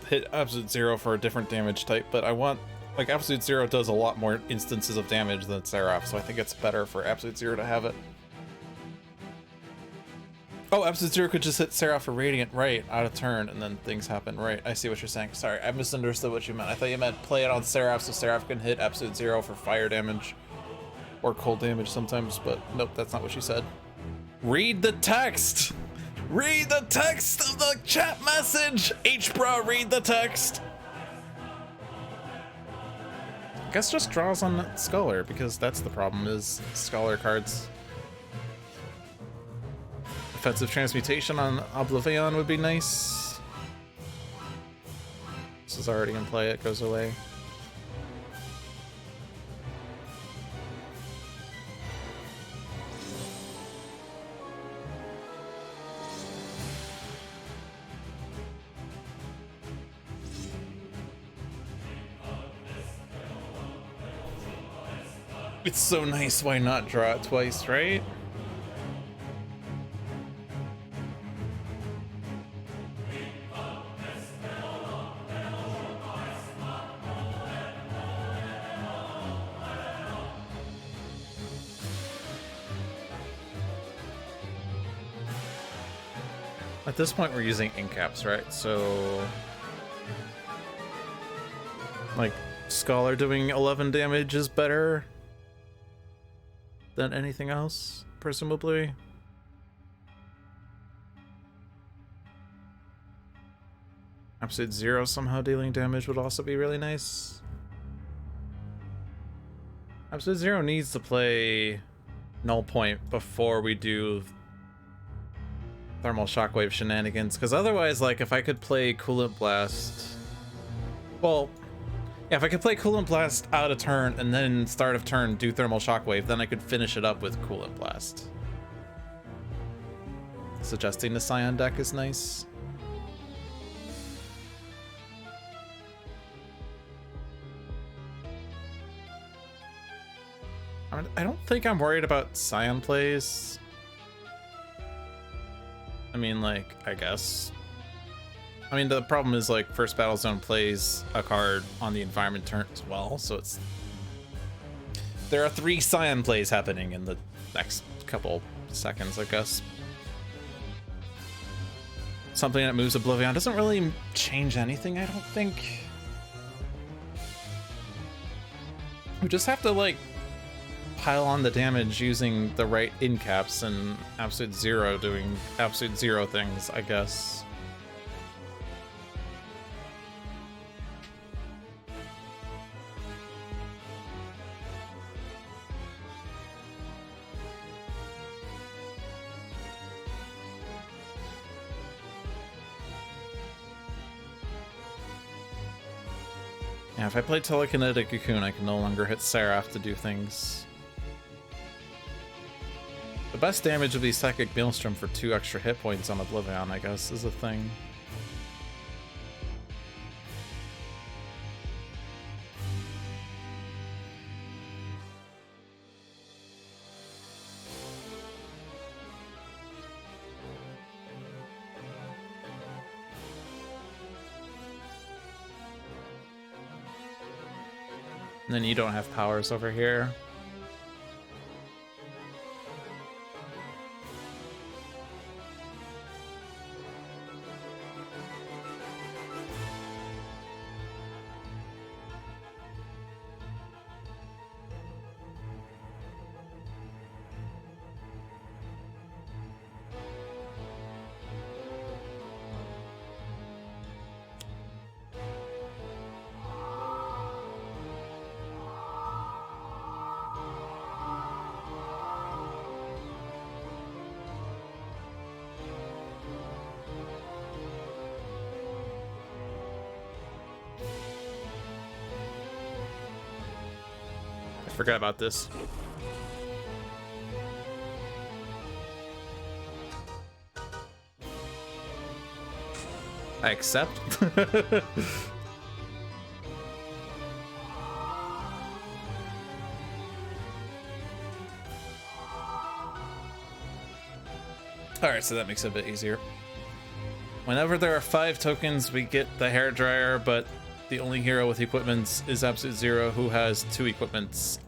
hit Absolute Zero for a different damage type, but I want, like, Absolute Zero does a lot more instances of damage than Seraph, so I think it's better for Absolute Zero to have it. Oh, Absolute Zero could just hit Seraph for Radiant, right, out of turn, and then things happen, right. I see what you're saying. Sorry, I misunderstood what you meant. I thought you meant play it on Seraph so Seraph can hit Absolute Zero for fire damage or cold damage sometimes, but nope, that's not what you said. Read the text! Read the text of the chat message! H-Bro, read the text! I guess just draws on Scholar, because that's the problem, is Scholar cards. Offensive Transmutation on Oblivion would be nice. This is already in play, it goes away. It's so nice, why not draw it twice, right? At this point, we're using ink caps, right? So, like, Scholar doing 11 damage is better than anything else, presumably. Absolute Zero somehow dealing damage would also be really nice. Absolute Zero needs to play Null Point before we do Thermal Shockwave shenanigans, because otherwise, like, if I could play Coolant Blast, well, yeah, if I could play Coolant Blast out of turn and then start of turn do Thermal Shockwave, then I could finish it up with Coolant Blast. Suggesting the Scion deck is nice. I don't think I'm worried about Scion plays. I mean, like, I guess. I mean, the problem is, like, first Battle Zone plays a card on the environment turn as well, so it's... There are 3 Scion plays happening in the next couple seconds, I guess. Something that moves Oblivion doesn't really change anything, I don't think. We just have to, like, pile on the damage using the right in caps and Absolute Zero doing Absolute Zero things, I guess. Yeah, if I play Telekinetic Cocoon, I can no longer hit Seraph to do things. The best damage of the Psychic Maelstrom for 2 extra hit points on Oblivion, I guess, is a thing. And then you don't have powers over here. forgot about this. I accept. Alright, so that makes it a bit easier. Whenever there are 5 tokens, we get the hairdryer, but the only hero with equipments is Absolute Zero, who has 2 equipments.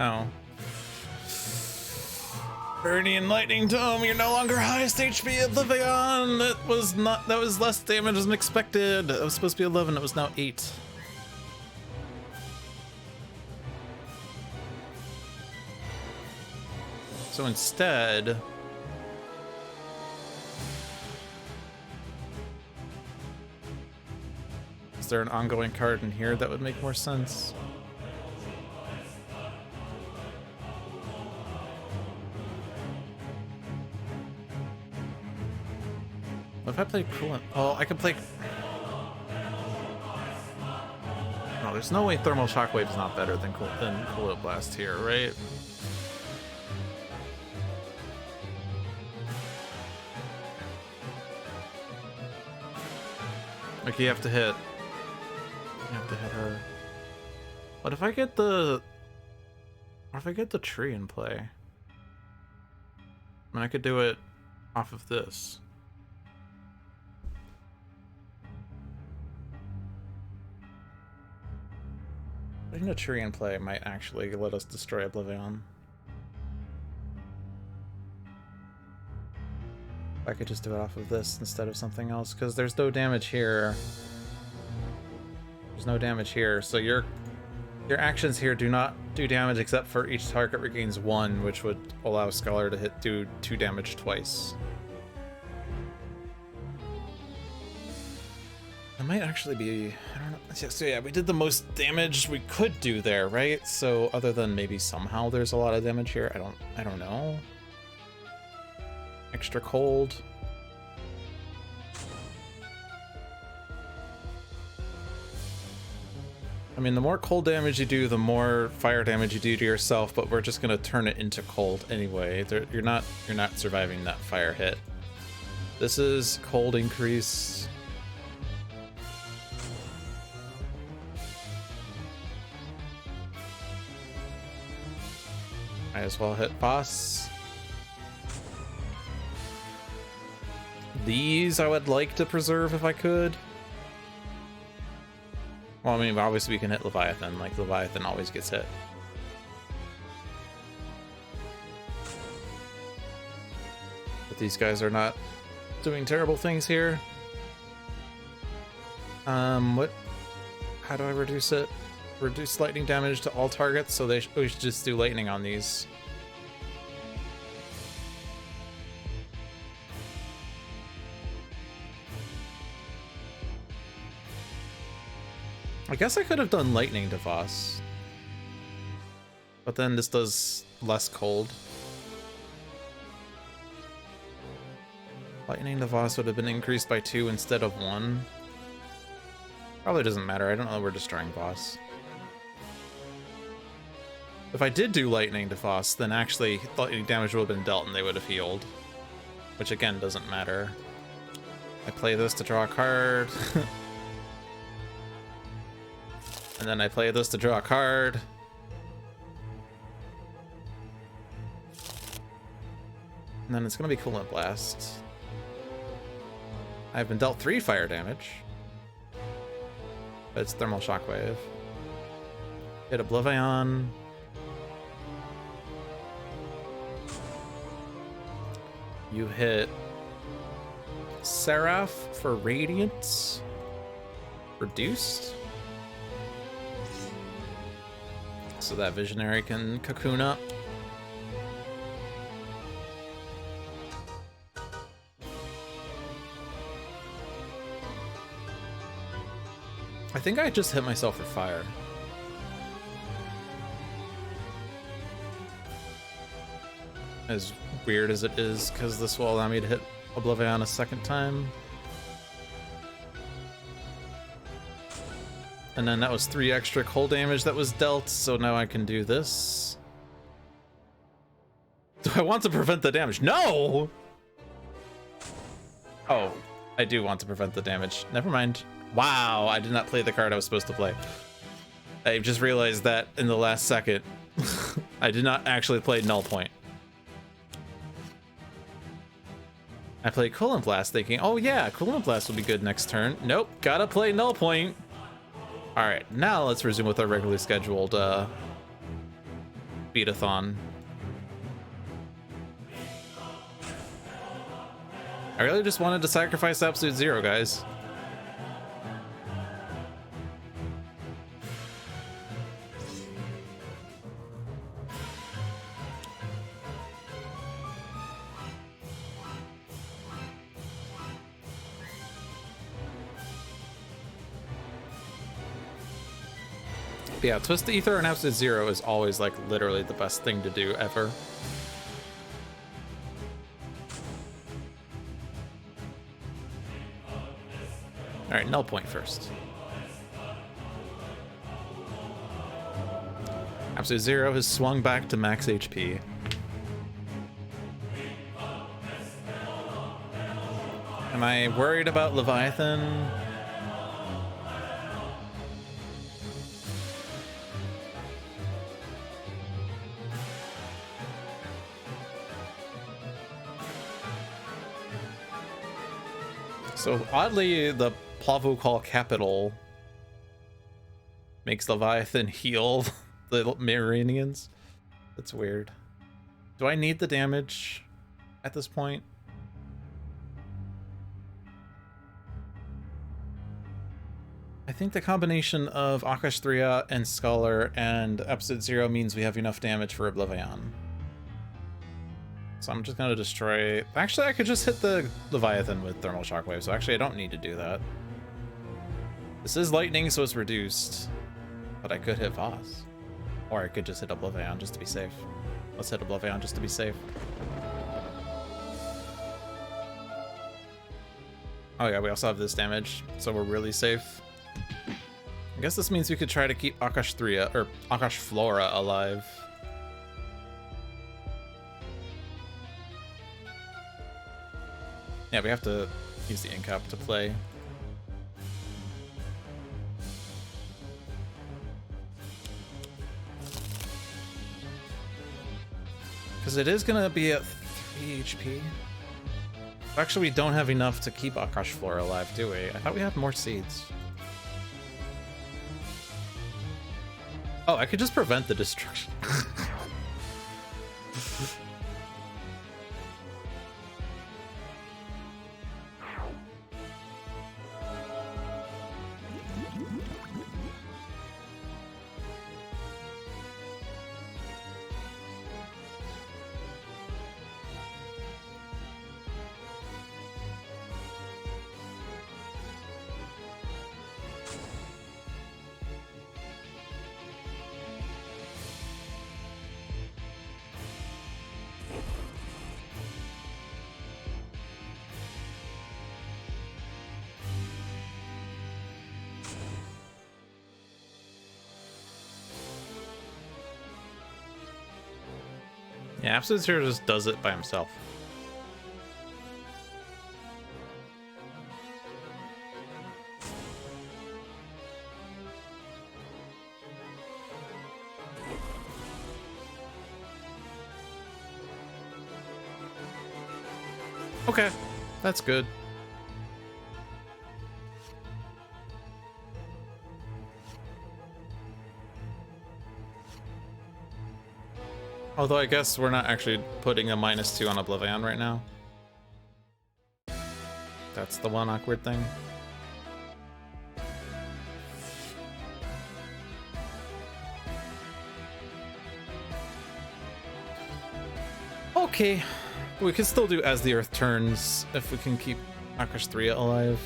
Oh. Burning and Lightning Tome, you're no longer highest HP Oblivion! That was less damage than expected. That was supposed to be 11, it was now 8. So instead... Is there an ongoing card in here that would make more sense? If I play Coolant, oh, I could play. No, there's no way Thermal Shockwave is not better than Coolant Blast here, right? Like you have to hit. You have to hit her. But if I get the, tree in play, I mean, I could do it off of this. Putting a tree in play might actually let us destroy Oblivion. I could just do it off of this instead of something else, because there's no damage here. There's no damage here, so your actions here do not do damage except for each target regains 1, which would allow Scholar to do 2 damage twice. It might actually be, I don't know. So yeah, we did the most damage we could do there, right? So other than maybe somehow there's a lot of damage here, I don't know. Extra cold. I mean, the more cold damage you do, the more fire damage you do to yourself, but we're just gonna turn it into cold anyway. You're not surviving that fire hit. This is cold increase. Might as well hit boss. These I would like to preserve if I could. Well, I mean, obviously we can hit Leviathan, like Leviathan always gets hit. But these guys are not doing terrible things here. How do I reduce it? Reduce lightning damage to all targets, so we should just do lightning on these. I guess I could have done lightning to Voss, but then this does less cold. Lightning to Voss would have been increased by 2 instead of 1. Probably doesn't matter. I don't know we're destroying Voss. If I did do lightning to Voss, then actually lightning damage would have been dealt and they would have healed, which again doesn't matter. I play this to draw a card. And then I play this to draw a card. And then it's gonna be Coolant Blast. I've been dealt 3 fire damage. But it's Thermal Shockwave. Hit Oblivion. You hit Seraph for Radiance. Reduced. So that Visionary can cocoon up. I think I just hit myself for fire. As weird as it is, because this will allow me to hit Oblivion a second time. And then that was 3 extra cold damage that was dealt, so now I can do this. Do I want to prevent the damage? No! Oh, I do want to prevent the damage. Never mind. Wow, I did not play the card I was supposed to play. I just realized that in the last second. I did not actually play Null Point. I played Coolant Blast thinking, oh yeah, Coolant Blast will be good next turn. Nope, gotta play Null Point. Alright, now let's resume with our regularly scheduled beat-a-thon. I really just wanted to sacrifice Absolute Zero, guys. But yeah, Twist the Ether and Absolute Zero is always like literally the best thing to do ever. Alright, Null Point first. Absolute Zero has swung back to max HP. Am I worried about Leviathan? So oddly, the Plavukal Capital makes Leviathan heal the Mirranians. That's weird. Do I need the damage at this point? I think the combination of Akash 3 and Scholar and Absolute Zero means we have enough damage for Oblivion. So I'm just gonna destroy... Actually, I could just hit the Leviathan with Thermal Shockwave, so actually I don't need to do that. This is lightning, so it's reduced. But I could hit Voss. Or I could just hit Oblivion just to be safe. Let's hit Oblivion just to be safe. Oh yeah, we also have this damage, so we're really safe. I guess this means we could try to keep Akash 3 or Akash Flora alive. Yeah, we have to use the Incap to play. Because it is going to be at 3 HP. Actually, we don't have enough to keep Akash Flora alive, do we? I thought we had more seeds. Oh, I could just prevent the destruction. Yeah, Absolute Zero just does it by himself. Okay, that's good. Although I guess we're not actually putting a -2 on Oblivion right now. that's the one awkward thing. Okay, we can still do As the Earth Turns if we can keep Akash 3 alive.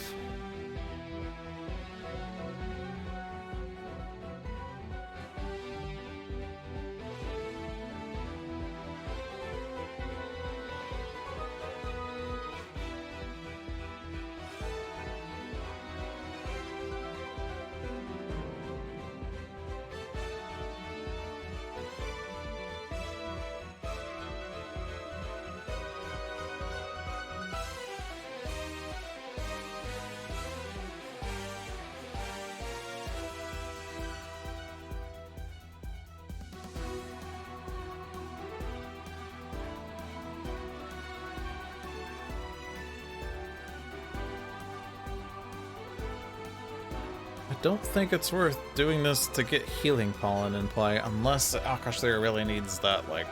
I don't think it's worth doing this to get Healing Pollen in play unless Akash there really needs that, like,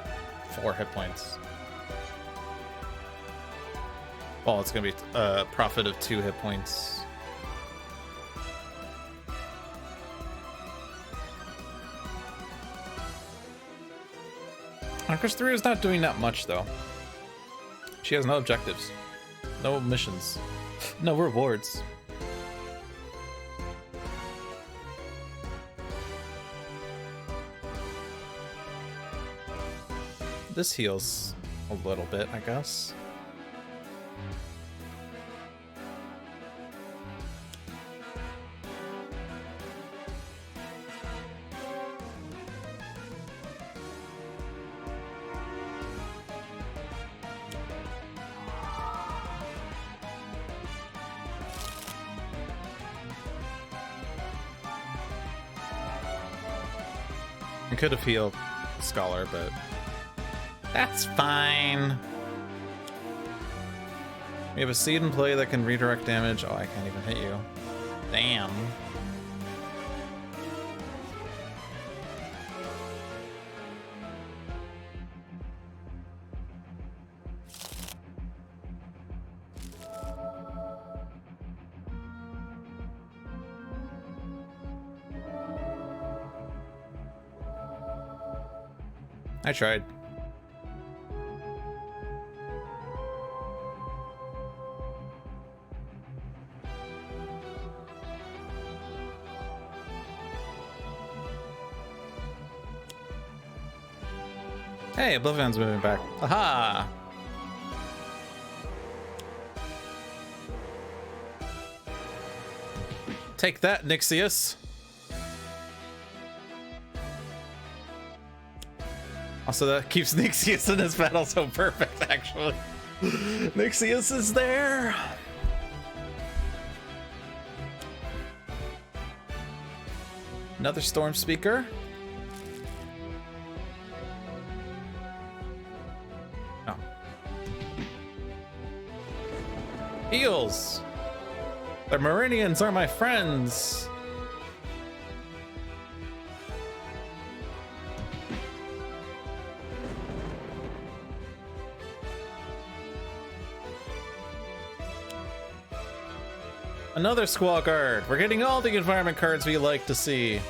4 hit points. Well, it's gonna be a profit of 2 hit points. Akash 3 is not doing that much, though. She has no objectives, no missions, no rewards. This heals a little bit, I guess. I could have healed Scholar, but that's fine. We have a seed in play that can redirect damage. Oh, I can't even hit you. Damn. I tried. Hey, Oblivion's moving back. Aha! Take that, Nixius. Also, that keeps Nixius in his battle so perfect, actually. Nixius is there. Another Storm Speaker. Oh. Heals. The Meridians are my friends. Another Squall Guard. We're getting all the environment cards we like to see.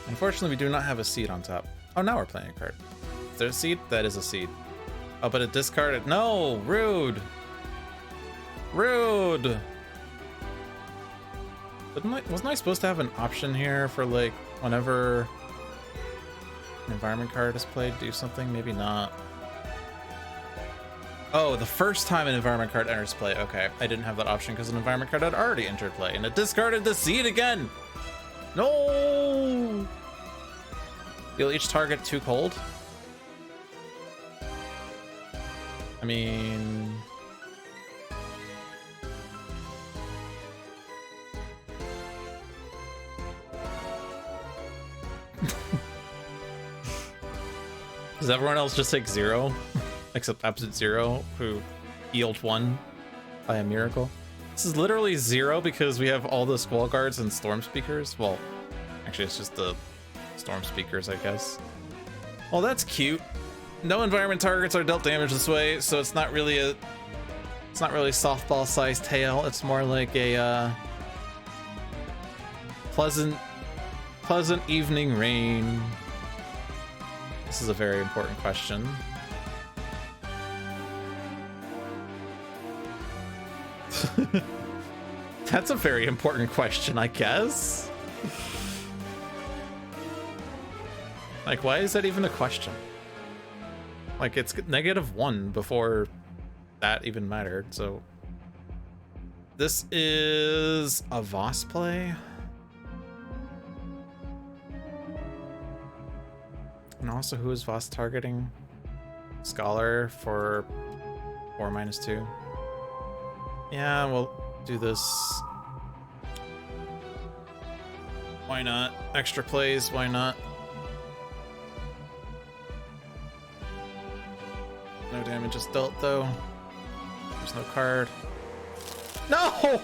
Unfortunately, we do not have a seed on top. Oh, now we're playing a card. Is there a seed? That is a seed. Oh, but it discarded. No! Rude! Rude! Wasn't I supposed to have an option here for, like, whenever an environment card is played, do something? Maybe not. Oh, the first time an environment card enters play. Okay, I didn't have that option because an environment card had already entered play, and it discarded the seed again! No! You'll each target 2 cold? I mean... Does everyone else just take 0? Except Absolute Zero, who healed 1 by a miracle. This is literally 0 because we have all the Squall Guards and Storm Speakers. Well, actually, it's just the Storm Speakers, I guess. Well, that's cute. No environment targets are dealt damage this way, so it's not really softball-sized hail. It's more like a pleasant evening rain. This is a very important question. That's a very important question, I guess. Like, why is that even a question? Like, it's -1 before that even mattered, so... This is a Voss play. And also, who is Voss targeting? Scholar for 4-2. Yeah, we'll do this. Why not? Extra plays, why not? No damage is dealt, though. There's no card. No!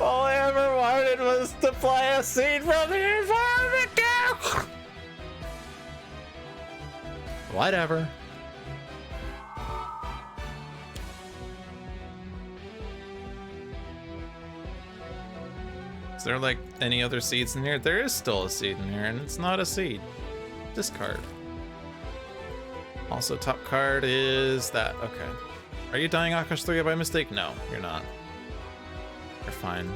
All I ever wanted was to play a scene from the environment game! Whatever. Is there like any other seeds in here? There is still a seed in here, and it's not a seed. Discard. Also, top card is that. Okay. Are you dying Akash 3 by mistake? No, you're not. You're fine.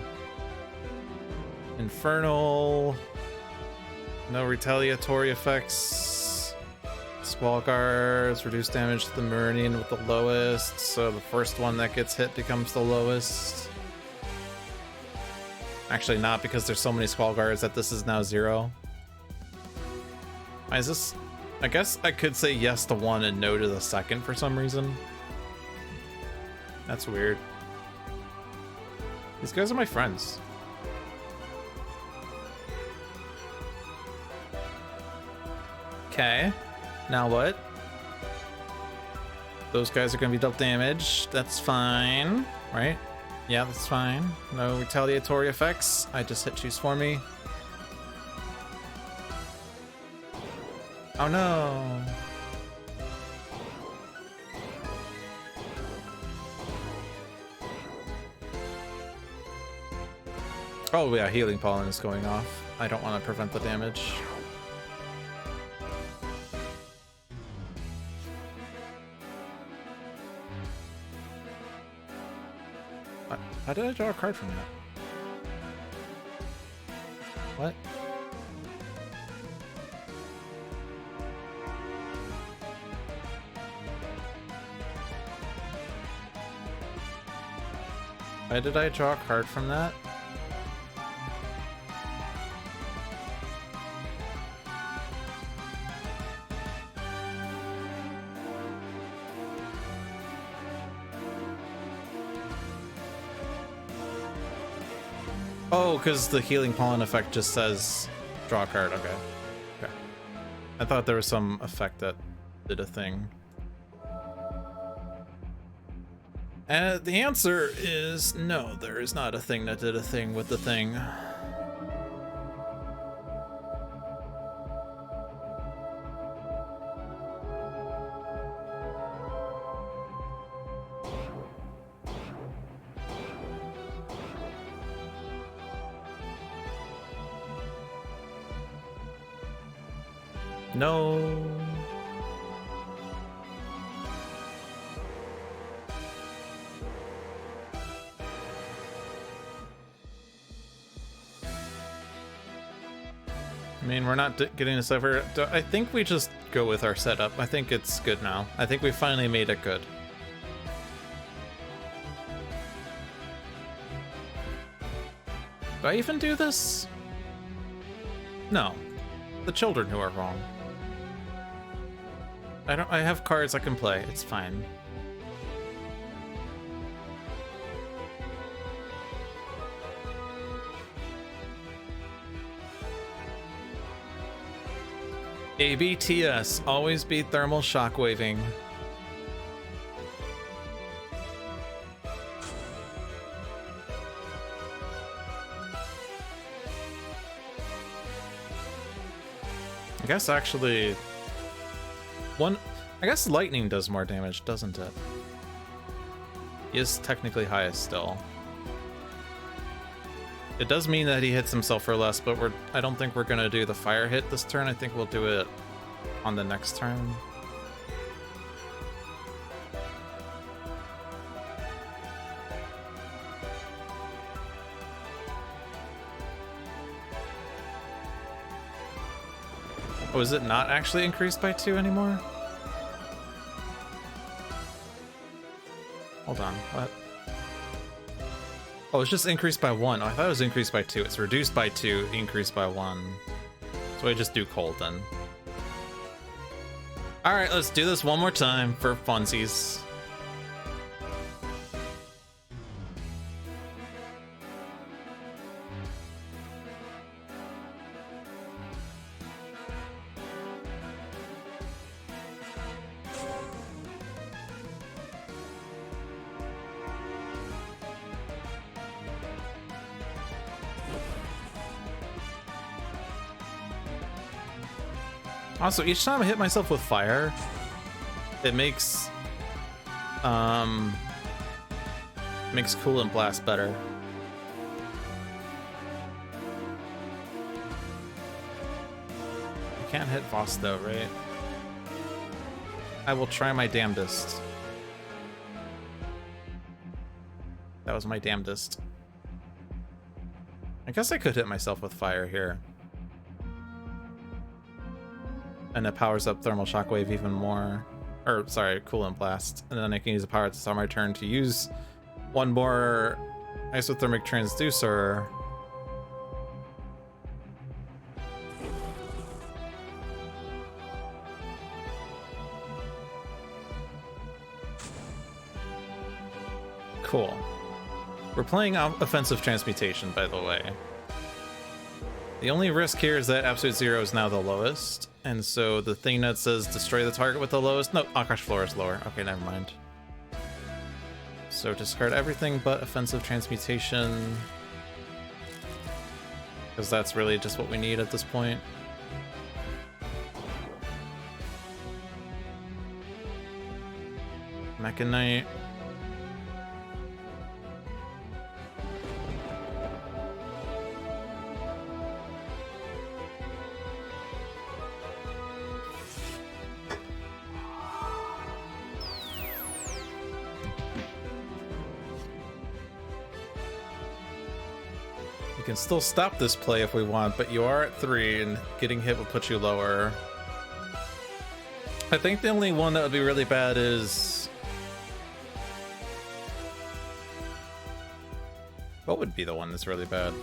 Infernal. No retaliatory effects. Squall guards reduce damage to the Meridian with the lowest, so the first one that gets hit becomes the lowest. Actually not, because there's so many Squall guards that this is now 0. Why is this? I guess I could say yes to one and no to the second for some reason. That's weird. These guys are my friends. Okay. Now what? Those guys are gonna be dealt damage. That's fine, right? Yeah, that's fine. No retaliatory effects. I just hit choose for me. Oh no. Oh yeah, healing pollen is going off. I don't want to prevent the damage. How did I draw a card from that? What? Why did I draw a card from that? Oh, because the healing pollen effect just says draw a card. Okay. Okay. I thought there was some effect that did a thing. And the answer is no, there is not a thing that did a thing with the thing. No. I mean, we're not getting this over. I think we just go with our setup. I think it's good now. I think we finally made it good. Do I even do this? No. The children who are wrong. I have cards I can play. It's fine. ABTS, always be thermal shockwaving. I guess actually one. I guess lightning does more damage, doesn't it? He is technically highest still. It does mean that he hits himself for less, but I don't think we're gonna do the fire hit this turn. I think we'll do it on the next turn. Oh, is it not actually increased by 2 anymore? Hold on, what? Oh, it's just increased by 1. Oh, I thought it was increased by 2. It's reduced by 2, increased by 1. So I just do cold then. Alright, let's do this one more time for funsies. Also, each time I hit myself with fire, it makes Coolant Blast better. I can't hit Voss though, right? I will try my damnedest. That was my damnedest. I guess I could hit myself with fire here. And it powers up Thermal Shockwave even more. Or, sorry, Coolant Blast. And then I can use a power at the start of my turn to use one more Isothermic Transducer. Cool. We're playing Offensive Transmutation, by the way. The only risk here is that Absolute Zero is now the lowest. And so the thing that says destroy the target with the lowest... No, Akash Floor is lower. Okay, never mind. So discard everything but Offensive Transmutation. Because that's really just what we need at this point. Mechanite. We can still stop this play if we want, but you are at 3 and getting hit will put you lower. I think the only one that would be really bad is... What would be the one that's really bad?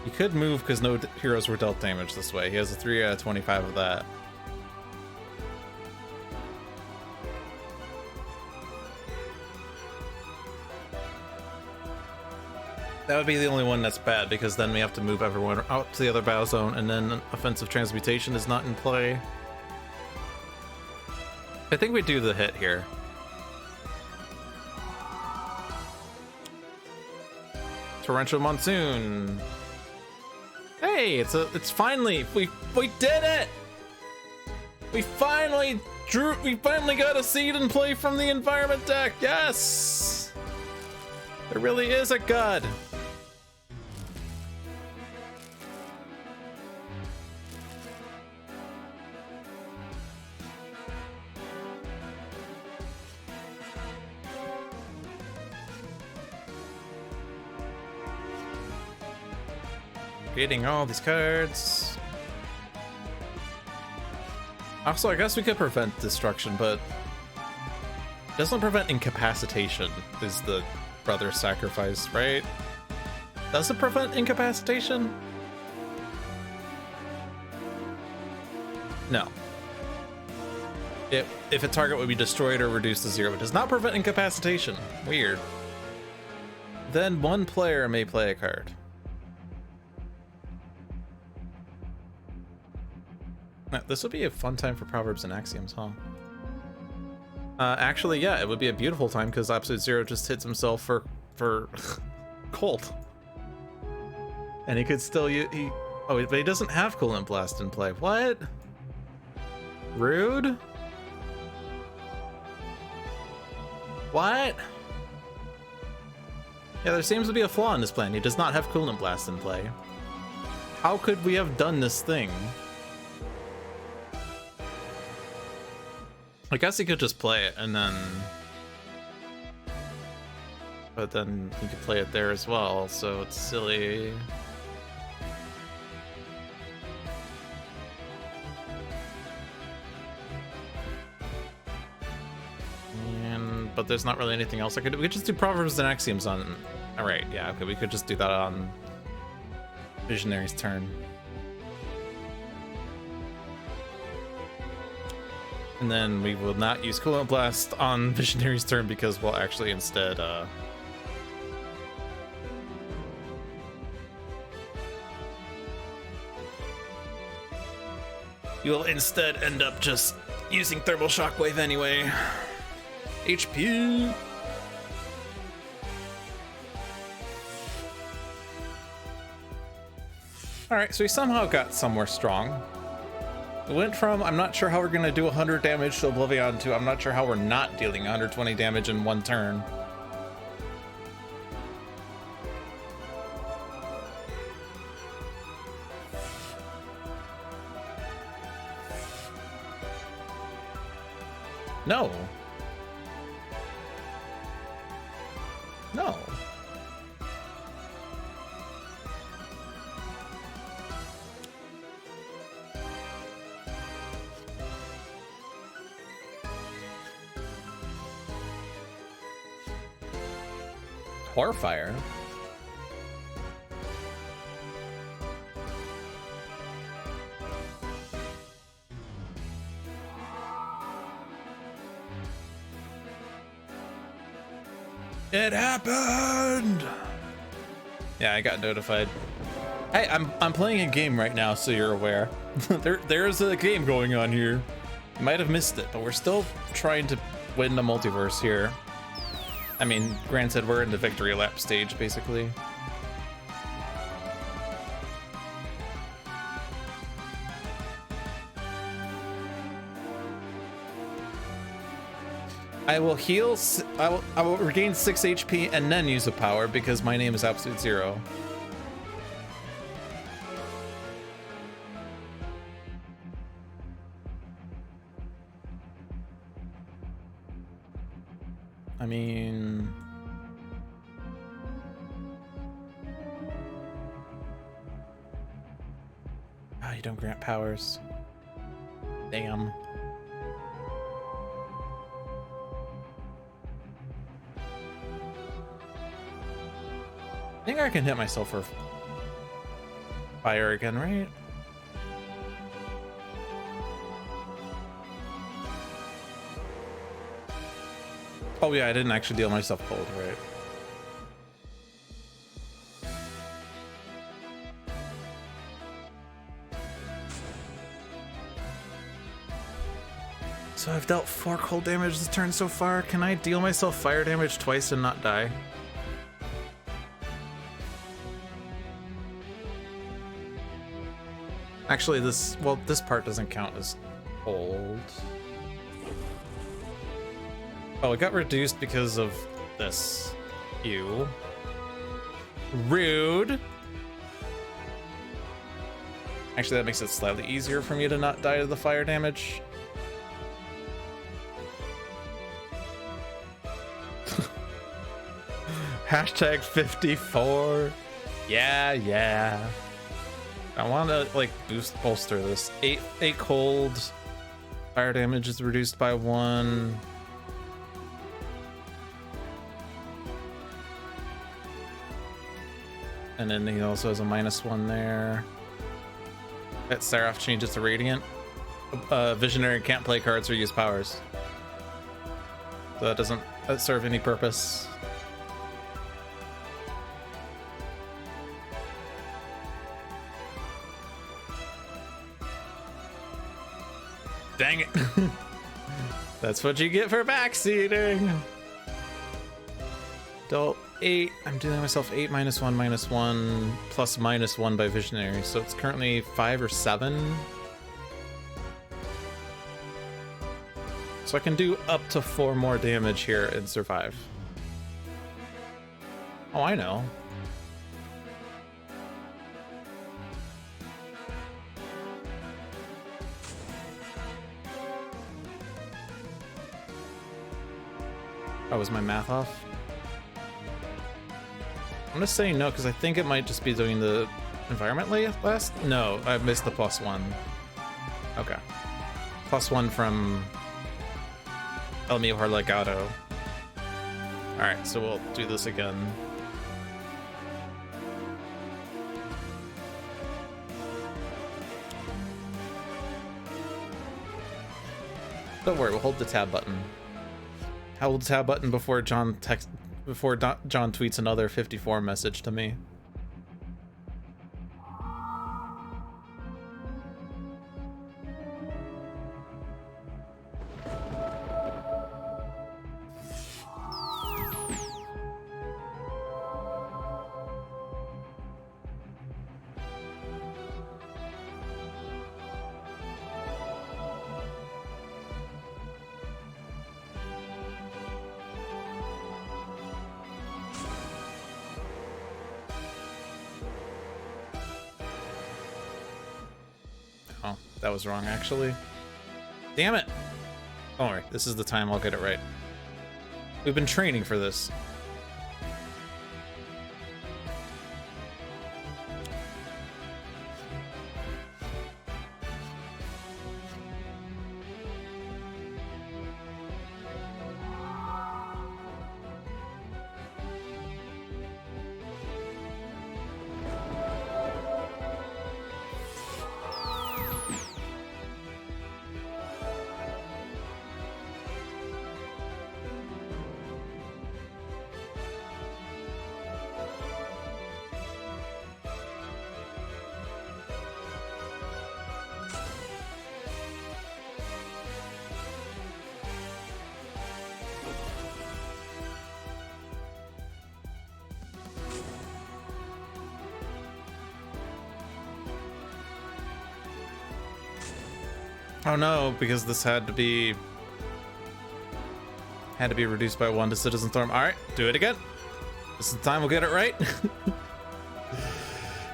He could move because no heroes were dealt damage this way. He has a 3 out of 25 of that. That would be the only one that's bad, because then we have to move everyone out to the other battle zone, and then Offensive Transmutation is not in play. I think we do the hit here. Torrential Monsoon. Hey, it's finally we did it. We finally got a seed in play from the environment deck. Yes. There really is a god. Creating all these cards. Also, I guess we could prevent destruction, but it doesn't prevent incapacitation, is the brother sacrifice, right? Does it prevent incapacitation? No. If a target would be destroyed or reduced to 0, it does not prevent incapacitation. Weird. Then one player may play a card. This would be a fun time for Proverbs and Axioms, huh? Actually, yeah, it would be a beautiful time because Absolute Zero just hits himself for cold, and he could still Oh, but he doesn't have Coolant Blast in play. What? Rude? What? Yeah, there seems to be a flaw in this plan. He does not have Coolant Blast in play. How could we have done this thing? I guess he could just play it and then... But then he could play it there as well, so it's silly. But there's not really anything else I could do. We could just do Proverbs and Axioms on... Alright, yeah, okay, we could just do that on Visionary's turn. And then we will not use Coolant Blast on Visionary's turn because we'll actually instead, you'll instead end up just using Thermal Shockwave anyway. HP! Alright, so we somehow got somewhere strong. We went from, I'm not sure how we're going to do 100 damage to Oblivion to I'm not sure how we're not dealing 120 damage in one turn. No. No. Horfire? It happened! Yeah, I got notified. Hey, I'm playing a game right now, so you're aware. There's a game going on here. You might have missed it, but we're still trying to win the multiverse here. I mean, granted, we're in the victory lap stage, basically. I will heal. I will regain 6 HP and then use a power because my name is Absolute Zero. I mean, you don't grant powers. Damn. I think I can hit myself for fire again, right? Oh yeah, I didn't actually deal myself cold, right? So I've dealt 4 cold damage this turn so far. Can I deal myself fire damage twice and not die? Actually, this part doesn't count as cold. Oh, it got reduced because of this. You. Rude. Actually, that makes it slightly easier for me to not die to the fire damage. Hashtag 54. Yeah. I want to like bolster this. 8 cold. Fire damage is reduced by 1. And then he also has a -1 there. That Seraph changes to Radiant. Visionary can't play cards or use powers. So that doesn't serve any purpose. Dang it. That's what you get for backseating. 8. I'm dealing myself 8 -1 plus -1 by visionary, so it's currently 5 or 7. So I can do up to 4 more damage here and survive. Oh, I know. Oh, was my math off? I'm gonna say no, because I think it might just be doing the environment last? No, I missed the +1. Okay. +1 from El Mejor Legado. Alright, so we'll do this again. Don't worry, we'll hold the tab button. Hold the tab button before John tweets another 54 message to me. Oh, that was wrong, actually. Damn it! Don't worry, this is the time I'll get it right. We've been training for this. Oh no, because this had to be reduced by 1 to Citizen Storm. All right, do it again. This is the time we'll get it right.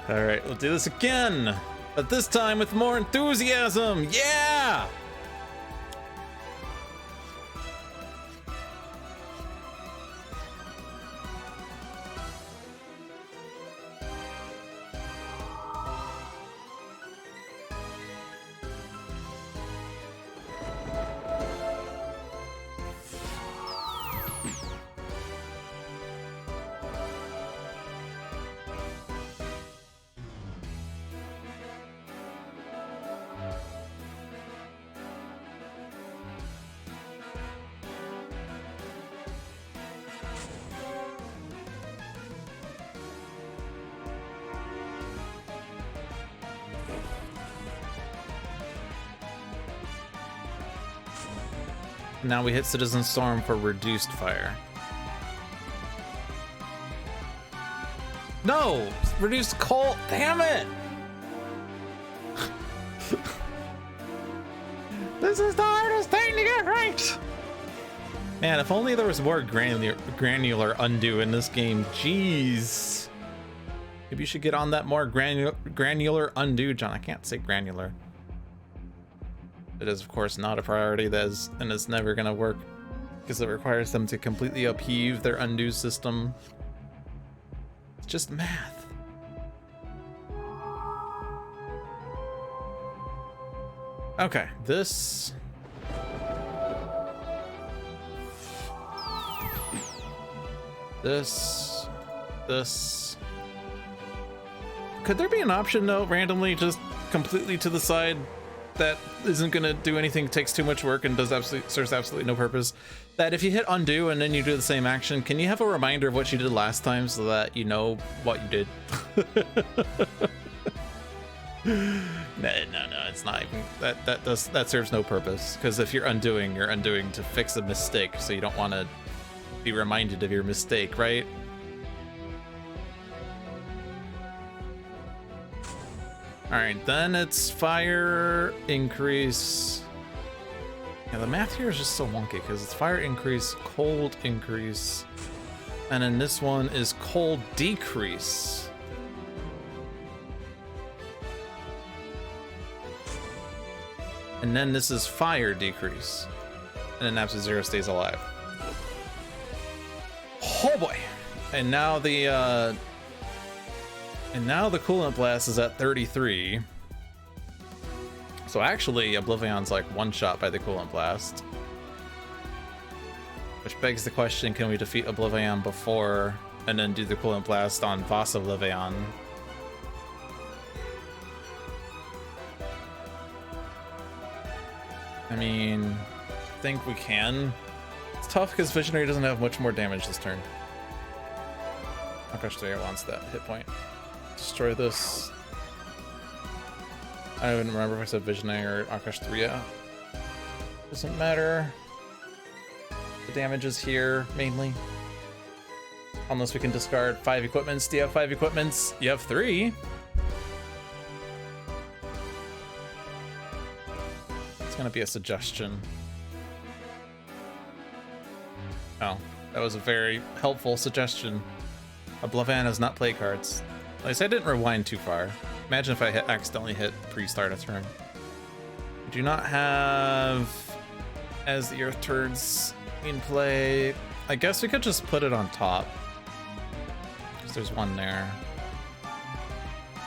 All right, we'll do this again, but this time with more enthusiasm. Yeah! Now we hit Citizen Storm for reduced fire. No! Reduced cold! Damn it! This is the hardest thing to get right! Man, if only there was more granular undo in this game. Jeez. Maybe you should get on that more granular undo, John. I can't say granular. It is, of course, not a priority, and it's never going to work because it requires them to completely upheave their undo system. It's just math. Okay, this... Could there be an option, though, randomly just completely to the side that isn't gonna do anything, takes too much work, and serves absolutely no purpose? That if you hit undo and then you do the same action, can you have a reminder of what you did last time so that you know what you did? No, it's not even that serves no purpose, because if you're undoing to fix a mistake, so you don't want to be reminded of your mistake, right? Alright, then it's fire increase. Yeah, the math here is just so wonky because it's fire increase, cold increase, and then this one is cold decrease. And then this is fire decrease. And then Naps Zero stays alive. Oh boy! And now the coolant blast is at 33. So actually, Oblivion's like one shot by the coolant blast. Which begs the question, can we defeat Oblivion before and then do the coolant blast on Boss Oblivion? I mean, I think we can. It's tough because Visionary doesn't have much more damage this turn. Akash 3 wants that hit point. Destroy this. I don't even remember if I said Visionary or Akash 3. Doesn't matter. The damage is here, mainly. Unless we can discard 5 equipments. Do you have 5 equipments? You have 3. It's gonna be a suggestion. Oh, that was a very helpful suggestion. Oblivion has not play cards. At least I didn't rewind too far. Imagine if I accidentally hit pre-start a turn. We do not have as the Earth turns in play. I guess we could just put it on top. Because there's one there.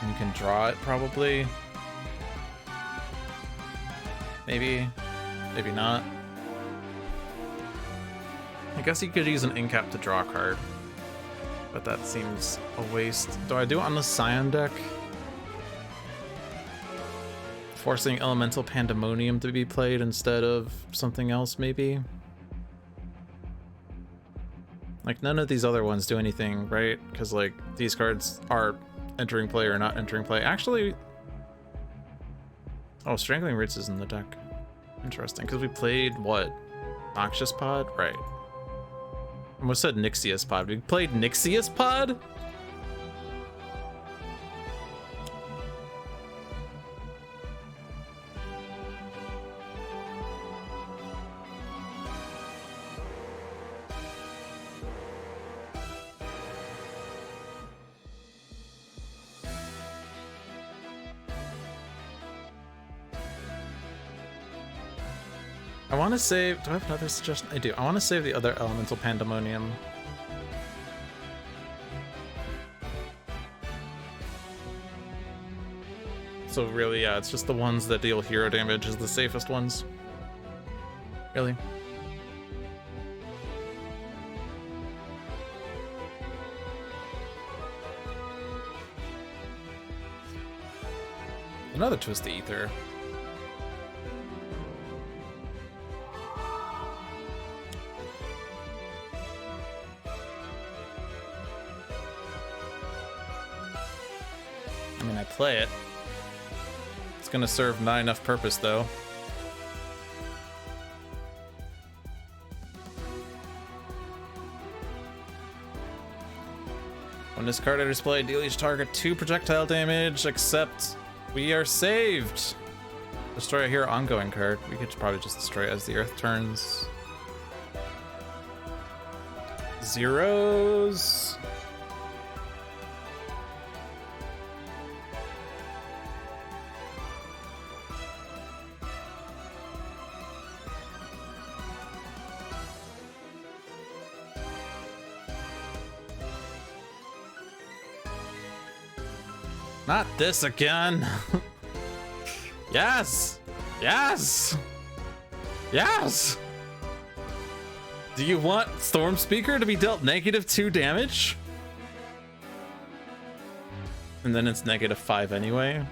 And you can draw it probably. Maybe. Maybe not. I guess you could use an incap to draw a card. But that seems a waste. Do I do it on the Scion deck? Forcing Elemental Pandemonium to be played instead of something else, maybe? Like, none of these other ones do anything, right? Because, like, these cards are entering play or not entering play. Actually... Oh, Strangling Roots is in the deck. Interesting, because we played, what? Noxious Pod? Right. I almost said Nixious Pod. We played Nixious Pod? I want to save... Do I have another suggestion? I do. I want to save the other Elemental Pandemonium. So really, yeah, it's just the ones that deal hero damage is the safest ones. Really. Another Twist the Ether. I mean, I play it. It's gonna serve not enough purpose, though. When this card enters play, deal each target 2 projectile damage, except we are saved. Destroy a hero ongoing card. We could probably just destroy it as the Earth turns. Zeros. Not this again. Yes. Yes. Yes. Do you want Storm Speaker to be dealt -2 damage? And then it's -5 anyway.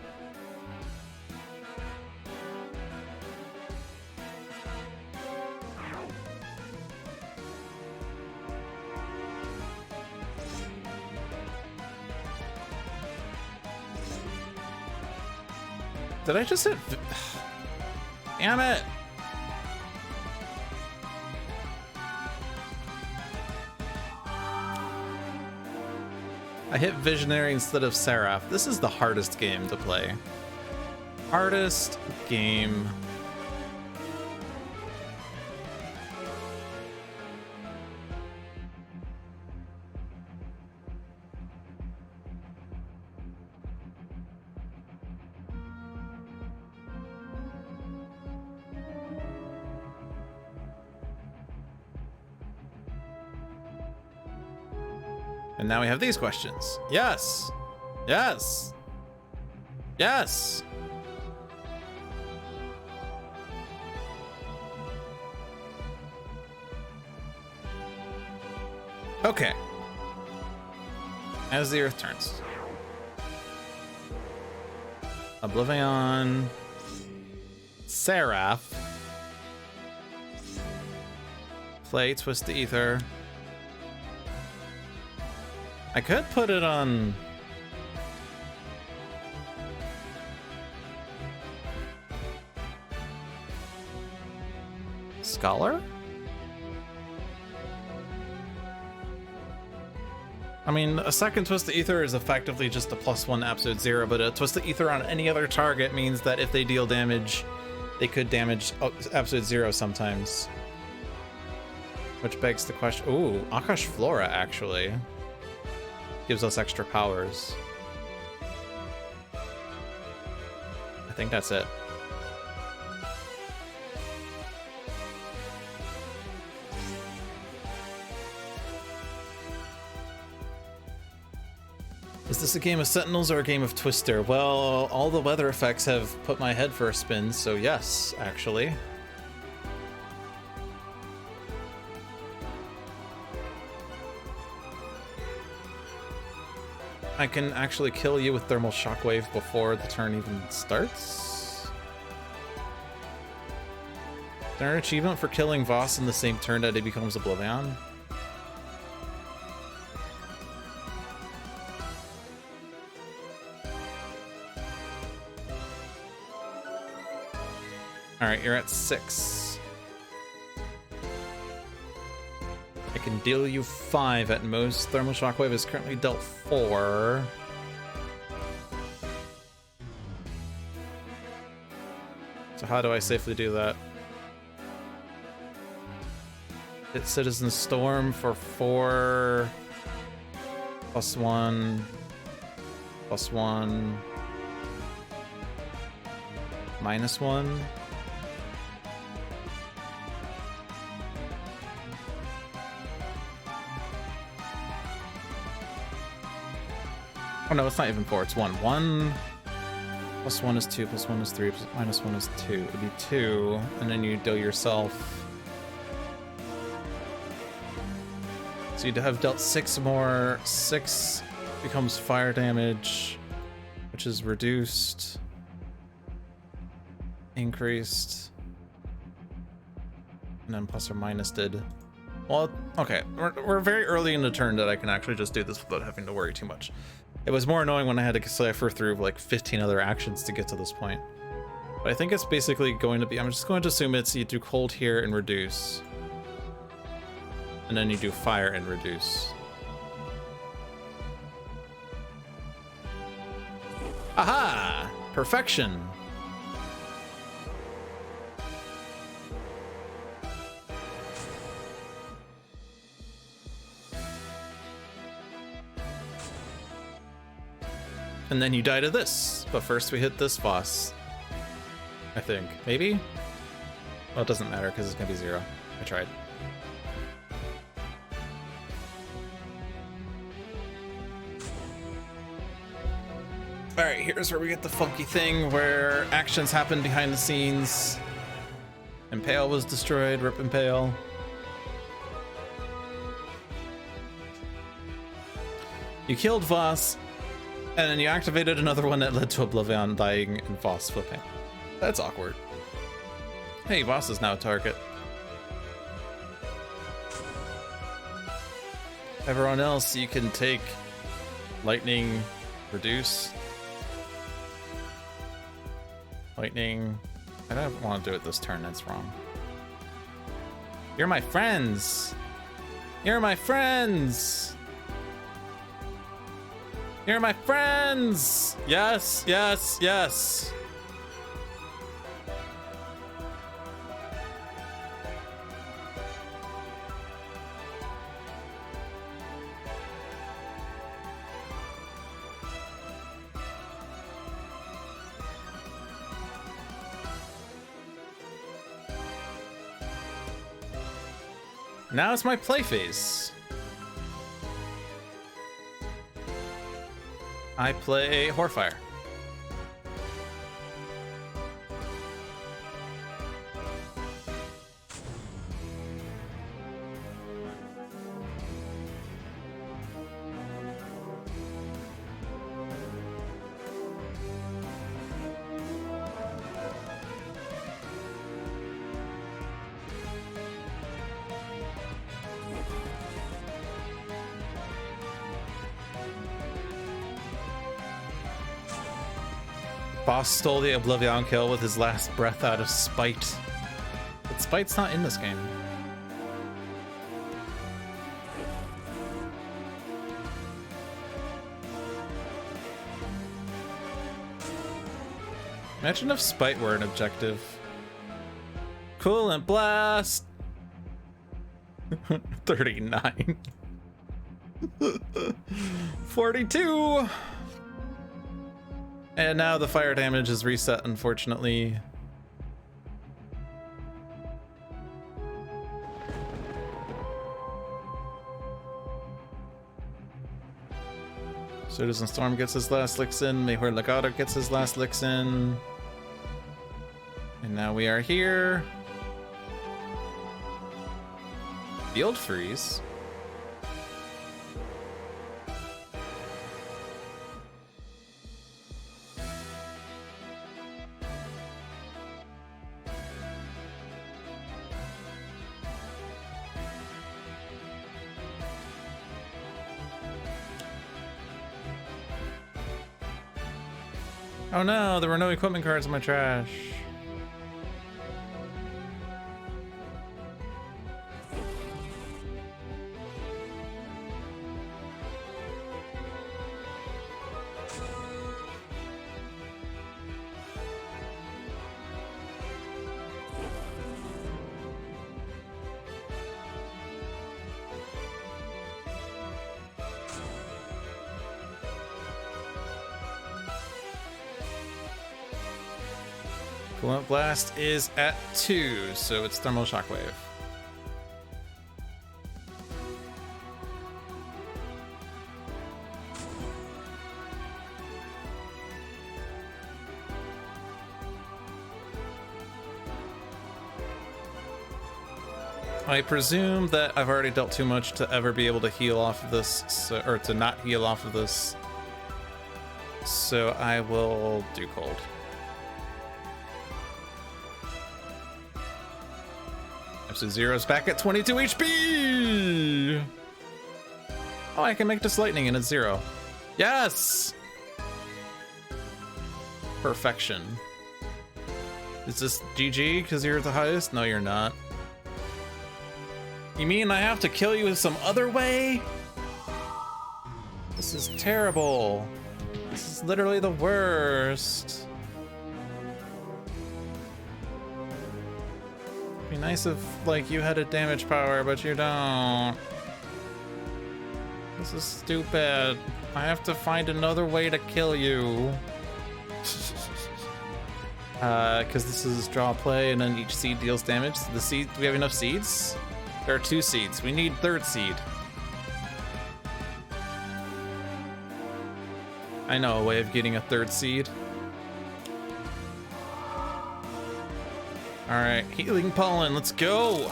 Did I just hit... Damn it! I hit Visionary instead of Seraph. This is the hardest game to play. Hardest game. And now we have these questions. Yes. Yes. Yes. Okay. As the Earth turns. Oblivion. Seraph. Play Twist the Ether. I could put it on... Scholar? I mean, a second Twist the Ether is effectively just a +1 absolute 0, but a Twist the Ether on any other target means that if they deal damage, they could damage absolute 0 sometimes. Which begs the question... Ooh, Akash Flora, actually. Gives us extra powers. I think that's it. Is this a game of Sentinels or a game of Twister? Well, all the weather effects have put my head for a spin, so yes, actually. I can actually kill you with Thermal Shockwave before the turn even starts? Is there an achievement for killing Voss in the same turn that he becomes Oblivion? Alright, you're at 6. I can deal you 5 at most. Thermal Shockwave is currently dealt 4. So how do I safely do that? Hit Citizen Storm for 4. +1. +1. -1. Oh no, it's not even 4, it's 1. 1 +1 is 2, +1 is 3, -1 is 2. It would be 2, and then you deal yourself. So you'd have dealt 6 more. 6 becomes fire damage, which is reduced, increased, and then plus or minus did. Well, okay, we're very early in the turn that I can actually just do this without having to worry too much. It was more annoying when I had to cipher through like 15 other actions to get to this point. But I think it's basically going to be, I'm just going to assume it's you do cold here and reduce. And then you do fire and reduce. Aha! Perfection! And then you die to this, but first we hit this boss. I think. Maybe? Well, it doesn't matter because it's gonna be 0. I tried. Alright, here's where we get the funky thing where actions happen behind the scenes. Impale was destroyed, rip Impale. You killed Voss, and then you activated another one that led to Oblivion dying and Voss flipping. That's awkward. Hey, Voss is now a target. Everyone else, you can take lightning, reduce. Lightning. I don't want to do it this turn, that's wrong. You're my friends! You're my friends! You're my friends! Yes, yes, yes! Now it's my play phase. I play Horfire. Boss stole the Oblivion kill with his last breath out of spite. But spite's not in this game. Imagine if spite were an objective. Coolant blast! 39. 42! And now the fire damage is reset, unfortunately. Citizen Storm gets his last licks in. Mejor Legado gets his last licks in. And now we are here. Field Freeze. Oh no, there were no equipment cards in my trash. Coolant Blast is at 2, so it's Thermal Shockwave. I presume that I've already dealt too much to ever be able to heal off of this, or to not heal off of this. So I will do cold. Zero's back at 22 HP! Oh, I can make this lightning and it's 0. Yes! Perfection. Is this GG because you're the highest? No, you're not. You mean I have to kill you some other way? This is terrible. This is literally the worst. Be nice if, like, you had a damage power, but you don't. This is stupid. I have to find another way to kill you. Because this is draw play, and then each seed deals damage. The seed, do we have enough seeds? There are 2 seeds. We need 3rd seed. I know a way of getting a 3rd seed. Alright, Healing Pollen, let's go!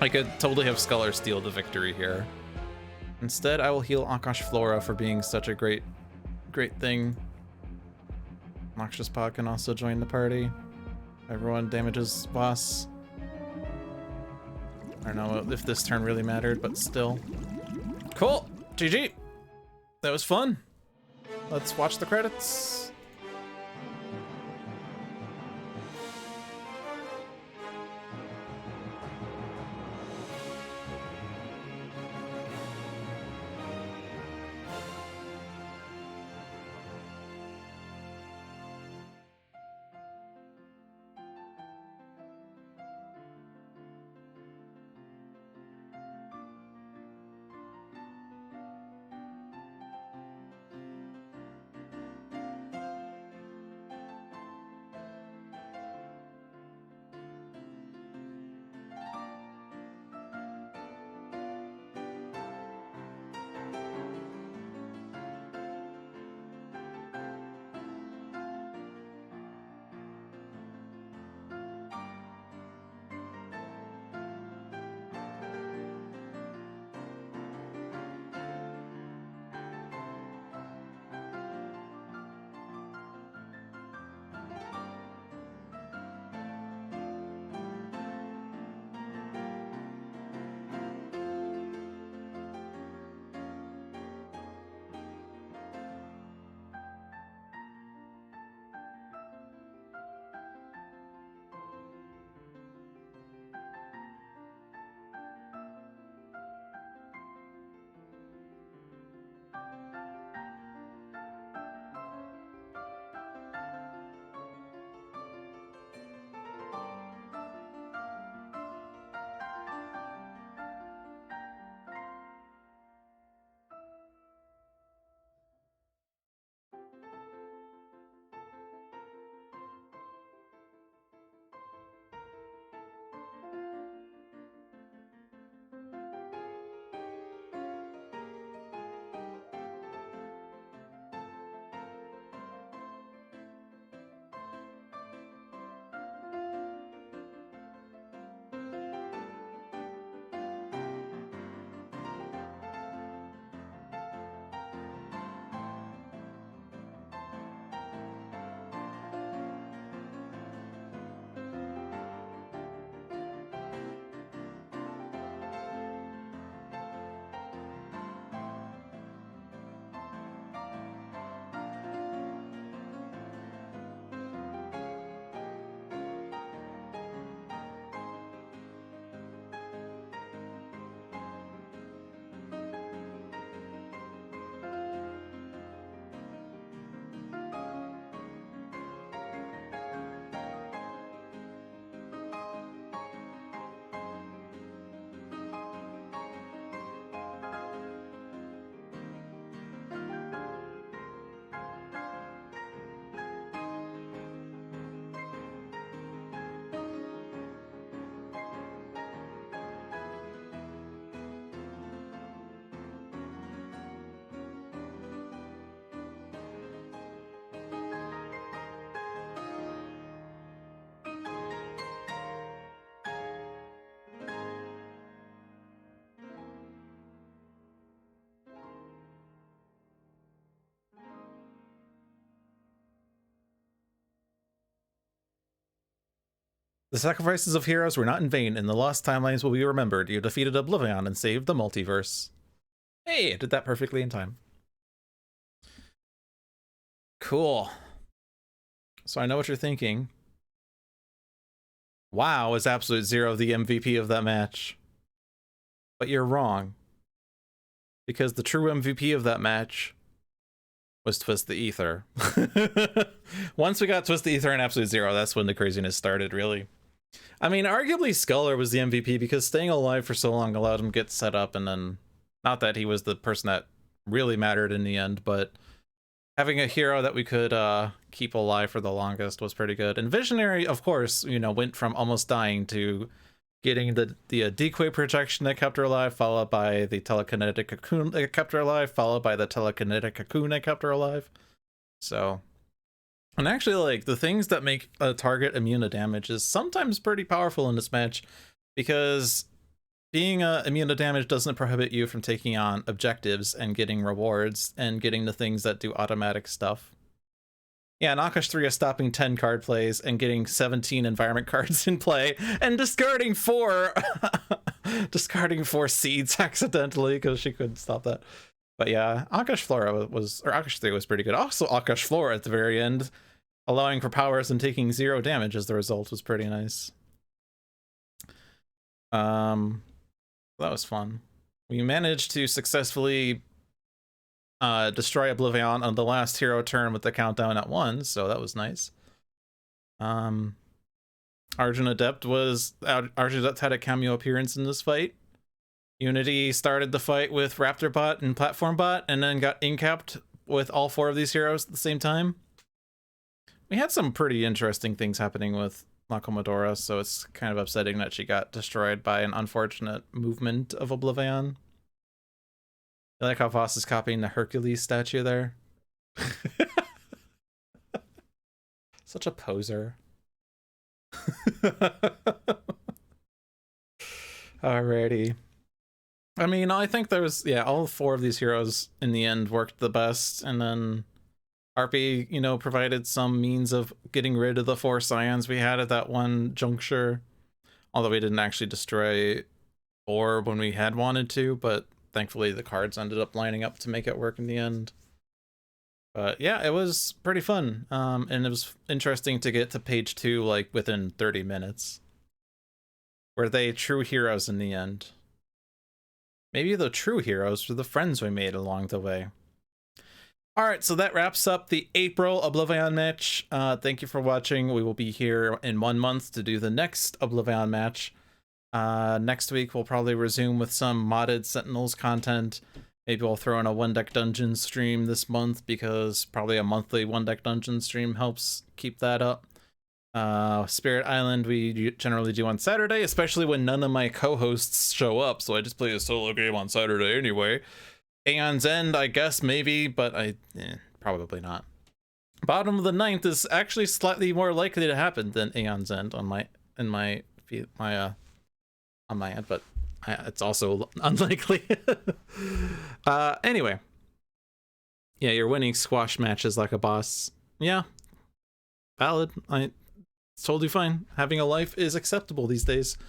I could totally have Scholar steal the victory here. Instead, I will heal Akash Flora for being such a great thing. Noxious Pod can also join the party. Everyone damages boss. I don't know if this turn really mattered, but still. Cool! GG! That was fun. Let's watch the credits. The sacrifices of heroes were not in vain, and the lost timelines will be remembered. You defeated Oblivion and saved the multiverse. Hey, I did that perfectly in time. Cool. So I know what you're thinking. Wow, is Absolute Zero the MVP of that match? But you're wrong. Because the true MVP of that match was Twist the Ether. Once we got Twist the Ether and Absolute Zero, that's when the craziness started, really. I mean, arguably Sculler was the MVP because staying alive for so long allowed him to get set up, and then, not that he was the person that really mattered in the end, but having a hero that we could keep alive for the longest was pretty good. And Visionary, of course, you know, went from almost dying to getting the decoy protection that kept her alive, followed by the telekinetic cocoon that kept her alive, followed by the telekinetic cocoon that kept her alive. So, and actually, like, the things that make a target immune to damage is sometimes pretty powerful in this match, because being immune to damage doesn't prohibit you from taking on objectives and getting rewards and getting the things that do automatic stuff. Yeah, Nakash 3 is stopping 10 card plays and getting 17 environment cards in play and discarding 4 discarding 4 seeds accidentally because she couldn't stop that. But yeah, Akash 3 was pretty good. Also Akash Flora at the very end, allowing for powers and taking 0 damage as the result, was pretty nice. That was fun. We managed to successfully destroy Oblivion on the last hero turn with the countdown at 1, so that was nice. Arjun Adept had a cameo appearance in this fight. Unity started the fight with Raptor Bot and Platform Bot, and then got incapped with all 4 of these heroes at the same time. We had some pretty interesting things happening with Nakamodora, so it's kind of upsetting that she got destroyed by an unfortunate movement of Oblivion. I like how Voss is copying the Hercules statue there. Such a poser. Alrighty. I mean, I think there was, yeah, all 4 of these heroes in the end worked the best, and then RP, you know, provided some means of getting rid of the 4 Scions we had at that one juncture. Although we didn't actually destroy 4 when we had wanted to, but thankfully the cards ended up lining up to make it work in the end. But yeah, it was pretty fun. And it was interesting to get to page 2 like within 30 minutes. Were they true heroes in the end? Maybe the true heroes were the friends we made along the way. Alright, so that wraps up the April Oblivion match. Thank you for watching. We will be here in 1 month to do the next Oblivion match. Next week we'll probably resume with some modded Sentinels content. Maybe we'll throw in a 1-deck dungeon stream this month, because probably a monthly 1-deck dungeon stream helps keep that up. Spirit Island we generally do on Saturday, especially when none of my co-hosts show up, so I just play a solo game on Saturday anyway. Aeon's End, I guess, maybe, but probably not. Bottom of the 9th is actually slightly more likely to happen than Aeon's End on my end, but it's also unlikely. Anyway, yeah, you're winning squash matches like a boss. Yeah, valid. It's totally fine. Having a life is acceptable these days.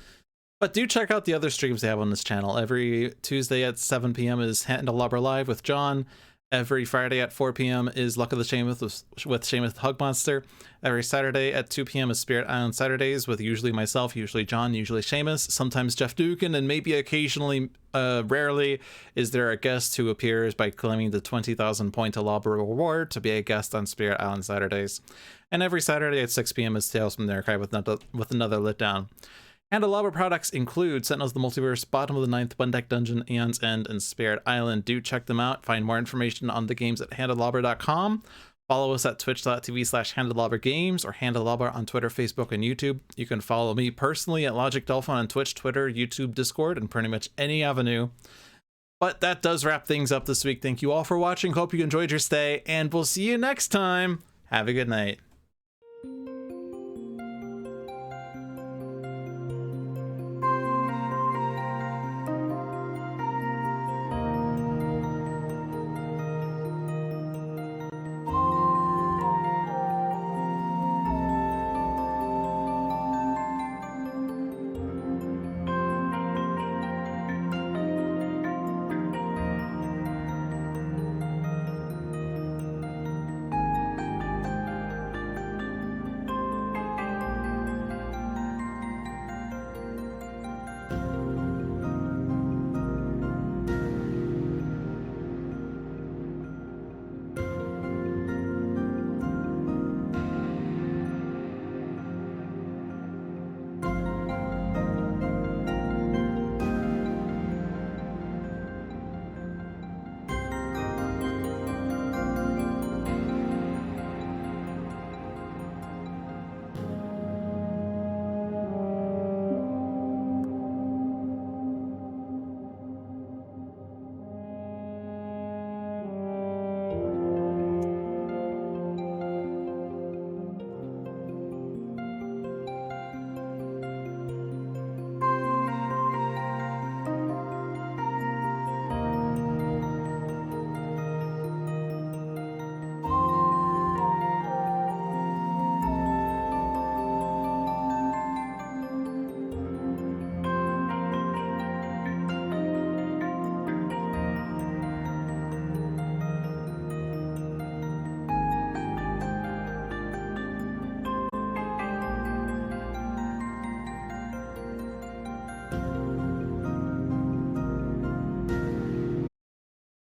But do check out the other streams they have on this channel. Every Tuesday at 7 p.m. is Handelabra Live with John. Every Friday at 4 p.m. is Luck of the Seamus with Seamus Hug Monster. Every Saturday at 2 p.m. is Spirit Island Saturdays with usually myself, usually John, usually Seamus, sometimes Jeff Dukin, and maybe occasionally, rarely, is there a guest who appears by claiming the 20,000 point Alabra reward to be a guest on Spirit Island Saturdays. And every Saturday at 6 p.m. is Tales from the Archive with another lit down. Handelabra products include Sentinels of the Multiverse, Bottom of the 9th, 1-Deck Dungeon, Aeon's End, and Spirit Island. Do check them out. Find more information on the games at handelabra.com. Follow us at twitch.tv/Handelabra Games or Handelabra on Twitter, Facebook, and YouTube. You can follow me personally at Logic Dolphin on Twitch, Twitter, YouTube, Discord, and pretty much any avenue. But that does wrap things up this week. Thank you all for watching. Hope you enjoyed your stay, and we'll see you next time. Have a good night.